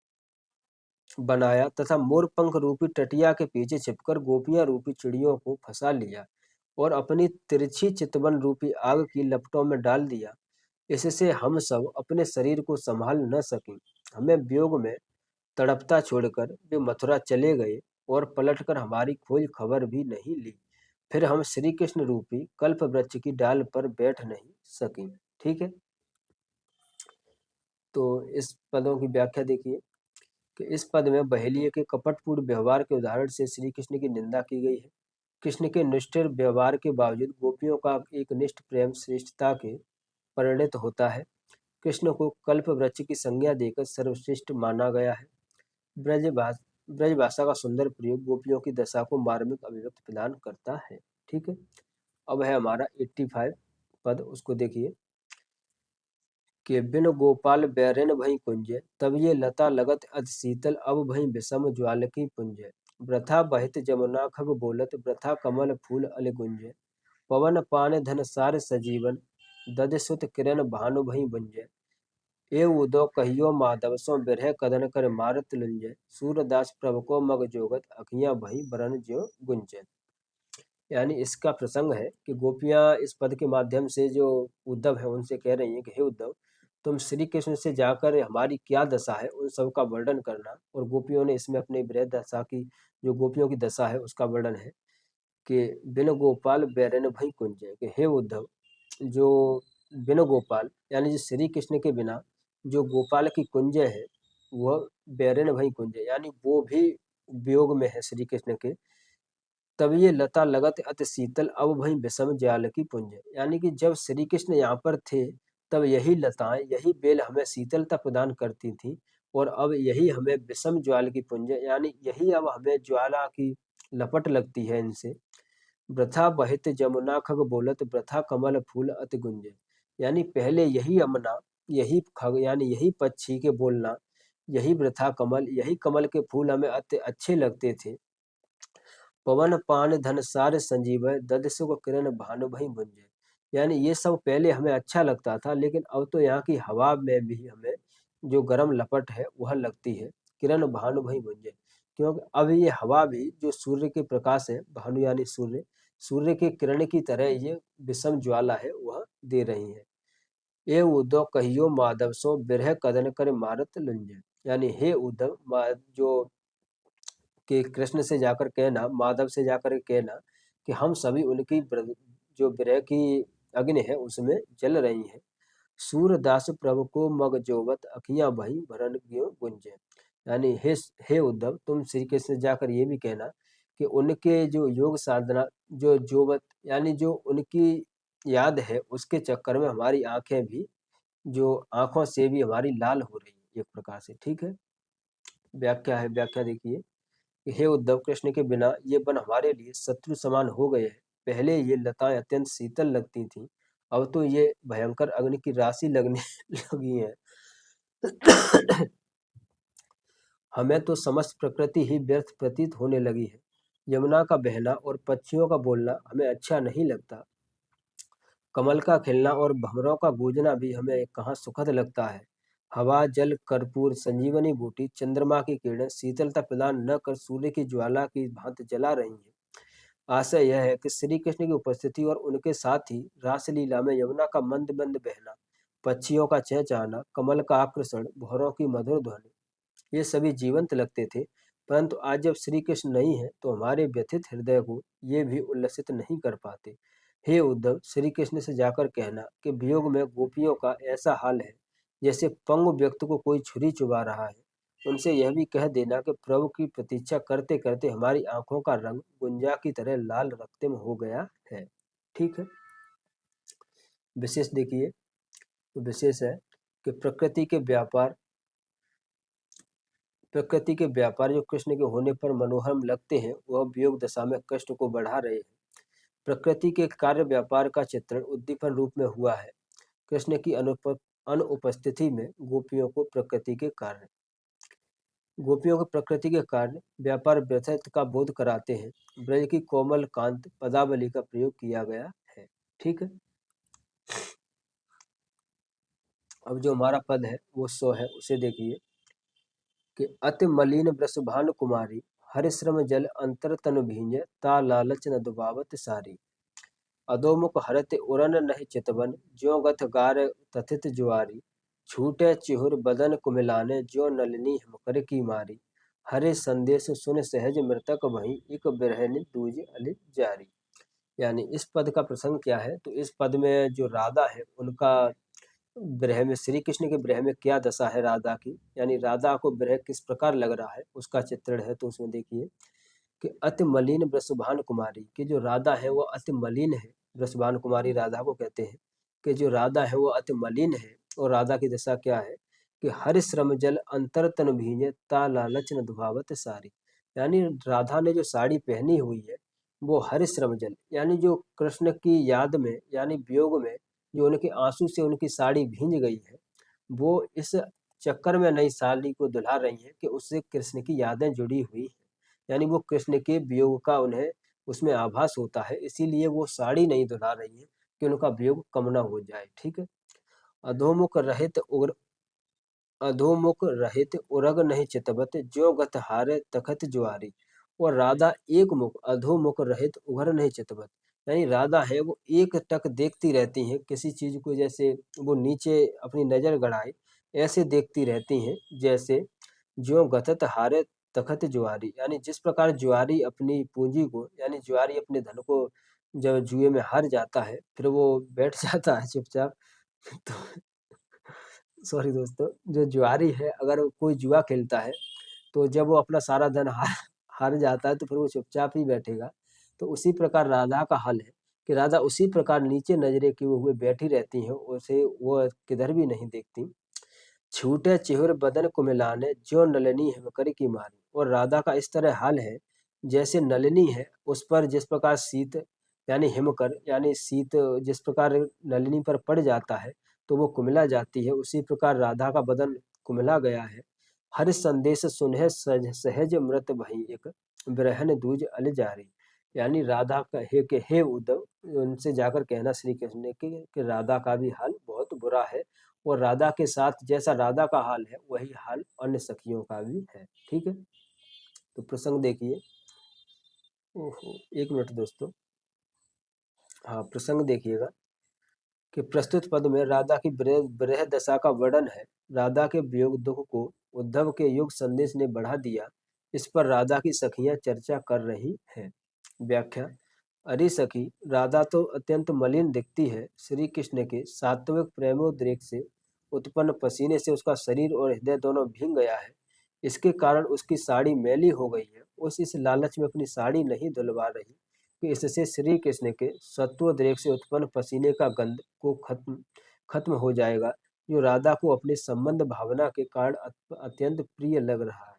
बनाया तथा मोरपंख रूपी टटिया के पीछे छिपकर गोपियां रूपी चिड़ियों को फंसा लिया और अपनी तिरछी चितवन रूपी आग की लपटों में डाल दिया। इससे हम सब अपने शरीर को संभाल न सके, हमें वियोग में तड़पता छोड़कर वे मथुरा चले गए और पलटकर हमारी खोज खबर भी नहीं ली। फिर हम श्री कृष्ण रूपी कल्प वृक्ष की डाल पर बैठ नहीं सकी। ठीक है, तो इस पदों की व्याख्या देखिए कि इस पद में बहेलिये के कपटपूर्ण व्यवहार के उदाहरण से श्री कृष्ण की निंदा की गई है। कृष्ण के निष्ठुर व्यवहार के बावजूद गोपियों का एक निष्ठ प्रेम श्रेष्ठता के परिणत होता है। कृष्ण को कल्प वृक्ष की संज्ञा देकर सर्वश्रेष्ठ माना गया है। ब्रज भाषा ब्रज भाषा का सुंदर प्रयोग गोपियों की दशा को मार्मिक अभिव्यक्ति प्रदान करता है। ठीक है, अब है हमारा 85 पद, उसको देखिए कि बिन गोपाल बैरेन भई कुंज, तब ये लता लगत अति शीतल, अब भई विषम ज्वाल की पुंज। वृथा बहित जमुना खग बोलत, वृथा कमल फूल अल गुंज। पवन पान धन सार सजीवन, दद सुत किरण भानु भई बुंज। ए उदो कहियो माधव सो बिरह कदन कर मारत लुंज। सूरदास प्रभु को मग जोगत, अखियां भई बरन ज्यो गुंज। यानी इसका प्रसंग है कि गोपियां इस पद के माध्यम से जो उद्धव है उनसे कह रही हैं कि हे उद्धव, तुम श्री कृष्ण से जाकर हमारी क्या दशा है उन सब का वर्णन करना। और गोपियों ने इसमें अपनी वृहद दशा की, जो गोपियों की दशा है उसका वर्णन है कि बिन गोपाल बैरन भई कुंज, कि हे उद्धव, जो बिन गोपाल यानी जो श्री कृष्ण के बिना जो गोपाल की कुंज है वह बैरन भई कुंज, यानी वो भी वियोग में है श्री कृष्ण के। तब ये लता लगत अति शीतल, अब भई विषम ज्वाल की पुंज, यानी कि जब श्री कृष्ण यहाँ पर थे तब यही लताएं, यही बेल हमें शीतलता प्रदान करती थी, और अब यही हमें विषम ज्वाल की पुंज, यानी यही अब हमें ज्वाला की लपट लगती है इनसे। वृथा बहित जमुना खग बोलत, वृथा कमल फूल अति गुंजे, यानी पहले यही यमुना, यही खग यानी यही पक्षी के बोलना, यही वृथा कमल, यही कमल के फूल हमें अति अच्छे लगते थे। पवन पान धन सार संजीवय, दद सुख किरण भानु भई भुंजे, यानी ये सब पहले हमें अच्छा लगता था, लेकिन अब तो यहाँ की हवा में भी हमें जो गर्म लपट है वह लगती है। किरण भानु भई भुंजे, क्योंकि अब ये हवा भी जो सूर्य के प्रकाश है, भानु यानी सूर्य, सूर्य के किरण की तरह ये विषम ज्वाला है वह दे रही है। ये उद्धव कहियो माधव सो बिरह कदन कर मारत लुंजे, यानी हे उद्धव, जो कि कृष्ण से जाकर कहना, माधव से जाकर कहना कि हम सभी उनकी जो विरह की अग्नि है उसमें जल रही हैं। सूरदास प्रभु को मग जोवत, अखियां भई भरन ग्यो गुंजे, यानी हे उद्धव, तुम श्री कृष्ण से जाकर ये भी कहना कि उनके जो योग साधना, जो जोवत यानी जो उनकी याद है उसके चक्कर में हमारी आंखें भी, जो आंखों से भी हमारी लाल हो रही है एक प्रकार से। ठीक है, व्याख्या है, व्याख्या देखिए कि हे उद्धव, कृष्ण के बिना ये वन हमारे लिए शत्रु समान हो गए हैं। पहले ये लताएं अत्यंत शीतल लगती थीं, अब तो ये भयंकर अग्नि की राशि लगने लगी है। हमें तो समस्त प्रकृति ही व्यर्थ प्रतीत होने लगी है। यमुना का बहना और पक्षियों का बोलना हमें अच्छा नहीं लगता। कमल का खिलना और भंवरों का गूंजना भी हमें कहाँ सुखद लगता है। हवा, जल, कर्पूर, संजीवनी बूटी, चंद्रमा की किरणें शीतलता प्रदान न कर सूर्य की ज्वाला की भांति जला रही हैं। आशय यह है कि श्री कृष्ण की उपस्थिति और उनके साथ ही रासलीला में यमुना का मंद मंद बहना, पक्षियों का चहचहाना, कमल का आकर्षण, भौरों की मधुर ध्वनि, ये सभी जीवंत लगते थे। परंतु आज जब श्री कृष्ण नहीं है तो हमारे व्यथित हृदय को ये भी उल्लसित नहीं कर पाते। हे उद्धव, श्री कृष्ण से जाकर कहना कि वियोग में गोपियों का ऐसा हाल है जैसे पंगु व्यक्ति को कोई छुरी चुबा रहा है। उनसे यह भी कह देना कि प्रभु की प्रतीक्षा करते करते हमारी आंखों का रंग गुंजा की तरह लाल रक्तिम हो गया है। ठीक है, विशेष देखिए, तो विशेष है कि प्रकृति के व्यापार जो कृष्ण के होने पर मनोहर लगते हैं वह वियोग दशा में कष्ट को बढ़ा रहे हैं। प्रकृति के कार्य व्यापार का चित्रण उद्दीपन रूप में हुआ है। कृष्ण की अनुपस्थिति में गोपियों के प्रकृति के कारण व्यापार व्यर्थ का बोध कराते हैं। ब्रज की कोमल कांत पदावली का प्रयोग किया गया है। ठीक है, अब जो हमारा पद है वो 100 है, उसे देखिए कि अति मलिन वृषभानु कुमारी, हरिश्रम जल अंतर तनु भींजे, ता लालच न दुबावत सारी। अधोमुख हरत उरन नहीं चितवन, ज्यों गथ गार तथित जुआरी। छूटे चिहुर बदन कुमिलाने, ज्यों नलिनी हिमकर की मारी। हरे संदेश सुन सहज मृतक वहीं, इक बिरहनि दूज अली जारी। यानी इस पद का प्रसंग क्या है, तो इस पद में जो राधा है उनका विरह में, श्री कृष्ण के विरह में क्या दशा है राधा की, यानी राधा को विरह किस प्रकार लग रहा है उसका चित्रण है। तो उसमें देखिए कि अति मलिन वृषभान कुमारी, कि जो राधा है वो अति मलिन है। वृषभान कुमारी राधा को कहते हैं कि जो राधा है वो अति मलिन है। और राधा की दशा क्या है कि हर श्रम जल अंतर तन भींजे ता लालच न दुभावत सारी, यानी राधा ने जो साड़ी पहनी हुई है वो हर श्रम जल, यानी जो कृष्ण की याद में यानी वियोग में जो उनके आंसू से उनकी साड़ी भींज गई है, वो इस चक्कर में नई साड़ी को दुल्हा रही है कि उससे कृष्ण की यादें जुड़ी हुई है। यानी वो कृष्ण के वियोग का उन्हें उसमें आभास होता है, इसीलिए वो साड़ी नहीं दुल्हा रही है कि उनका वियोग कम ना हो जाए। ठीक है। अधोमुख रहित उग्र अधोमुख रहित उरग नहीं चितवत, ज्यों गत हारे तखत ज्वारी। और राधा एक मुख अधोमुख रहित उगर नहीं चितवत, यानी राधा है वो एक टक देखती रहती हैं किसी चीज को, जैसे वो नीचे अपनी नजर गड़ाए ऐसे देखती रहती हैं, जैसे ज्यों गतत हारे तखत ज्वारी, यानी जिस प्रकार ज्वारी अपनी पूंजी को यानी ज्वारी अपने धन को जब जुए में हार जाता है फिर वो बैठ जाता है चुपचाप। तो सॉरी दोस्तों, जो जुआरी है अगर कोई जुआ खेलता है तो जब वो अपना सारा धन हार हार जाता है तो फिर वो चुपचाप ही बैठेगा। तो उसी प्रकार राधा का हाल है कि राधा उसी प्रकार नीचे नजरे किए हुए बैठी रहती हैं, उसे वो किधर भी नहीं देखती। छूटे चिहुर बदन को मिलाने, जो नलिनी है कर की मारी। और राधा का इस तरह हाल है जैसे नलिनी है उस पर जिस प्रकार शीत यानी हिमकर यानी शीत जिस प्रकार नलिनी पर पड़ जाता है तो वो कुमिला जाती है, उसी प्रकार राधा का बदन कुमिला गया है। हर संदेश सुनह सज सहज मृत भई एक, बिरहन दूज अल जारी। यानी राधा कहे कि हे उद्धव, उनसे जाकर कहना श्री कृष्ण ने कि राधा का भी हाल बहुत बुरा है, और राधा के साथ जैसा राधा का हाल है वही हाल अन्य सखियों का भी है। ठीक है। तो प्रसंग देखिए। ओहो, एक मिनट दोस्तों। हाँ, प्रसंग देखिएगा कि प्रस्तुत पद में राधा की विरह दशा का वर्णन है। राधा के वियोग दुख को उद्धव के युग संदेश ने बढ़ा दिया, इस पर राधा की सखियां चर्चा कर रही हैं। व्याख्या। अरे सखी, राधा तो अत्यंत मलिन दिखती है। श्री कृष्ण के सात्विक प्रेमोद्रेक से उत्पन्न पसीने से उसका शरीर और हृदय दोनों भीग गया है। इसके कारण उसकी साड़ी मैली हो गई है। उस इस लालच में अपनी साड़ी नहीं धुलवा रही कि इससे श्री कृष्ण के सत्वोद्रेक से उत्पन्न पसीने का गंध को खत्म खत्म हो जाएगा, जो राधा को अपने संबंध भावना के कारण अत्यंत प्रिय लग रहा है।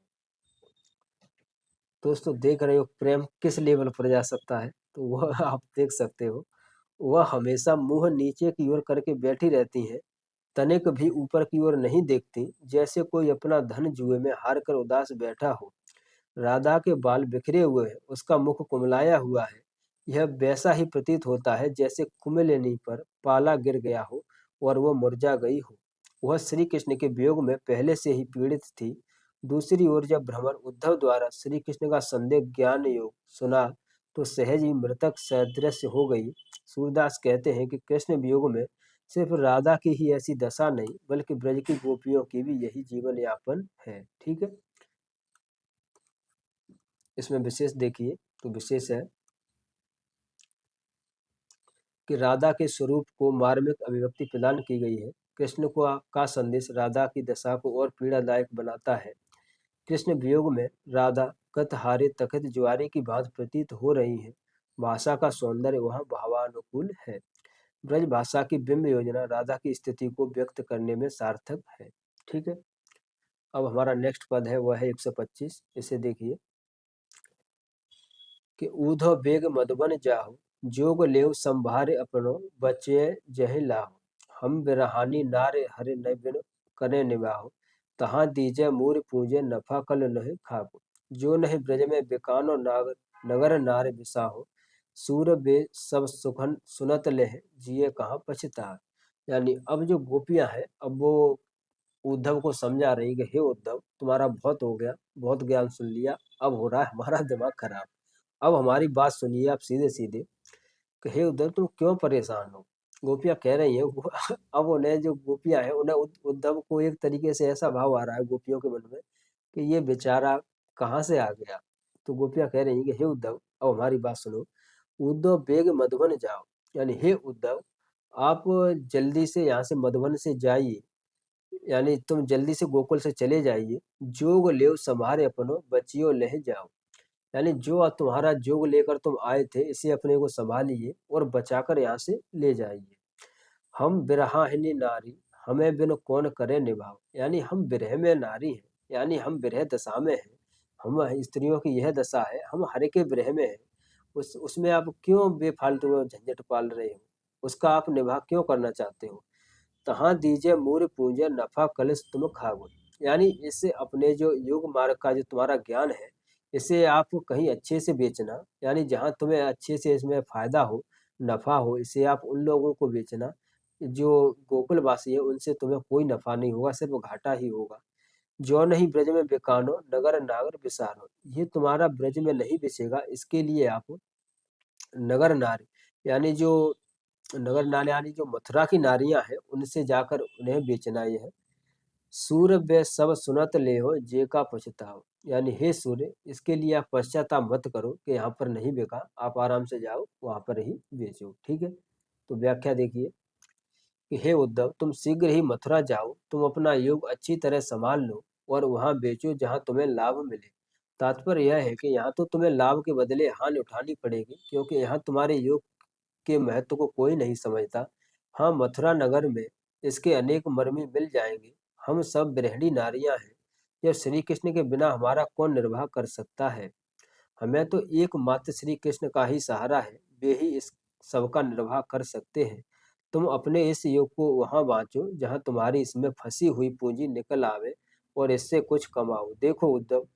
दोस्तों, देख रहे हो प्रेम किस लेवल पर जा सकता है, तो वह आप देख सकते हो। वह हमेशा मुंह नीचे की ओर करके बैठी रहती है, तनिक भी ऊपर की ओर नहीं देखती, जैसे कोई अपना धन जुए में हार कर उदास बैठा हो। राधा के बाल बिखरे हुए हैं, उसका मुख कुमलाया हुआ है। यह वैसा ही प्रतीत होता है जैसे कुमिलनी पर पाला गिर गया हो और वह मुरझा गई हो। वह श्री कृष्ण के वियोग में पहले से ही पीड़ित थी। दूसरी ओर जब भ्रमर उद्धव द्वारा श्री कृष्ण का संदेह ज्ञान योग सुना तो सहज ही मृतक सदृश हो गई। सूरदास कहते हैं कि कृष्ण वियोग में सिर्फ राधा की ही ऐसी दशा नहीं, बल्कि ब्रज की गोपियों की भी यही जीवन यापन है। ठीक है। इसमें विशेष देखिए, तो विशेष है कि राधा के स्वरूप को मार्मिक अभिव्यक्ति प्रदान की गई है। कृष्ण को का संदेश राधा की दशा को और पीड़ादायक बनाता है। कृष्ण वियोग में राधा कत हारे तखत ज्वारी की बात प्रतीत हो रही है। भाषा का सौंदर्य वहाँ भावानुकूल है। ब्रज भाषा की बिंब योजना राधा की स्थिति को व्यक्त करने में सार्थक है। ठीक है। अब हमारा नेक्स्ट पद है वह है 125। इसे देखिए कि ऊधो बेग मधुबन जाहु, जोग लेव संभारे अपनो, बचे जहि लाहु। हम बिरहानी नारे हरे न बिन करे निवाहु, तहाँ दीजे मूर पूजे नफा कल नहीं खापु। जो नहीं ब्रज में बिकानो नागर नगर नारे बिसाहो, सूर बे सब सुखन सुनत लेह, जिए कहाँ पछता। यानी अब जो गोपियां हैं अब वो उद्धव को समझा रही कि हे उद्धव, तुम्हारा बहुत हो गया, बहुत ज्ञान सुन लिया, अब हो रहा है हमारा दिमाग खराब। अब हमारी बात सुनिए आप सीधे सीधे कि हे उद्धव, तुम क्यों परेशान हो। गोपियां कह रही है अब उन्हें जो गोपियां हैं उन्हें उद्धव को एक तरीके से ऐसा भाव आ रहा है गोपियों के मन में कि ये बेचारा कहाँ से आ गया। तो गोपियां कह रही है कि हे उद्धव, अब हमारी बात सुनो। उद्धव बेग मधुबन जाओ, यानी हे उद्धव, आप जल्दी से यहाँ से मधुबन से जाइए, यानी तुम जल्दी से गोकुल से चले जाइए। जोग लेव संभारे अपनो बचियो लह जाओ, यानी जो तुम्हारा जोग लेकर तुम आए थे इसे अपने को संभालिए और बचाकर यहाँ से ले जाइए। हम बिरहाहिनी नारी, हमें बिन कौन करे निभाओ, यानी हम बिरह में नारी हैं, यानी हम बिरह दशा में हैं। हम स्त्रियों की यह दशा है, हम हर के बिरह में हैं। उसमें आप क्यों बेफालतू में झंझट पाल रहे हो, उसका आप निभा क्यों करना चाहते हो। तहाँ दीजिए मूर पूंजे नफा कलिस तुम खागो, यानी इससे अपने जो योग मार्ग का जो तुम्हारा ज्ञान है, इसे आप कहीं अच्छे से बेचना, यानी जहाँ तुम्हें अच्छे से इसमें फायदा हो, नफा हो, इसे आप उन लोगों को बेचना जो गोकुलवासी है, उनसे तुम्हें कोई नफा नहीं होगा, सिर्फ घाटा ही होगा। जो नहीं ब्रज में बिकानो नगर नागर बिसारो, ये तुम्हारा ब्रज में नहीं बिचेगा, इसके लिए आप नगर नारी, यानी जो नगर नारी यानी जो मथुरा की नारियां हैं उनसे जाकर उन्हें बेचना ये है। सूर्य वे सब सुनत ले हो जे का पछताओ, यानी हे सूर्य, इसके लिए आप पश्चाताप मत करो कि यहाँ पर नहीं बेका, आप आराम से जाओ वहां पर ही बेचो, ठीक है। तो व्याख्या देखिए कि हे उद्धव, तुम शीघ्र ही मथुरा जाओ, तुम अपना योग अच्छी तरह संभाल लो और वहां बेचो जहां तुम्हें लाभ मिले। तात्पर्य यह है कि यहाँ तो तुम्हें लाभ के बदले हानि उठानी पड़ेगी, क्योंकि यहाँ तुम्हारे योग के महत्व को कोई नहीं समझता। हाँ, मथुरा नगर में इसके अनेक मर्मी मिल जाएंगे। हम सब गृहिणी नारियां हैं, जब श्री कृष्ण के बिना हमारा कौन निर्वाह कर सकता है। हमें तो एकमात्र श्री कृष्ण का ही सहारा है, वे ही इस सबका निर्वाह कर सकते हैं। तुम अपने इस योग को वहां बांचो जहां तुम्हारी इसमें फंसी हुई पूंजी निकल आवे और इससे कुछ कमाओ। देखो उद्धव,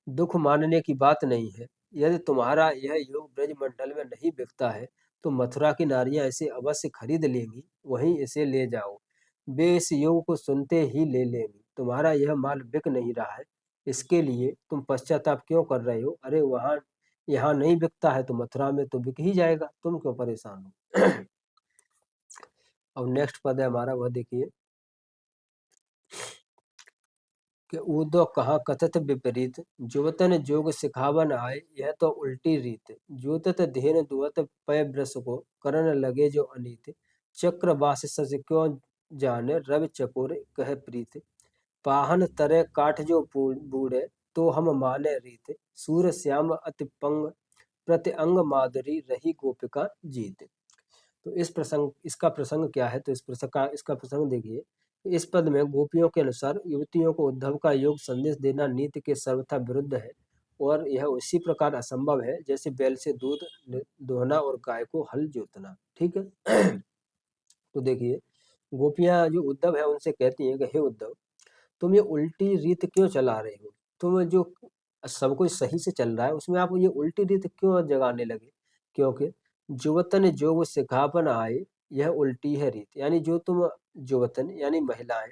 दुख मानने की बात नहीं है। यदि तुम्हारा यह योग ब्रजमंडल में नहीं बिकता है, तो मथुरा की नारियां इसे अवश्य खरीद लेंगी, वहीं इसे ले जाओ। वे इस योग को सुनते ही ले लेंगी। तुम्हारा यह माल बिक नहीं रहा है, इसके लिए तुम पश्चाताप क्यों कर रहे हो। अरे वहां यहाँ नहीं बिकता है तो मथुरा में तो बिक ही जाएगा, तुम क्यों परेशान हो। अब नेक्स्ट पद है हमारा, वह देखिए कि ऊदो कहा कथत विपरीत, जुवतन जोग सिखावन आए, यह तो उल्टी रीत। जोतत धेन दुअत पय ब्रस को, करन लगे जो अनीत। चक्रवास सस क्यों जाने, रवि चकोर कह प्रीत। पाहन तरे काठ जो बूढ़े, तो हम माने रीत। सूर श्याम अति पंग, प्रति अंग माधुरी रही गोपिका जीत। तो इसका प्रसंग क्या है, तो इसका प्रसंग देखिए। इस पद में गोपियों के अनुसार युवतियों को उद्धव का योग संदेश देना नीति के सर्वथा विरुद्ध है, और यह उसी प्रकार असंभव है जैसे बैल से दूध दोहना और गाय को हल जोतना, ठीक है। तो देखिए, गोपियां जो उद्धव है उनसे कहती हैं कि हे उद्धव, तुम ये उल्टी रीत क्यों चला रहे हो। तुम जो सब कुछ सही से चल रहा है उसमें आप ये उल्टी रीत क्यों जगाने लगे। क्योंकि जुवतन जोग सिखावन आए, यह उल्टी है रीत, यानी जो तुम जुवतन यानी महिलाएं,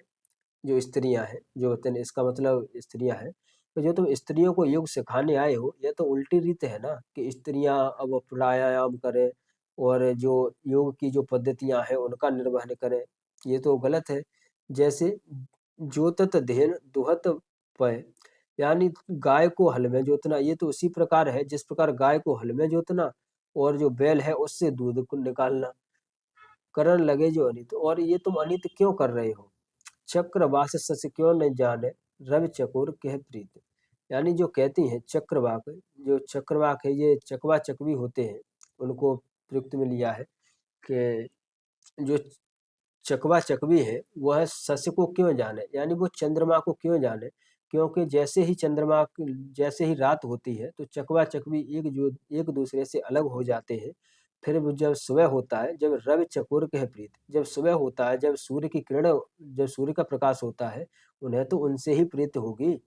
जो स्त्रियां हैं, जुवतन इसका मतलब स्त्रियां हैं, तो जो तुम स्त्रियों को योग सिखाने आए हो, यह तो उल्टी रीत है ना, कि स्त्रियां अब प्राणायाम करें और जो योग की जो पद्धतियां हैं उनका निर्वहन करें, ये तो गलत है। जैसे जोतत धेन दुहत पय, यानी गाय को हल में जोतना, ये तो उसी प्रकार है जिस प्रकार गाय को हल में जोतना और जो बैल है उससे दूध को निकालना। करण लगे जो अनित, और ये तुम अनित क्यों कर रहे हो। चक्रवास सस क्यों न जाने, रवि चकोर कह प्रीत, यानी जो कहती हैं चक्रवाक, जो चक्रवाक है ये चकवा चकवी होते हैं, उनको प्रयुक्त में लिया है कि जो चकवा चकवी है वह सस्य को क्यों जाने, यानी वो चंद्रमा को क्यों जाने। क्योंकि जैसे ही रात होती है तो चकवा चकवी एक दूसरे से अलग हो जाते हैं। फिर वो जब सुबह होता है, जब रवि चकोर के प्रीत, जब सुबह होता है, जब सूर्य का प्रकाश होता है, उन्हें तो उनसे ही प्रीत होगी।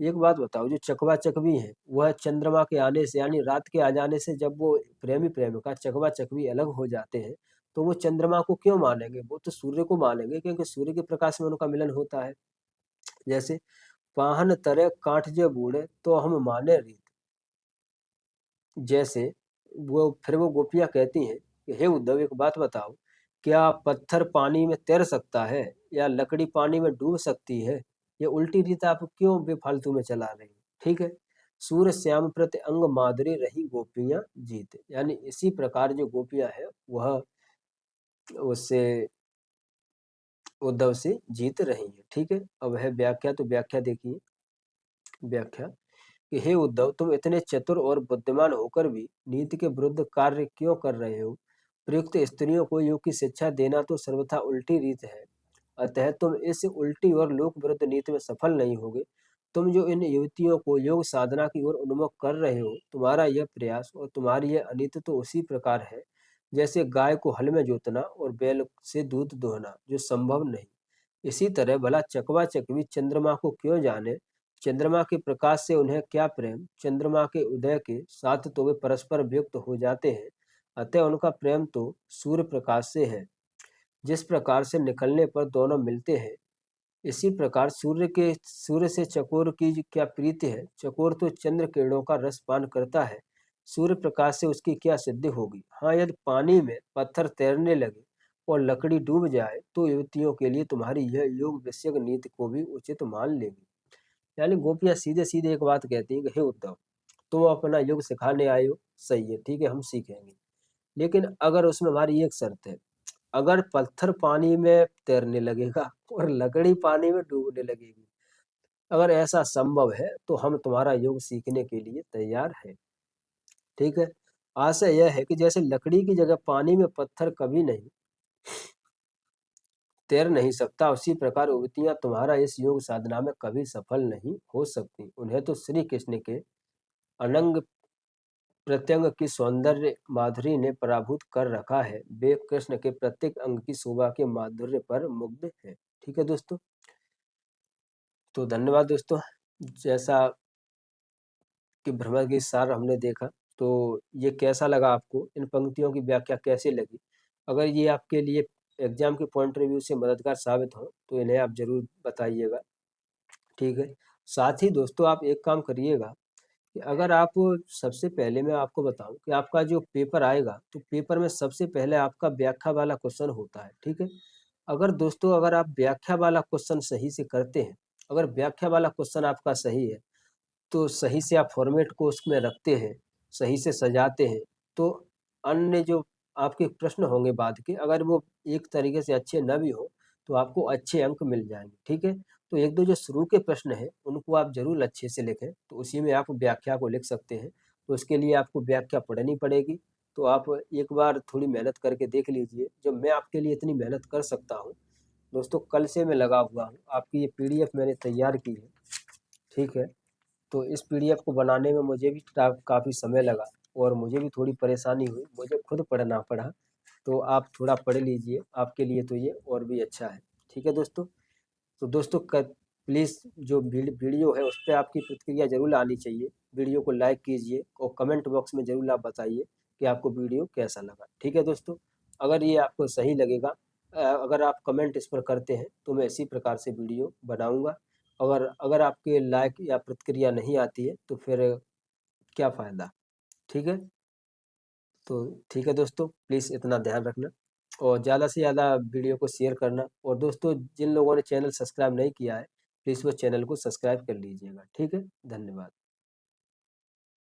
एक बात बताओ, जो चकवा चकवी है वह चंद्रमा के आने से यानी रात के आ जाने से, जब वो प्रेमी प्रेमिका चकवा चकवी अलग हो जाते हैं, तो वो चंद्रमा को क्यों मानेंगे, वो तो सूर्य को मानेंगे, क्योंकि सूर्य के प्रकाश में उनका मिलन होता है। जैसे पाहन तरे काठ जे बूढ़े, तो हम माने रीत। जैसे वो गोपियां कहती हैं कि हे उद्धव, एक बात बताओ, क्या पत्थर पानी में तैर सकता है या लकड़ी पानी में डूब सकती है। ये उल्टी रीत आप क्यों बेफालतू में चला रहे हो, ठीक है। सूर श्याम प्रति अंग माधुरी रही गोपियां जीत। यानी इसी प्रकार जो गोपियां है वह उससे उद्धव से जीत रही है। ठीक है, अब है व्याख्या। तो व्याख्या देखिए, व्याख्या कि हे उद्धव, तुम इतने चतुर और बुद्धिमान होकर भी नीति के विरुद्ध कार्य क्यों कर रहे हो? प्रयुक्त स्त्रियों को योग की शिक्षा देना तो सर्वथा उल्टी रीत है, अतः तुम इस उल्टी और लोक विरुद्ध नीति में सफल नहीं होगे। तुम जो इन युवतियों को योग साधना की ओर उन्मुख कर रहे हो, तुम्हारा यह प्रयास और तुम्हारी यह अनीति तो उसी प्रकार है जैसे गाय को हल में जोतना और बैल से दूध दोहना, जो संभव नहीं। इसी तरह भला चकवा चकवी चंद्रमा को क्यों जाने? चंद्रमा के प्रकाश से उन्हें क्या प्रेम? चंद्रमा के उदय के साथ तो वे परस्पर वियुक्त हो जाते हैं, अतः उनका प्रेम तो सूर्य प्रकाश से है। जिस प्रकार से निकलने पर दोनों मिलते हैं, इसी प्रकार सूर्य से चकोर की क्या प्रीति है? चकोर तो चंद्र किरणों का रस पान करता है, सूर्य प्रकाश से उसकी क्या सिद्धि होगी? हाँ, यदि पानी में पत्थर तैरने लगे और लकड़ी डूब जाए तो युवतियों के लिए तुम्हारी यह योग विषयक नीति को भी उचित मान लेगी। यानी गोपियां सीधे सीधे एक बात कहती हैं कि हे उद्धव, तुम अपना योग सिखाने आए हो, सही है, ठीक है, हम सीखेंगे, लेकिन अगर उसमें हमारी एक शर्त है, अगर पत्थर पानी में तैरने लगेगा और लकड़ी पानी में डूबने लगेगी, अगर ऐसा संभव है तो हम तुम्हारा योग सीखने के लिए तैयार हैं। ठीक है, आशय यह है कि जैसे लकड़ी की जगह पानी में पत्थर कभी नहीं तैर नहीं सकता, उसी प्रकार युवतियां तुम्हारा इस योग साधना में कभी सफल नहीं हो सकती। उन्हें तो श्री कृष्ण के अनंग प्रत्यंग की सौंदर्य माधुरी ने पराभूत कर रखा है, वे कृष्ण के प्रत्येक अंग की शोभा के माधुर्य पर मुग्ध है। ठीक है दोस्तों, तो धन्यवाद दोस्तों। जैसा कि भ्रमर गीत सार हमने देखा, तो ये कैसा लगा आपको, इन पंक्तियों की व्याख्या कैसी लगी? अगर ये आपके लिए एग्जाम के पॉइंट रिव्यू से मददगार साबित हो तो इन्हें आप जरूर बताइएगा। ठीक है, साथ ही दोस्तों आप एक काम करिएगा कि अगर आप, सबसे पहले मैं आपको बताऊं कि आपका जो पेपर आएगा तो पेपर में सबसे पहले आपका व्याख्या वाला क्वेश्चन होता है। ठीक है, अगर दोस्तों अगर आप व्याख्या वाला क्वेश्चन सही से करते हैं, अगर व्याख्या वाला क्वेश्चन आपका सही है, तो सही से आप फॉर्मेट को उसमें रखते हैं, सही से सजाते हैं, तो अन्य जो आपके प्रश्न होंगे बाद के, अगर वो एक तरीके से अच्छे न भी हो तो आपको अच्छे अंक मिल जाएंगे। ठीक है, तो एक दो जो शुरू के प्रश्न हैं उनको आप जरूर अच्छे से लिखें, तो उसी में आप व्याख्या को लिख सकते हैं। तो उसके लिए आपको व्याख्या पढ़नी पड़ेगी, तो आप एक बार थोड़ी मेहनत करके देख लीजिए। जो मैं आपके लिए इतनी मेहनत कर सकता हूँ दोस्तों, कल से मैं लगा हुआ हूँ, आपकी ये पीडीएफ मैंने तैयार की है। ठीक है, तो इस पीडीएफ को बनाने में मुझे भी काफ़ी समय लगा और मुझे भी थोड़ी परेशानी हुई, मुझे खुद पढ़ना पड़ा। तो आप थोड़ा पढ़ लीजिए, आपके लिए तो ये और भी अच्छा है। ठीक है दोस्तों, तो दोस्तों प्लीज़ जो वीडियो है उस पर आपकी प्रतिक्रिया जरूर आनी चाहिए। वीडियो को लाइक कीजिए और कमेंट बॉक्स में जरूर आप बताइए कि आपको वीडियो कैसा लगा। ठीक है दोस्तों, अगर ये आपको सही लगेगा, अगर आप कमेंट इस पर करते हैं तो मैं इसी प्रकार से वीडियो बनाऊंगा। अगर अगर आपके लाइक या प्रतिक्रिया नहीं आती है तो फिर क्या फ़ायदा। ठीक है, तो ठीक है दोस्तों, प्लीज़ इतना ध्यान रखना और ज़्यादा से ज़्यादा वीडियो को शेयर करना। और दोस्तों जिन लोगों ने चैनल सब्सक्राइब नहीं किया है, प्लीज़ वो चैनल को सब्सक्राइब कर लीजिएगा। ठीक है, धन्यवाद।